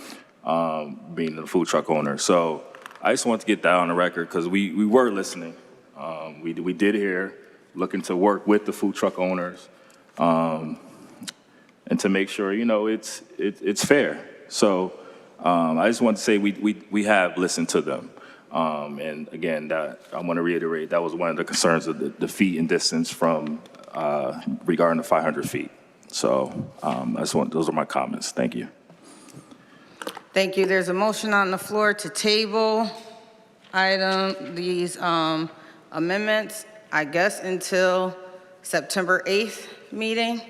being the food truck owners. So I just want to get that on the record, because we were listening. We did hear, looking to work with the food truck owners, and to make sure, it's fair. So I just want to say we have listened to them. And again, I want to reiterate, that was one of the concerns of the feet and distance from regarding the 500 feet. So those are my comments. Thank you. Thank you. There's a motion on the floor to table these amendments, I guess, until September 8th meeting.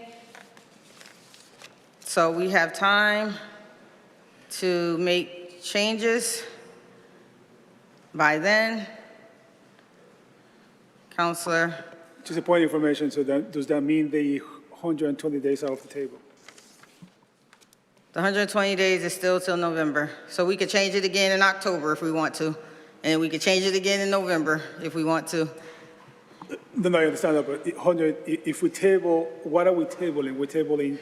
So we have time to make changes by then. Councilor? Just a point of information, so does that mean the 120 days are off the table? The 120 days is still till November. So we could change it again in October if we want to. And we could change it again in November if we want to. No, I understand that, but if we table, what are we tabling? We're tabling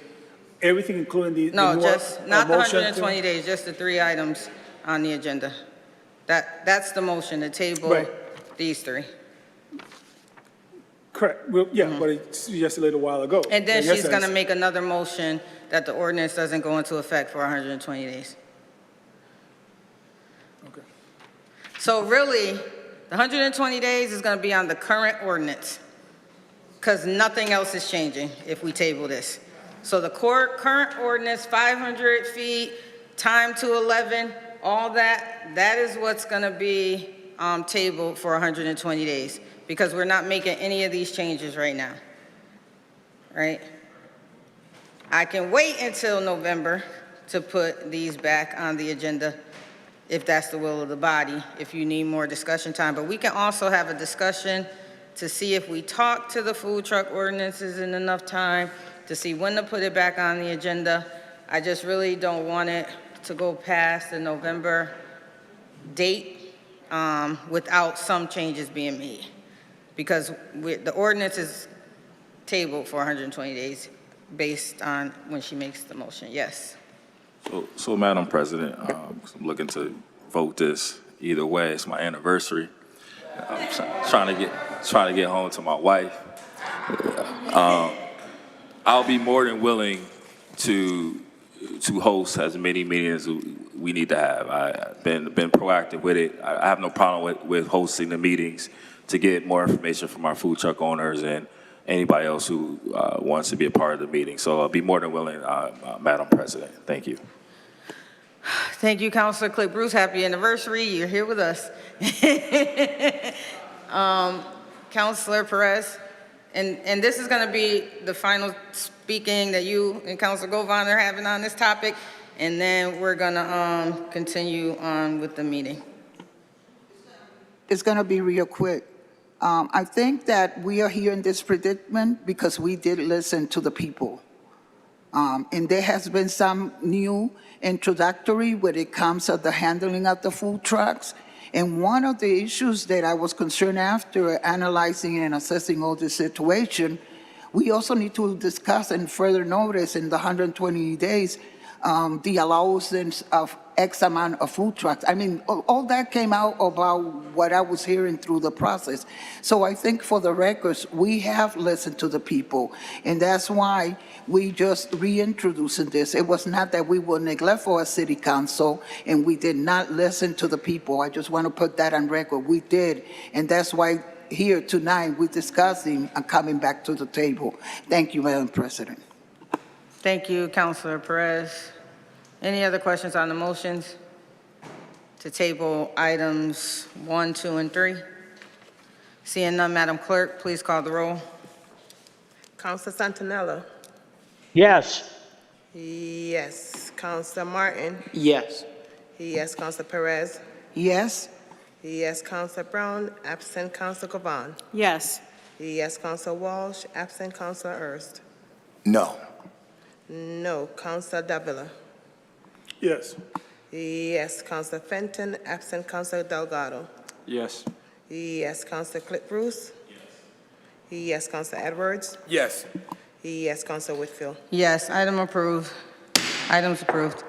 everything, including the No, just not the motion 120 days, just the 3 items on the agenda. That's the motion, to table these 3. Correct. Well, yeah, but it's just a little while ago. And then In she's going to essence- make another motion that the ordinance doesn't go into effect for 120 days. Okay. So really, the 120 days is going to be on the current ordinance. because nothing else is changing if we table this. So the current ordinance, 500 feet, time to 11, all that is what's going to be tabled for 120 days, because we're not making any of these changes right now, right? I can wait until November to put these back on the agenda, if that's the will of the body, if you need more discussion time. But we can also have a discussion to see if we talk to the food truck ordinances in enough time to see when to put it back on the agenda. I just really don't want it to go past the November date without some changes being made, because the ordinance is tabled for 120 days based on when she makes the motion. Yes. So Madam President, I'm looking to vote this either way. It's my anniversary. I'm trying to get home to my wife. I'll be more than willing to host as many meetings as we need to have. I've been proactive with it. I have no problem with hosting the meetings to get more information from our food truck owners and anybody else who wants to be a part of the meeting. So I'll be more than willing, Madam President. Thank you. Thank you, Councilor Cliff Bruce. Happy anniversary. You're here with us. Councilor Perez, and this is going to be the final speaking that you and Councilor Govan are having on this topic, and then we're going to continue on with the meeting. It's going to be real quick. I think that we are here in this predicament because we did listen to the people. And there has been some new introductory when it comes to the handling of the food trucks. And one of the issues that I was concerned after analyzing and assessing all this situation, we also need to discuss and further notice in the 120 days the allowance of X amount of food trucks. I mean, all that came out about what I was hearing through the process. So I think for the records, we have listened to the people, and that's why we just reintroducing this. It was not that we were neglectful as city council and we did not listen to the people. I just want to put that on record. We did, and that's why here tonight we're discussing and coming back to the table. Thank you, Madam President. Thank you, Councilor Perez. Any other questions on the motions to table items 1, 2, and 3? Seeing none, Madam Clerk, please call the roll. Councilor Santinella? Yes. Yes. Councilor Martin? Yes. Yes. Councilor Perez? Yes? Yes. Councilor Brown? Absent. Councilor Govan? Yes. Yes. Councilor Walsh? Absent. Councilor Erst? No. No. Councilor Davila? Yes. Yes. Councilor Fenton? Absent. Councilor Delgado? Yes. Yes. Councilor Cliff Bruce? Yes. Councilor Edwards? Yes. Yes. Councilor Whitfield? Yes, item approved. Items approved.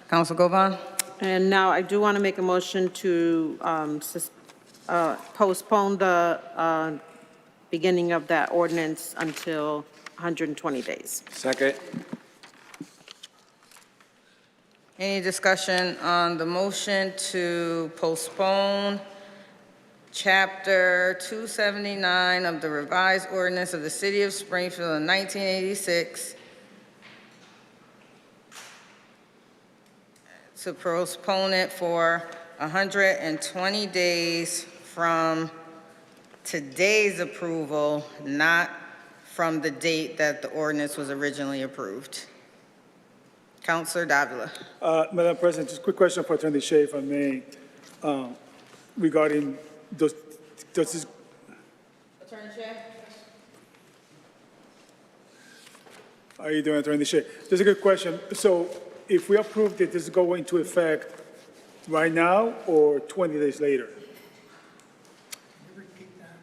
Councilor Govan? And now I do want to make a motion to postpone the beginning of that ordinance until 120 days. Second. Any discussion on the motion to postpone Chapter 279 of the revised ordinance of the City of Springfield in 1986 to postpone it for 120 days from today's approval, not from the date that the ordinance was originally approved? Councilor Davila. Madam President, just a quick question for Attorney Shea, if I may, regarding does this, Attorney Shea? how are you doing, Attorney Shea? Just a good question. So if we approve it, does it go into effect right now or 20 days later?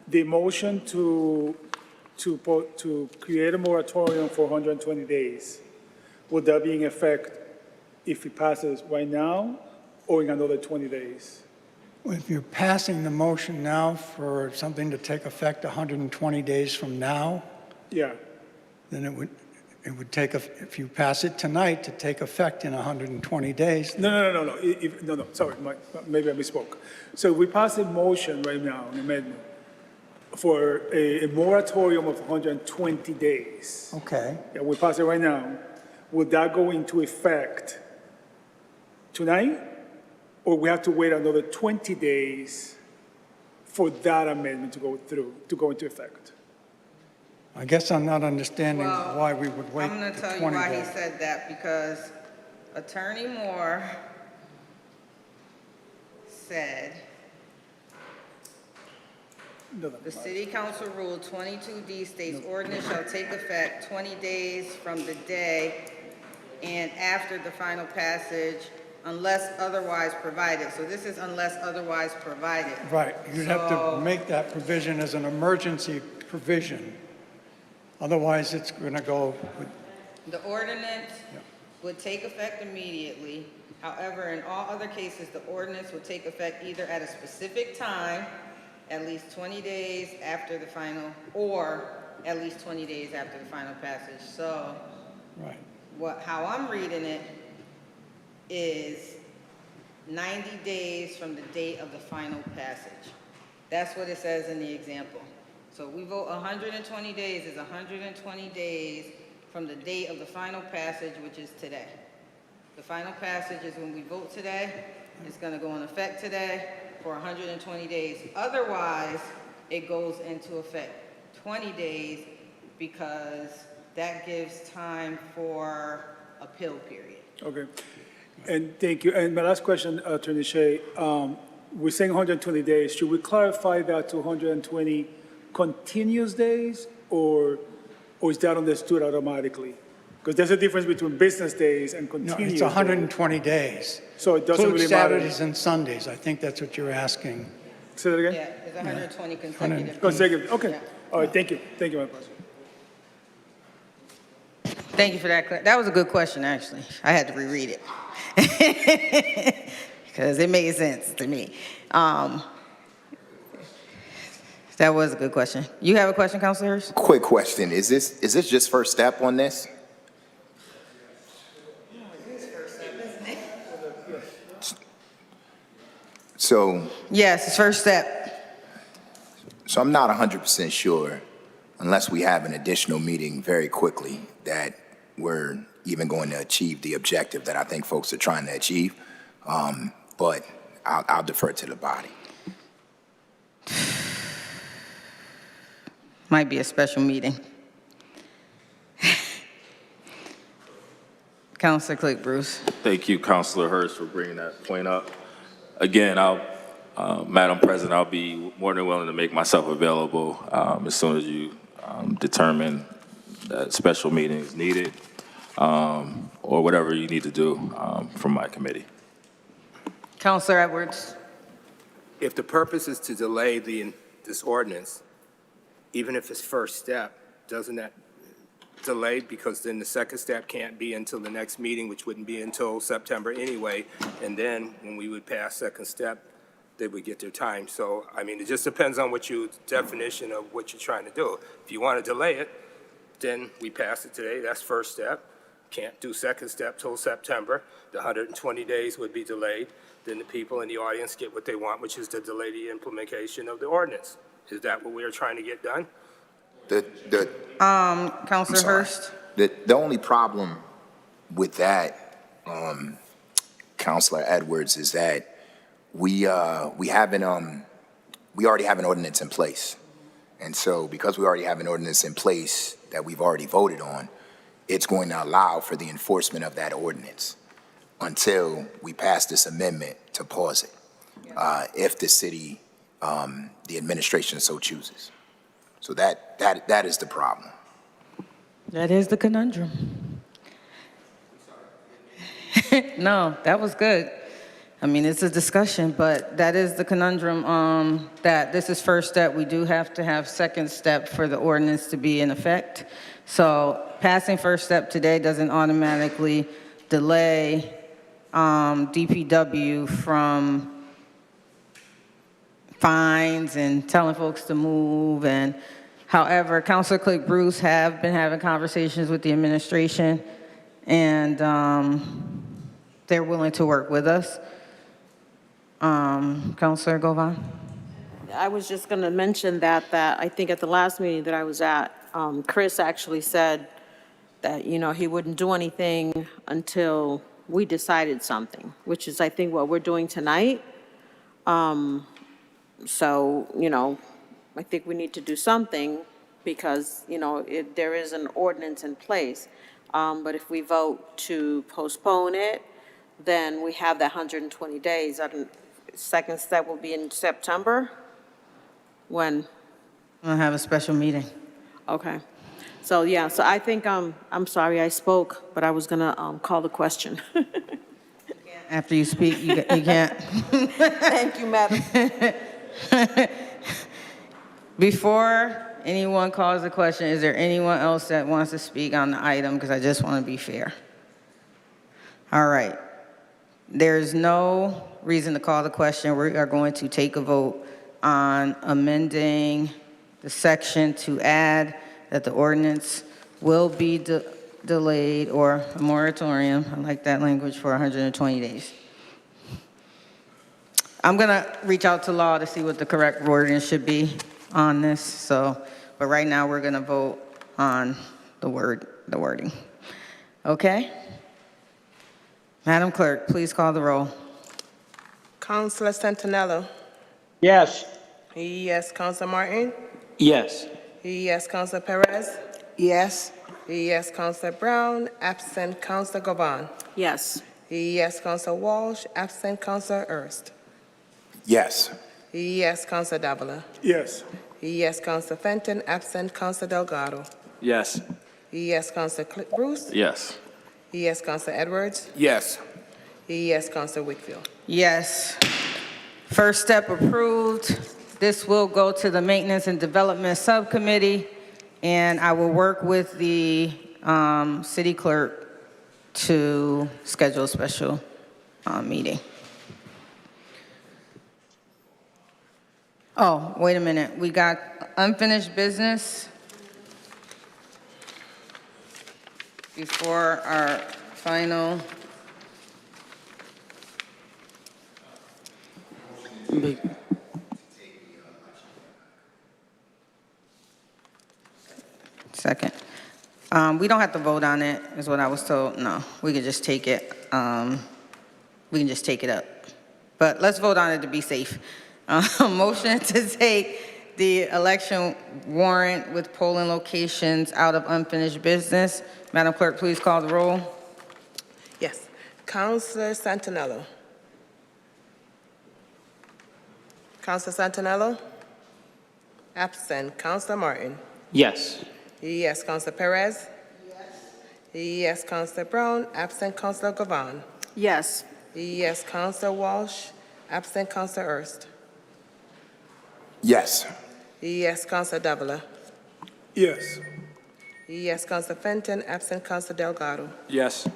The motion to create a moratorium for 120 days, would that be in effect if it passes right now or in another 20 days? If you're passing the motion now for something to take effect 120 days from now, Yeah. then it would take, if you pass it tonight, to take effect in 120 days. No. Sorry, maybe I misspoke. So we pass a motion right now, an amendment, for a moratorium of 120 days. Okay. Yeah, we pass it right now. Would that go into effect tonight? Or we have to wait another 20 days for that amendment to go into effect? I guess I'm not understanding why we would wait I'm going to to tell you 20 why days. he said that, because Attorney Moore said, the City Council Rule 22D states ordinance shall take effect 20 days from the day and after the final passage unless otherwise provided. So this is unless otherwise provided. Right, you'd have to So- make that provision as an emergency provision. Otherwise, it's going to go with, The ordinance would take effect immediately. However, in all other cases, the ordinance would take effect either at a specific time, at least 20 days after the final, or at least 20 days after the final passage. So right. how I'm reading it is 90 days from the date of the final passage. That's what it says in the example. So we vote 120 days is 120 days from the date of the final passage, which is today. The final passage is when we vote today. It's going to go in effect today for 120 days. Otherwise, it goes into effect 20 days because that gives time for appeal period. Okay. And thank you. And my last question, Attorney Shea, we're saying 120 days. Should we clarify that to 120 continuous days, or is that understood automatically? Because there's a difference between business days and No, continuous. it's 120 days. So it doesn't Includes really matter. Saturdays and Sundays. I think that's what you're asking. Say that again? Yeah, it's 120 consecutive. Consecutive. Okay. Yeah. All right. Thank you. Thank you, Madam President. Thank you for that. That was a good question, actually. I had to reread it because it made sense to me. That was a good question. You have a question, Councilor Hurst? Quick question, is this just first step on this? So, Yes, it's first step. so I'm not 100% sure, unless we have an additional meeting very quickly, that we're even going to achieve the objective that I think folks are trying to achieve. But I'll defer to the body. Might be a special meeting. Councilor Click Bruce. Thank you, Councilor Hurst, for bringing that point up. Again, Madam President, I'll be more than willing to make myself available as soon as you determine that special meeting is needed, or whatever you need to do from my committee. Councilor Edwards. If the purpose is to delay this ordinance, even if it's first step, doesn't that delay? Because then the second step can't be until the next meeting, which wouldn't be until September anyway. And then when we would pass second step, they would get their time. So, I mean, it just depends on what your definition of what you're trying to do. If you want to delay it, then we pass it today. That's first step. Can't do second step till September. The 120 days would be delayed. Then the people in the audience get what they want, which is to delay the implementation of the ordinance. Is that what we are trying to get done? Councilor Hurst. The only problem with that, Councilor Edwards, is that we already have an ordinance in place. And so because we already have an ordinance in place that we've already voted on, it's going to allow for the enforcement of that ordinance until we pass this amendment to pause it, if the city, the administration so chooses. So that is the problem. That is the conundrum. No, that was good. I mean, it's a discussion, but that is the conundrum, that this is first step. We do have to have second step for the ordinance to be in effect. So passing first step today doesn't automatically delay DPW from fines and telling folks to move. And however, Councilor Click Bruce have been having conversations with the administration, and they're willing to work with us. Councilor Govan. I was just going to mention that I think at the last meeting that I was at, Chris actually said that, he wouldn't do anything until we decided something, which is, I think, what we're doing tonight. So, I think we need to do something because, there is an ordinance in place. But if we vote to postpone it, then we have that 120 days. Second step will be in September? When? We'll have a special meeting. Okay. So, yeah, so I think, I'm sorry I spoke, but I was going to call the question. After you speak, you can't. Thank you, Madam. Before anyone calls the question, is there anyone else that wants to speak on the item? Because I just want to be fair. All right. There's no reason to call the question. We are going to take a vote on amending the section to add that the ordinance will be delayed or a moratorium, I like that language, for 120 days. I'm going to reach out to law to see what the correct wording should be on this. But right now we're going to vote on the wording. Okay? Madam Clerk, please call the roll. Councilor Santinello. Yes. Yes, Councilor Martin. Yes. Yes, Councilor Perez. Yes. Yes, Councilor Brown. Absent Councilor Govan. Yes. Yes, Councilor Walsh. Absent Councilor Ernst. Yes. Yes, Councilor Davila. Yes. Yes, Councilor Fenton. Absent Councilor Delgado. Yes. Yes, Councilor Bruce. Yes. Yes, Councilor Edwards. Yes. Yes, Councilor Whitfield. Yes. First step approved. This will go to the Maintenance and Development Subcommittee, and I will work with the city clerk to schedule a special meeting. Oh, wait a minute. We got unfinished business before our final. Second. We don't have to vote on it, is what I was told. No, we can just take it. We can just take it up. But let's vote on it to be safe. Motion to take the election warrant with polling locations out of unfinished business. Madam Clerk, please call the roll. Yes. Councilor Santinello. Councilor Santinello. Absent Councilor Martin. Yes. Yes, Councilor Perez. Yes. Yes, Councilor Brown. Absent Councilor Govan. Yes. Yes, Councilor Walsh. Absent Councilor Ernst. Yes. Yes, Councilor Davila. Yes. Yes, Councilor Fenton. Absent Councilor Delgado. Yes.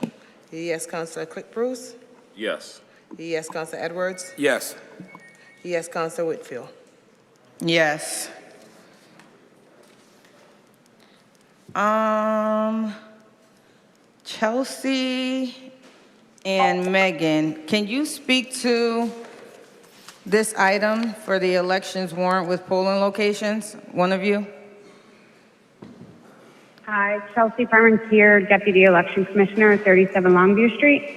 Yes, Councilor Bruce. Yes. Yes, Councilor Edwards. Yes. Yes, Councilor Whitfield. Yes. Chelsea and Megan, can you speak to this item for the elections warrant with polling locations? One of you? Hi, Chelsea Parmentier, Deputy Election Commissioner, 37 Longview Street.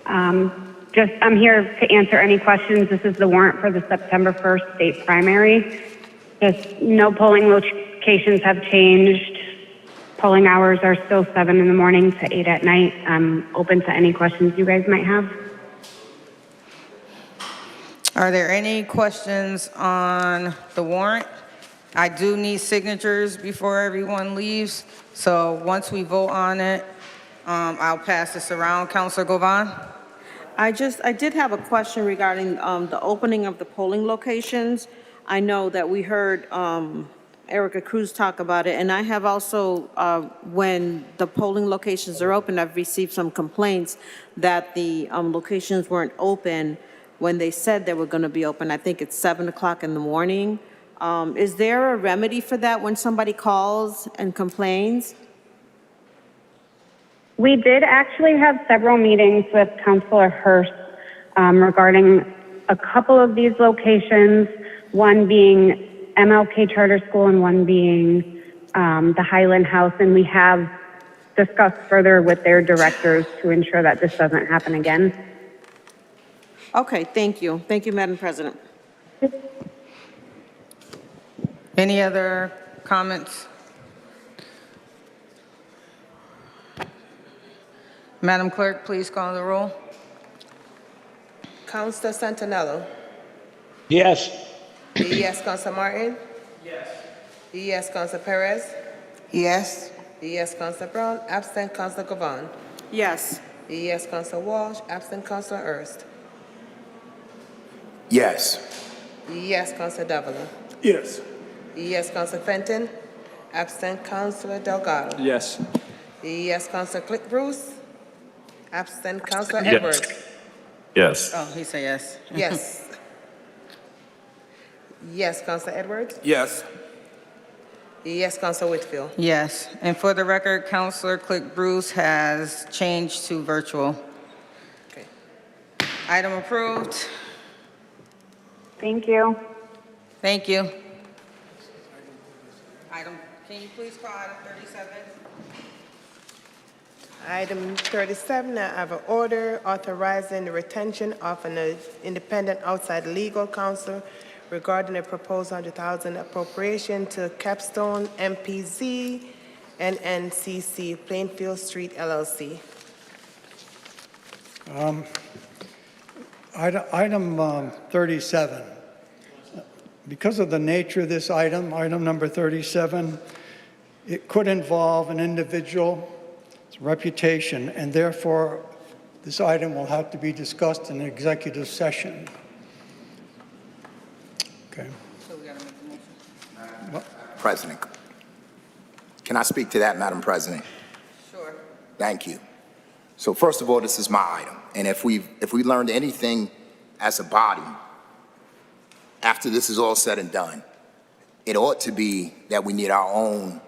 I'm here to answer any questions. This is the warrant for the September 1st state primary. Just no polling locations have changed. Polling hours are still 7 in the morning to 8 at night. I'm open to any questions you guys might have. Are there any questions on the warrant? I do need signatures before everyone leaves, so once we vote on it, I'll pass this around. Councilor Govan? I did have a question regarding the opening of the polling locations. I know that we heard Erica Cruz talk about it, and I have also, when the polling locations are open, I've received some complaints that the locations weren't open when they said they were going to be open. I think it's 7 o'clock in the morning. Is there a remedy for that when somebody calls and complains? We did actually have several meetings with Councilor Hurst regarding a couple of these locations. one being MLK Charter School and one being the Highland House, and we have discussed further with their directors to ensure that this doesn't happen again. Okay, thank you. Thank you, Madam President. Any other comments? Madam Clerk, please call the roll. Councilor Santinello? Yes. Yes, Councilor Martin? Yes. Yes, Councilor Perez? Yes. Yes, Councilor Brown. Absent, Councilor Gavon. Yes. Yes, Councilor Walsh. Absent, Councilor Ernst. Yes. Yes, Councilor Davila. Yes. Yes, Councilor Fenton. Absent, Councilor Delgado. Yes. Yes, Councilor Click Bruce. Absent, Councilor Yes. Edwards. Yes. Oh, he said yes. Yes. Yes, Councilor Edwards. Yes. Yes, Councilor Whitfield. Yes, and for the record, Counselor Click Bruce has changed to virtual. Okay. Item approved. Thank you. Thank you. Can you please call item 37? Item 37, I have an order authorizing the retention of an independent outside legal counsel regarding a proposed $100,000 appropriation to Capstone MPZ and NCC Plainfield Street LLC. Item 37. Because of the nature of this item number 37, it could involve an individual's reputation, and therefore this item will have to be discussed in executive session. Okay. So we gotta make a motion. President, can I speak to that, Madam President? Sure. Thank you. So first of all, this is my item, and if we learned anything as a body after this is all said and done, it ought to be that we need our own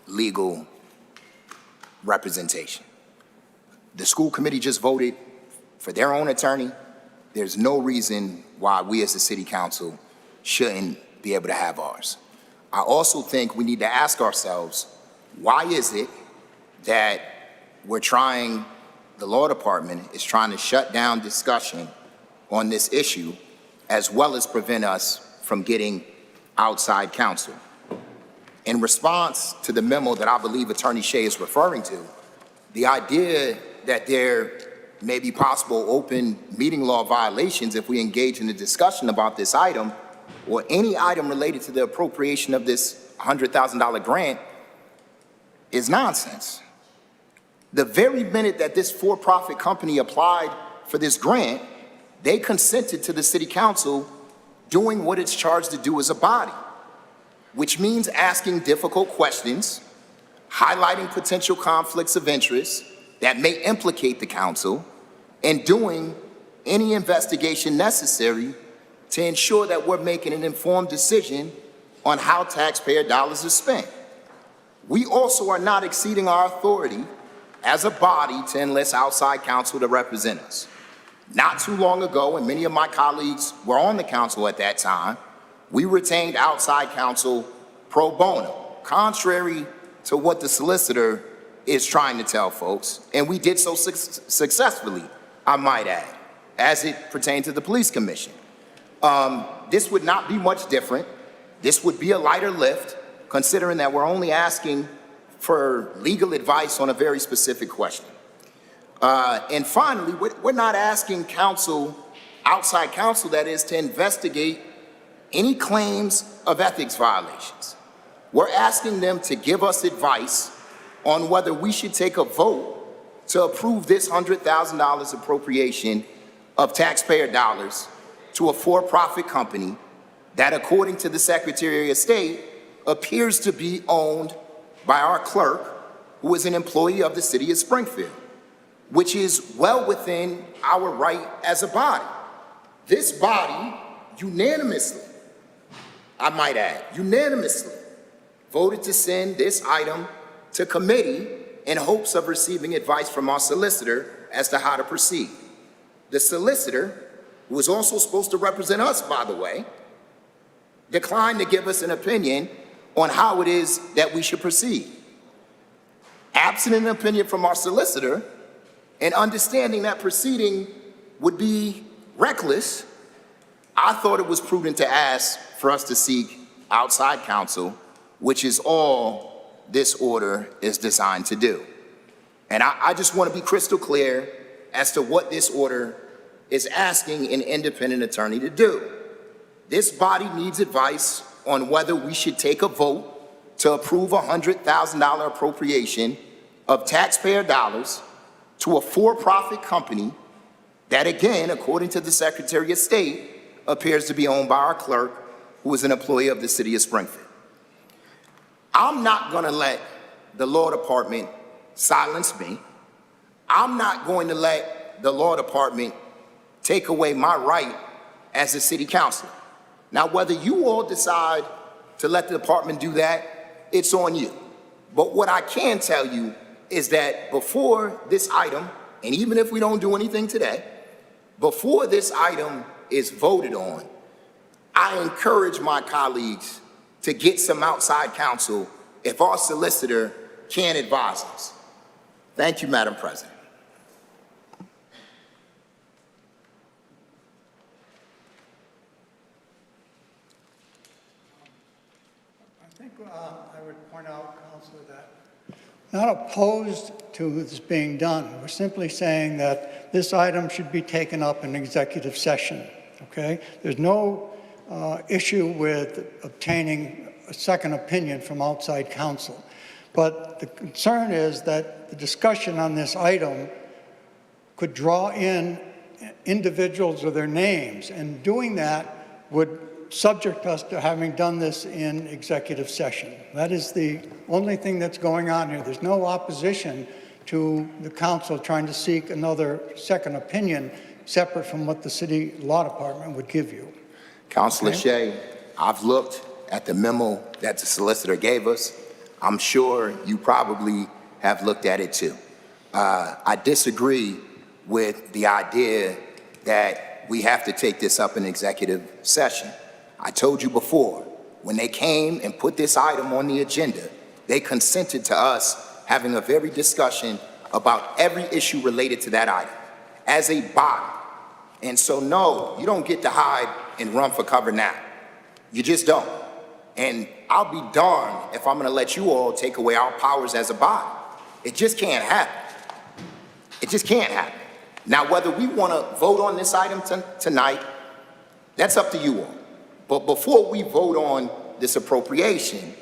legal representation. The school committee just voted for their own attorney. There's no reason why we as the city council shouldn't be able to have ours. I also think we need to ask ourselves, why is it that the law department is trying to shut down discussion on this issue, as well as prevent us from getting outside counsel? In response to the memo that I believe Attorney Shea is referring to, the idea that there may be possible open meeting law violations if we engage in a discussion about this item or any item related to the appropriation of this $100,000 grant is nonsense. The very minute that this for-profit company applied for this grant, they consented to the city council doing what it's charged to do as a body, which means asking difficult questions, highlighting potential conflicts of interest that may implicate the council, and doing any investigation necessary to ensure that we're making an informed decision on how taxpayer dollars are spent. We also are not exceeding our authority as a body to enlist outside counsel to represent us. Not too long ago, and many of my colleagues were on the council at that time, we retained outside counsel pro bono, contrary to what the solicitor is trying to tell folks, and we did so successfully, I might add, as it pertained to the police commission. This would not be much different. This would be a lighter lift, considering that we're only asking for legal advice on a very specific question. And finally, we're not asking counsel, outside counsel that is, to investigate any claims of ethics violations. We're asking them to give us advice on whether we should take a vote to approve this $100,000 appropriation of taxpayer dollars to a for-profit company that, according to the Secretary of State, appears to be owned by our clerk, who is an employee of the city of Springfield, which is well within our right as a body. This body unanimously, I might add, unanimously voted to send this item to committee in hopes of receiving advice from our solicitor as to how to proceed. The solicitor, who is also supposed to represent us, by the way, declined to give us an opinion on how it is that we should proceed. Absent an opinion from our solicitor and understanding that proceeding would be reckless, I thought it was prudent to ask for us to seek outside counsel, which is all this order is designed to do. And I just want to be crystal clear as to what this order is asking an independent attorney to do. This body needs advice on whether we should take a vote to approve a $100,000 appropriation of taxpayer dollars to a for-profit company that, again, according to the Secretary of State, appears to be owned by our clerk, who is an employee of the city of Springfield. I'm not going to let the law department silence me. I'm not going to let the law department take away my right as a city councilor. Now, whether you all decide to let the department do that, it's on you. But what I can tell you is that before this item, and even if we don't do anything today, before this item is voted on, I encourage my colleagues to get some outside counsel if our solicitor can't advise us. Thank you, Madam President. I think I would point out, Councilor, that not opposed to this being done. We're simply saying that this item should be taken up in executive session, okay? There's no issue with obtaining a second opinion from outside counsel. But the concern is that the discussion on this item could draw in individuals or their names, and doing that would subject us to having done this in executive session. That is the only thing that's going on here. There's no opposition to the council trying to seek another second opinion separate from what the city law department would give you. Councilor Shea, I've looked at the memo that the solicitor gave us. I'm sure you probably have looked at it too. I disagree with the idea that we have to take this up in executive session. I told you before, when they came and put this item on the agenda, they consented to us having a very discussion about every issue related to that item as a body. And so, no, you don't get to hide and run for cover now. You just don't. And I'll be darned if I'm going to let you all take away our powers as a body. It just can't happen. It just can't happen. Now, whether we want to vote on this item tonight, that's up to you all. But before we vote on this appropriation,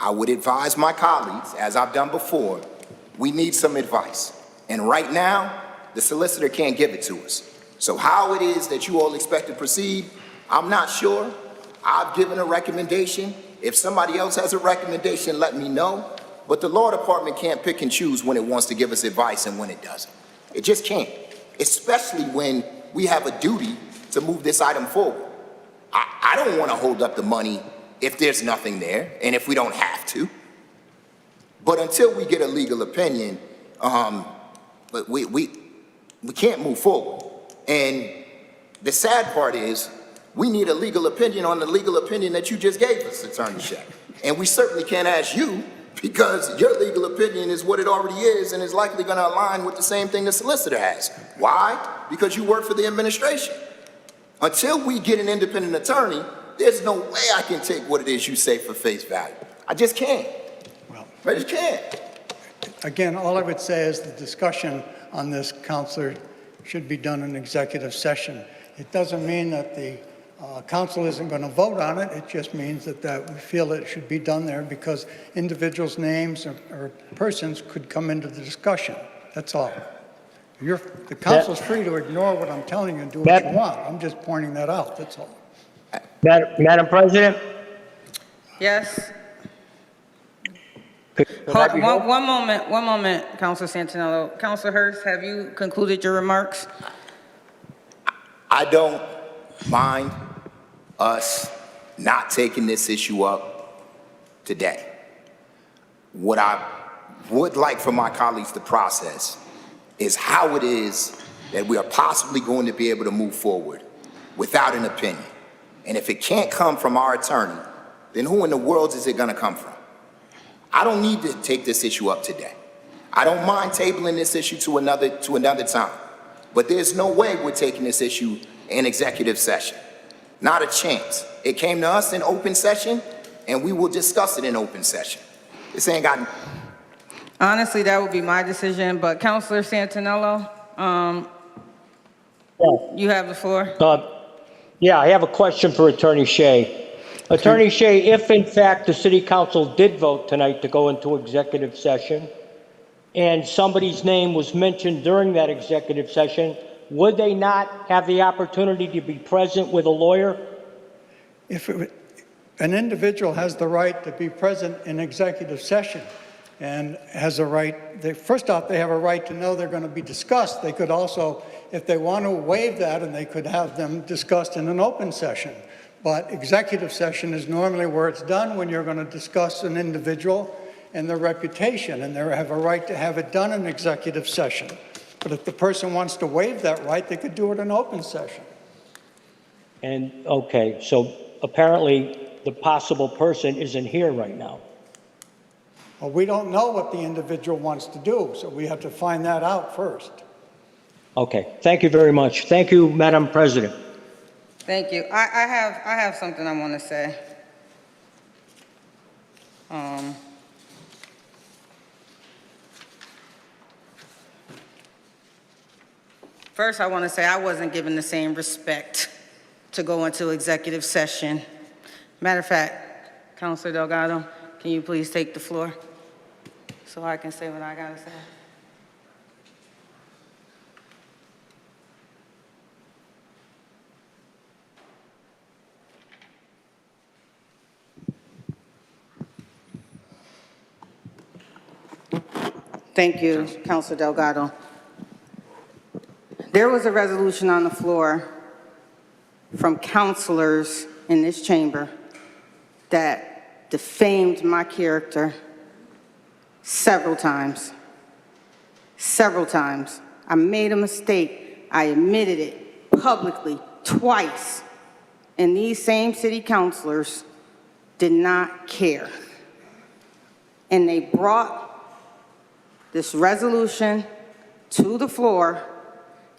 I would advise my colleagues, as I've done before, we need some advice. And right now, the solicitor can't give it to us. So how it is that you all expect to proceed, I'm not sure. I've given a recommendation. If somebody else has a recommendation, let me know. But the law department can't pick and choose when it wants to give us advice and when it doesn't. It just can't, especially when we have a duty to move this item forward. I don't want to hold up the money if there's nothing there and if we don't have to. But until we get a legal opinion, but we can't move forward. And the sad part is we need a legal opinion on the legal opinion that you just gave us, Attorney Shea. And we certainly can't ask you because your legal opinion is what it already is and is likely going to align with the same thing the solicitor has. Why? Because you work for the administration. Until we get an independent attorney, there's no way I can take what it is you say for face value. I just can't. Well, I just can't. Again, all I would say is the discussion on this, Councilor, should be done in executive session. It doesn't mean that the council isn't going to vote on it. It just means that we feel it should be done there because individuals' names or persons could come into the discussion. That's all. The council's free to ignore what I'm telling you and do what you want. I'm just pointing that out, that's all. Madam President? Yes? Could I be heard? One moment, Councilor Santinello. Councilor Hurst, have you concluded your remarks? I don't mind us not taking this issue up today. What I would like for my colleagues to process is how it is that we are possibly going to be able to move forward without an opinion. And if it can't come from our attorney, then who in the world is it going to come from? I don't need to take this issue up today. I don't mind tabling this issue to another time. But there's no way we're taking this issue in executive session. Not a chance. It came to us in open session, and we will discuss it in open session. This ain't got... Honestly, that would be my decision, but Councilor Santinello, you have the floor. Yeah, I have a question for Attorney Shea. Attorney Shea, if in fact the city council did vote tonight to go into executive session, and somebody's name was mentioned during that executive session, would they not have the opportunity to be present with a lawyer? If an individual has the right to be present in executive session and has a right, first off, they have a right to know they're going to be discussed. They could also, if they want to waive that, and they could have them discussed in an open session. But executive session is normally where it's done when you're going to discuss an individual and their reputation, and they have a right to have it done in executive session. But if the person wants to waive that right, they could do it in open session. And, okay, so apparently the possible person isn't here right now. Well, we don't know what the individual wants to do, so we have to find that out first. Okay, thank you very much. Thank you, Madam President. Thank you. I have something I want to say. First, I want to say I wasn't given the same respect to go into executive session. Matter of fact, Councilor Delgado, can you please take the floor so I can say what I got to say? Thank you, Councilor Delgado. There was a resolution on the floor from councilors in this chamber that defamed my character several times. Several times. I made a mistake. I admitted it publicly twice. And these same city councilors did not care. And they brought this resolution to the floor,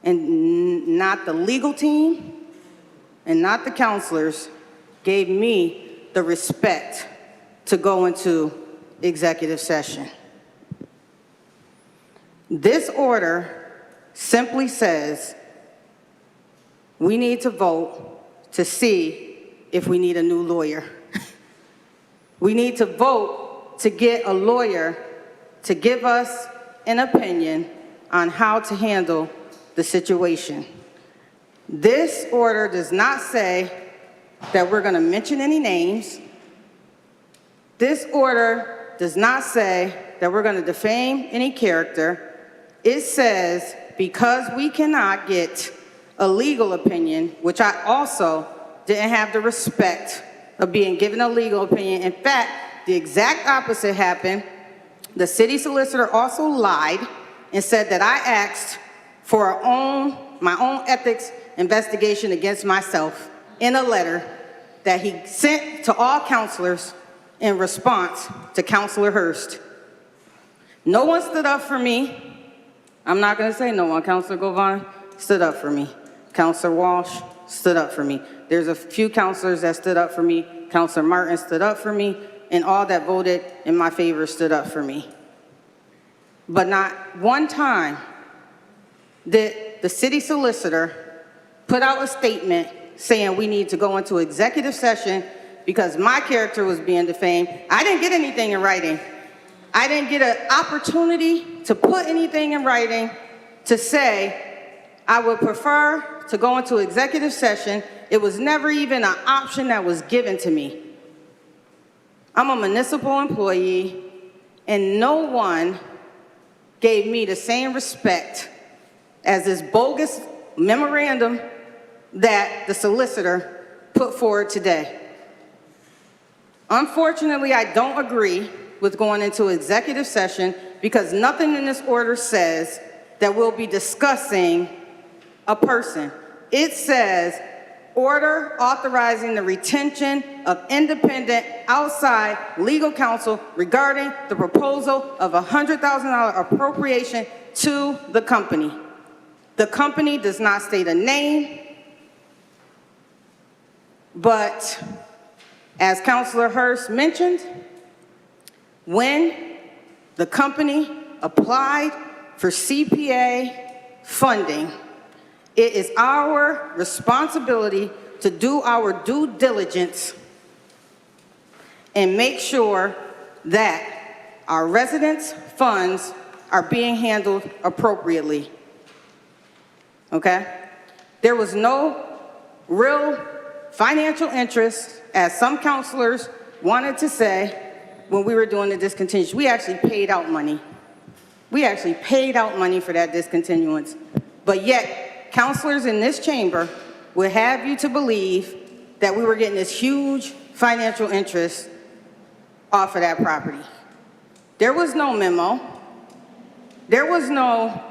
and not the legal team and not the counselors gave me the respect to go into executive session. This order simply says we need to vote to see if we need a new lawyer. We need to vote to get a lawyer to give us an opinion on how to handle the situation. This order does not say that we're going to mention any names. This order does not say that we're going to defame any character. It says because we cannot get a legal opinion, which I also didn't have the respect of being given a legal opinion. In fact, the exact opposite happened. The city solicitor also lied and said that I asked for my own ethics investigation against myself in a letter that he sent to all counselors in response to Councilor Hurst. No one stood up for me. I'm not going to say no one. Councilor Govan stood up for me. Councilor Walsh stood up for me. There's a few counselors that stood up for me. Councilor Martin stood up for me, and all that voted in my favor stood up for me. But not one time did the city solicitor put out a statement saying we need to go into executive session because my character was being defamed. I didn't get anything in writing. I didn't get an opportunity to put anything in writing to say I would prefer to go into executive session. It was never even an option that was given to me. I'm a municipal employee, and no one gave me the same respect as this bogus memorandum that the solicitor put forward today. Unfortunately, I don't agree with going into executive session because nothing in this order says that we'll be discussing a person. It says order authorizing the retention of independent outside legal counsel regarding the proposal of a $100,000 appropriation to the company. The company does not state a name, but as Councilor Hurst mentioned, when the company applied for CPA funding, it is our responsibility to do our due diligence and make sure that our residents' funds are being handled appropriately. Okay? There was no real financial interest, as some councilors wanted to say, when we were doing the discontinuance. We actually paid out money. We actually paid out money for that discontinuance. But yet, councilors in this chamber would have you to believe that we were getting this huge financial interest off of that property. There was no memo. There was no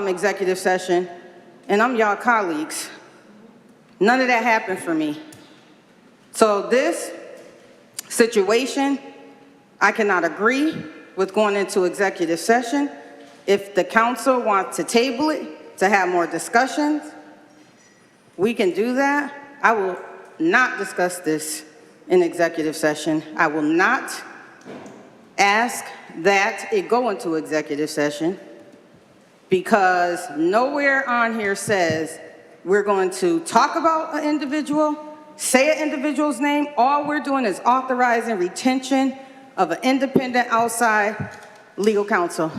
executive session, and I'm y'all colleagues. None of that happened for me. So this situation, I cannot agree with going into executive session. If the council wants to table it, to have more discussions, we can do that. I will not discuss this in executive session. I will not ask that it go into executive session, because nowhere on here says we're going to talk about an individual, say an individual's name. All we're doing is authorizing retention of an independent outside legal counsel.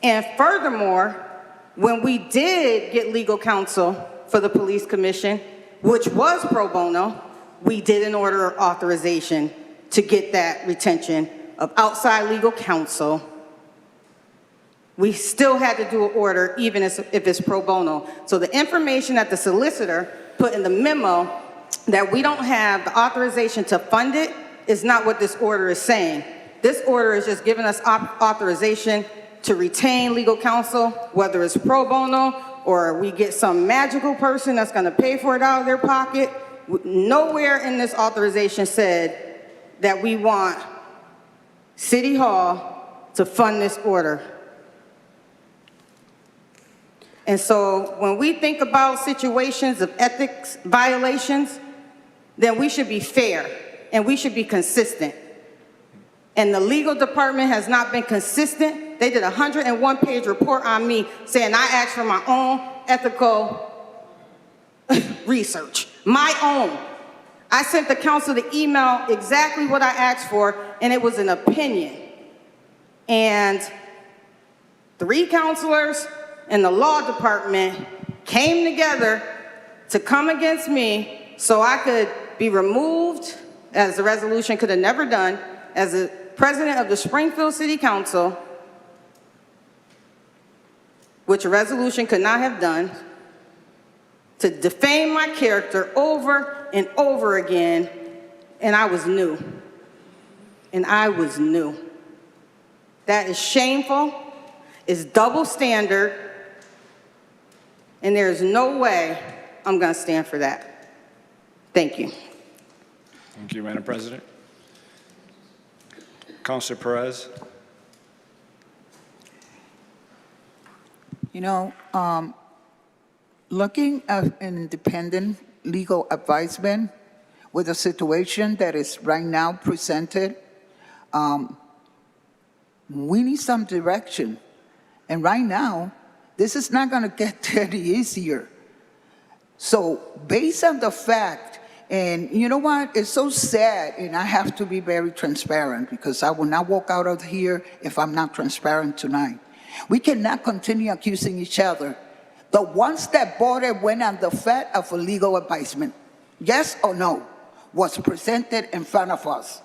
And furthermore, when we did get legal counsel for the police commission, which was pro bono, we did an order of authorization to get that retention of outside legal counsel. We still had to do an order even if it's pro bono. So the information that the solicitor put in the memo that we don't have the authorization to fund it is not what this order is saying. This order is just giving us authorization to retain legal counsel, whether it's pro bono or we get some magical person that's gonna pay for it out of their pocket. Nowhere in this authorization said that we want City Hall to fund this order. And so when we think about situations of ethics violations, then we should be fair and we should be consistent. And the legal department has not been consistent. They did a 101-page report on me saying I asked for my own ethical research, my own. I sent the council the email exactly what I asked for, and it was an opinion. And 3 councilors and the law department came together to come against me so I could be removed, as the resolution could have never done, as the president of the Springfield City Council, which a resolution could not have done, to defame my character over and over again, and I was new. And I was new. That is shameful, it's double standard, and there is no way I'm going to stand for that. Thank you. Thank you, Madam President. Councilor Perez. You know, looking at an independent legal advisement with a situation that is right now presented, we need some direction. And right now, this is not going to get any easier. So based on the fact, and you know what, it's so sad, and I have to be very transparent because I will not walk out of here if I'm not transparent tonight. We cannot continue accusing each other. The ones that bought it went on the fat of a legal advisement. Yes or no was presented in front of us.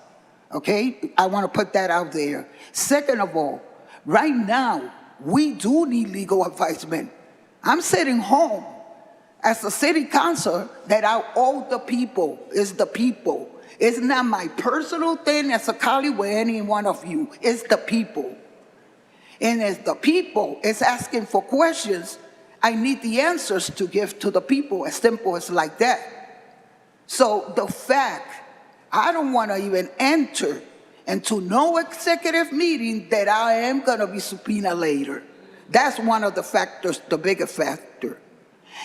Okay? I want to put that out there. Second of all, right now, we do need legal advisement. I'm sitting home as a city councilor that I owe the people. It's the people. It's not my personal thing as a colleague with any one of you. It's the people. And as the people is asking for questions, I need the answers to give to the people, as simple as like that. So the fact, I don't want to even enter into no executive meeting that I am going to be subpoenaed later. That's one of the factors, the bigger factor.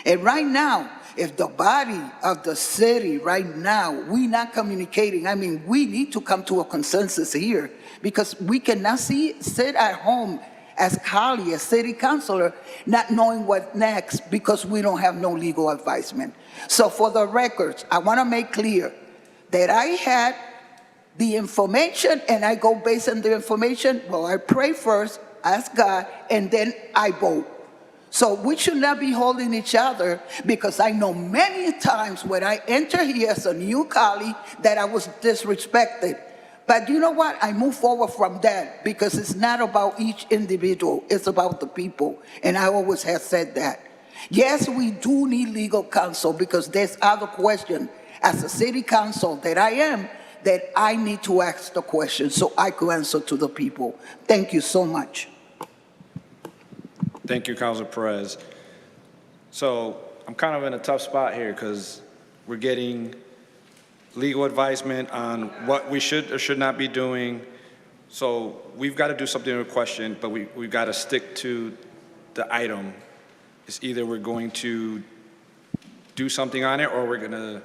And right now, if the body of the city right now, we not communicating, I mean, we need to come to a consensus here because we cannot sit at home as Kali, as city councilor, not knowing what next because we don't have no legal advisement. So for the records, I want to make clear that I had the information and I go based on the information. Well, I pray first, ask God, and then I vote. So we should not be holding each other because I know many times when I enter here as a new Kali that I was disrespected. But you know what? I move forward from that because it's not about each individual. It's about the people. And I always have said that. Yes, we do need legal counsel because there's other questions. As a city council that I am, that I need to ask the question so I could answer to the people. Thank you so much. Thank you, Councilor Perez. So I'm kind of in a tough spot here because we're getting legal advisement on what we should or should not be doing. So we've got to do something with the question, but we've got to stick to the item. It's either we're going to do something on it or we're going to...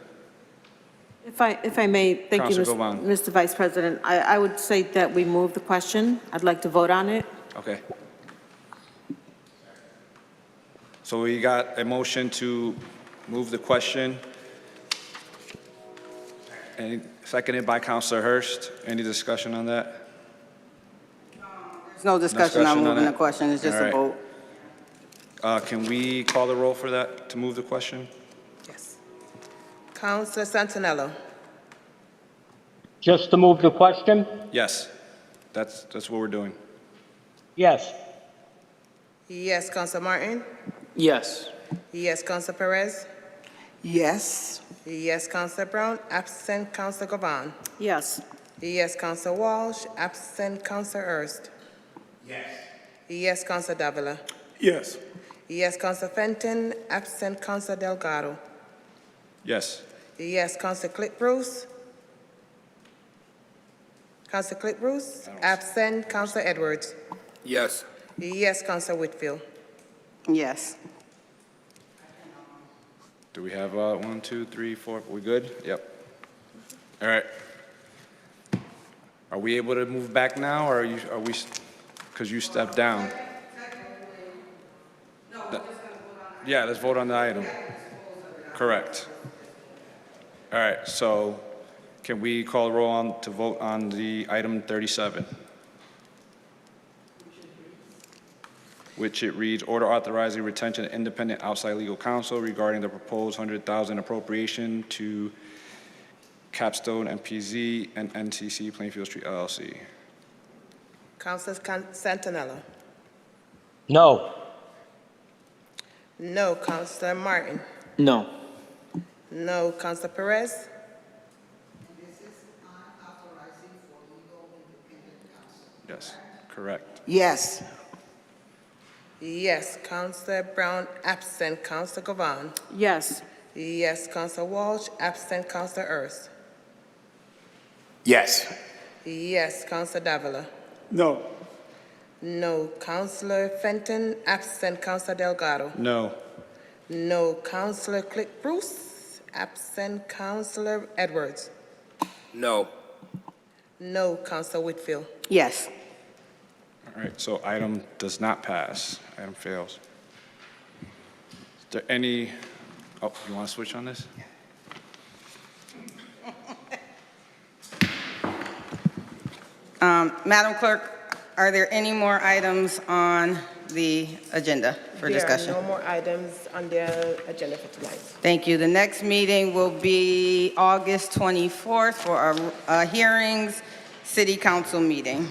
If I may, thank you, Councilor Govan. Mr. Vice President. I would say that we move the question. I'd like to vote on it. Okay. So we got a motion to move the question. And seconded by Councilor Hurst. Any discussion on that? There's no discussion on moving the that? question, it's just All a right. vote. Can we call the roll for that, to move the question? Yes. Councilor Santinello. Just to move the question? Yes, that's what we're doing. Yes. Yes, Councilor Martin. Yes. Yes, Councilor Perez. Yes. Yes, Councilor Brown. Absent, Councilor Govan. Yes. Yes, Councilor Walsh. Absent, Councilor Hurst. Yes. Yes, Councilor Davila. Yes. Yes, Councilor Fenton. Absent, Councilor Delgado. Yes. Yes, Councilor Cliff Bruce. Councilor Cliff Bruce. Absent, Councilor Edwards. Yes. Yes, Councilor Whitfield. Yes. Do we have 1, 2, 3, 4? We good? Yep. All right. Are we able to move back now, or are we, because you stepped down? Yeah, let's vote on the item. Correct. All right, so can we call roll on to vote on the item 37? Which it reads, order authorizing retention of independent outside legal counsel regarding the proposed $100,000 appropriation to Capstone MPZ and NTC Plainfield Street LLC. Councilor Santinello. No. No, Councilor Martin. No. No, Councilor Perez. Yes, correct. Yes. Yes, Councilor Brown. Absent, Councilor Govan. Yes. Yes, Councilor Walsh. Absent, Councilor Hurst. Yes. Yes, Councilor Davila. No. No, Councilor Fenton. Absent, Councilor Delgado. No. No, Councilor Cliff Bruce. Absent, Councilor Edwards. No. No, Councilor Whitfield. Yes. All right, so item does not pass. Item fails. Is there any, oh, you want to switch on this? Madam Clerk, are there any more items on the agenda for discussion? There are no more items on the agenda for tonight. Thank you. The next meeting will be August 24th for our hearings, City Council meeting.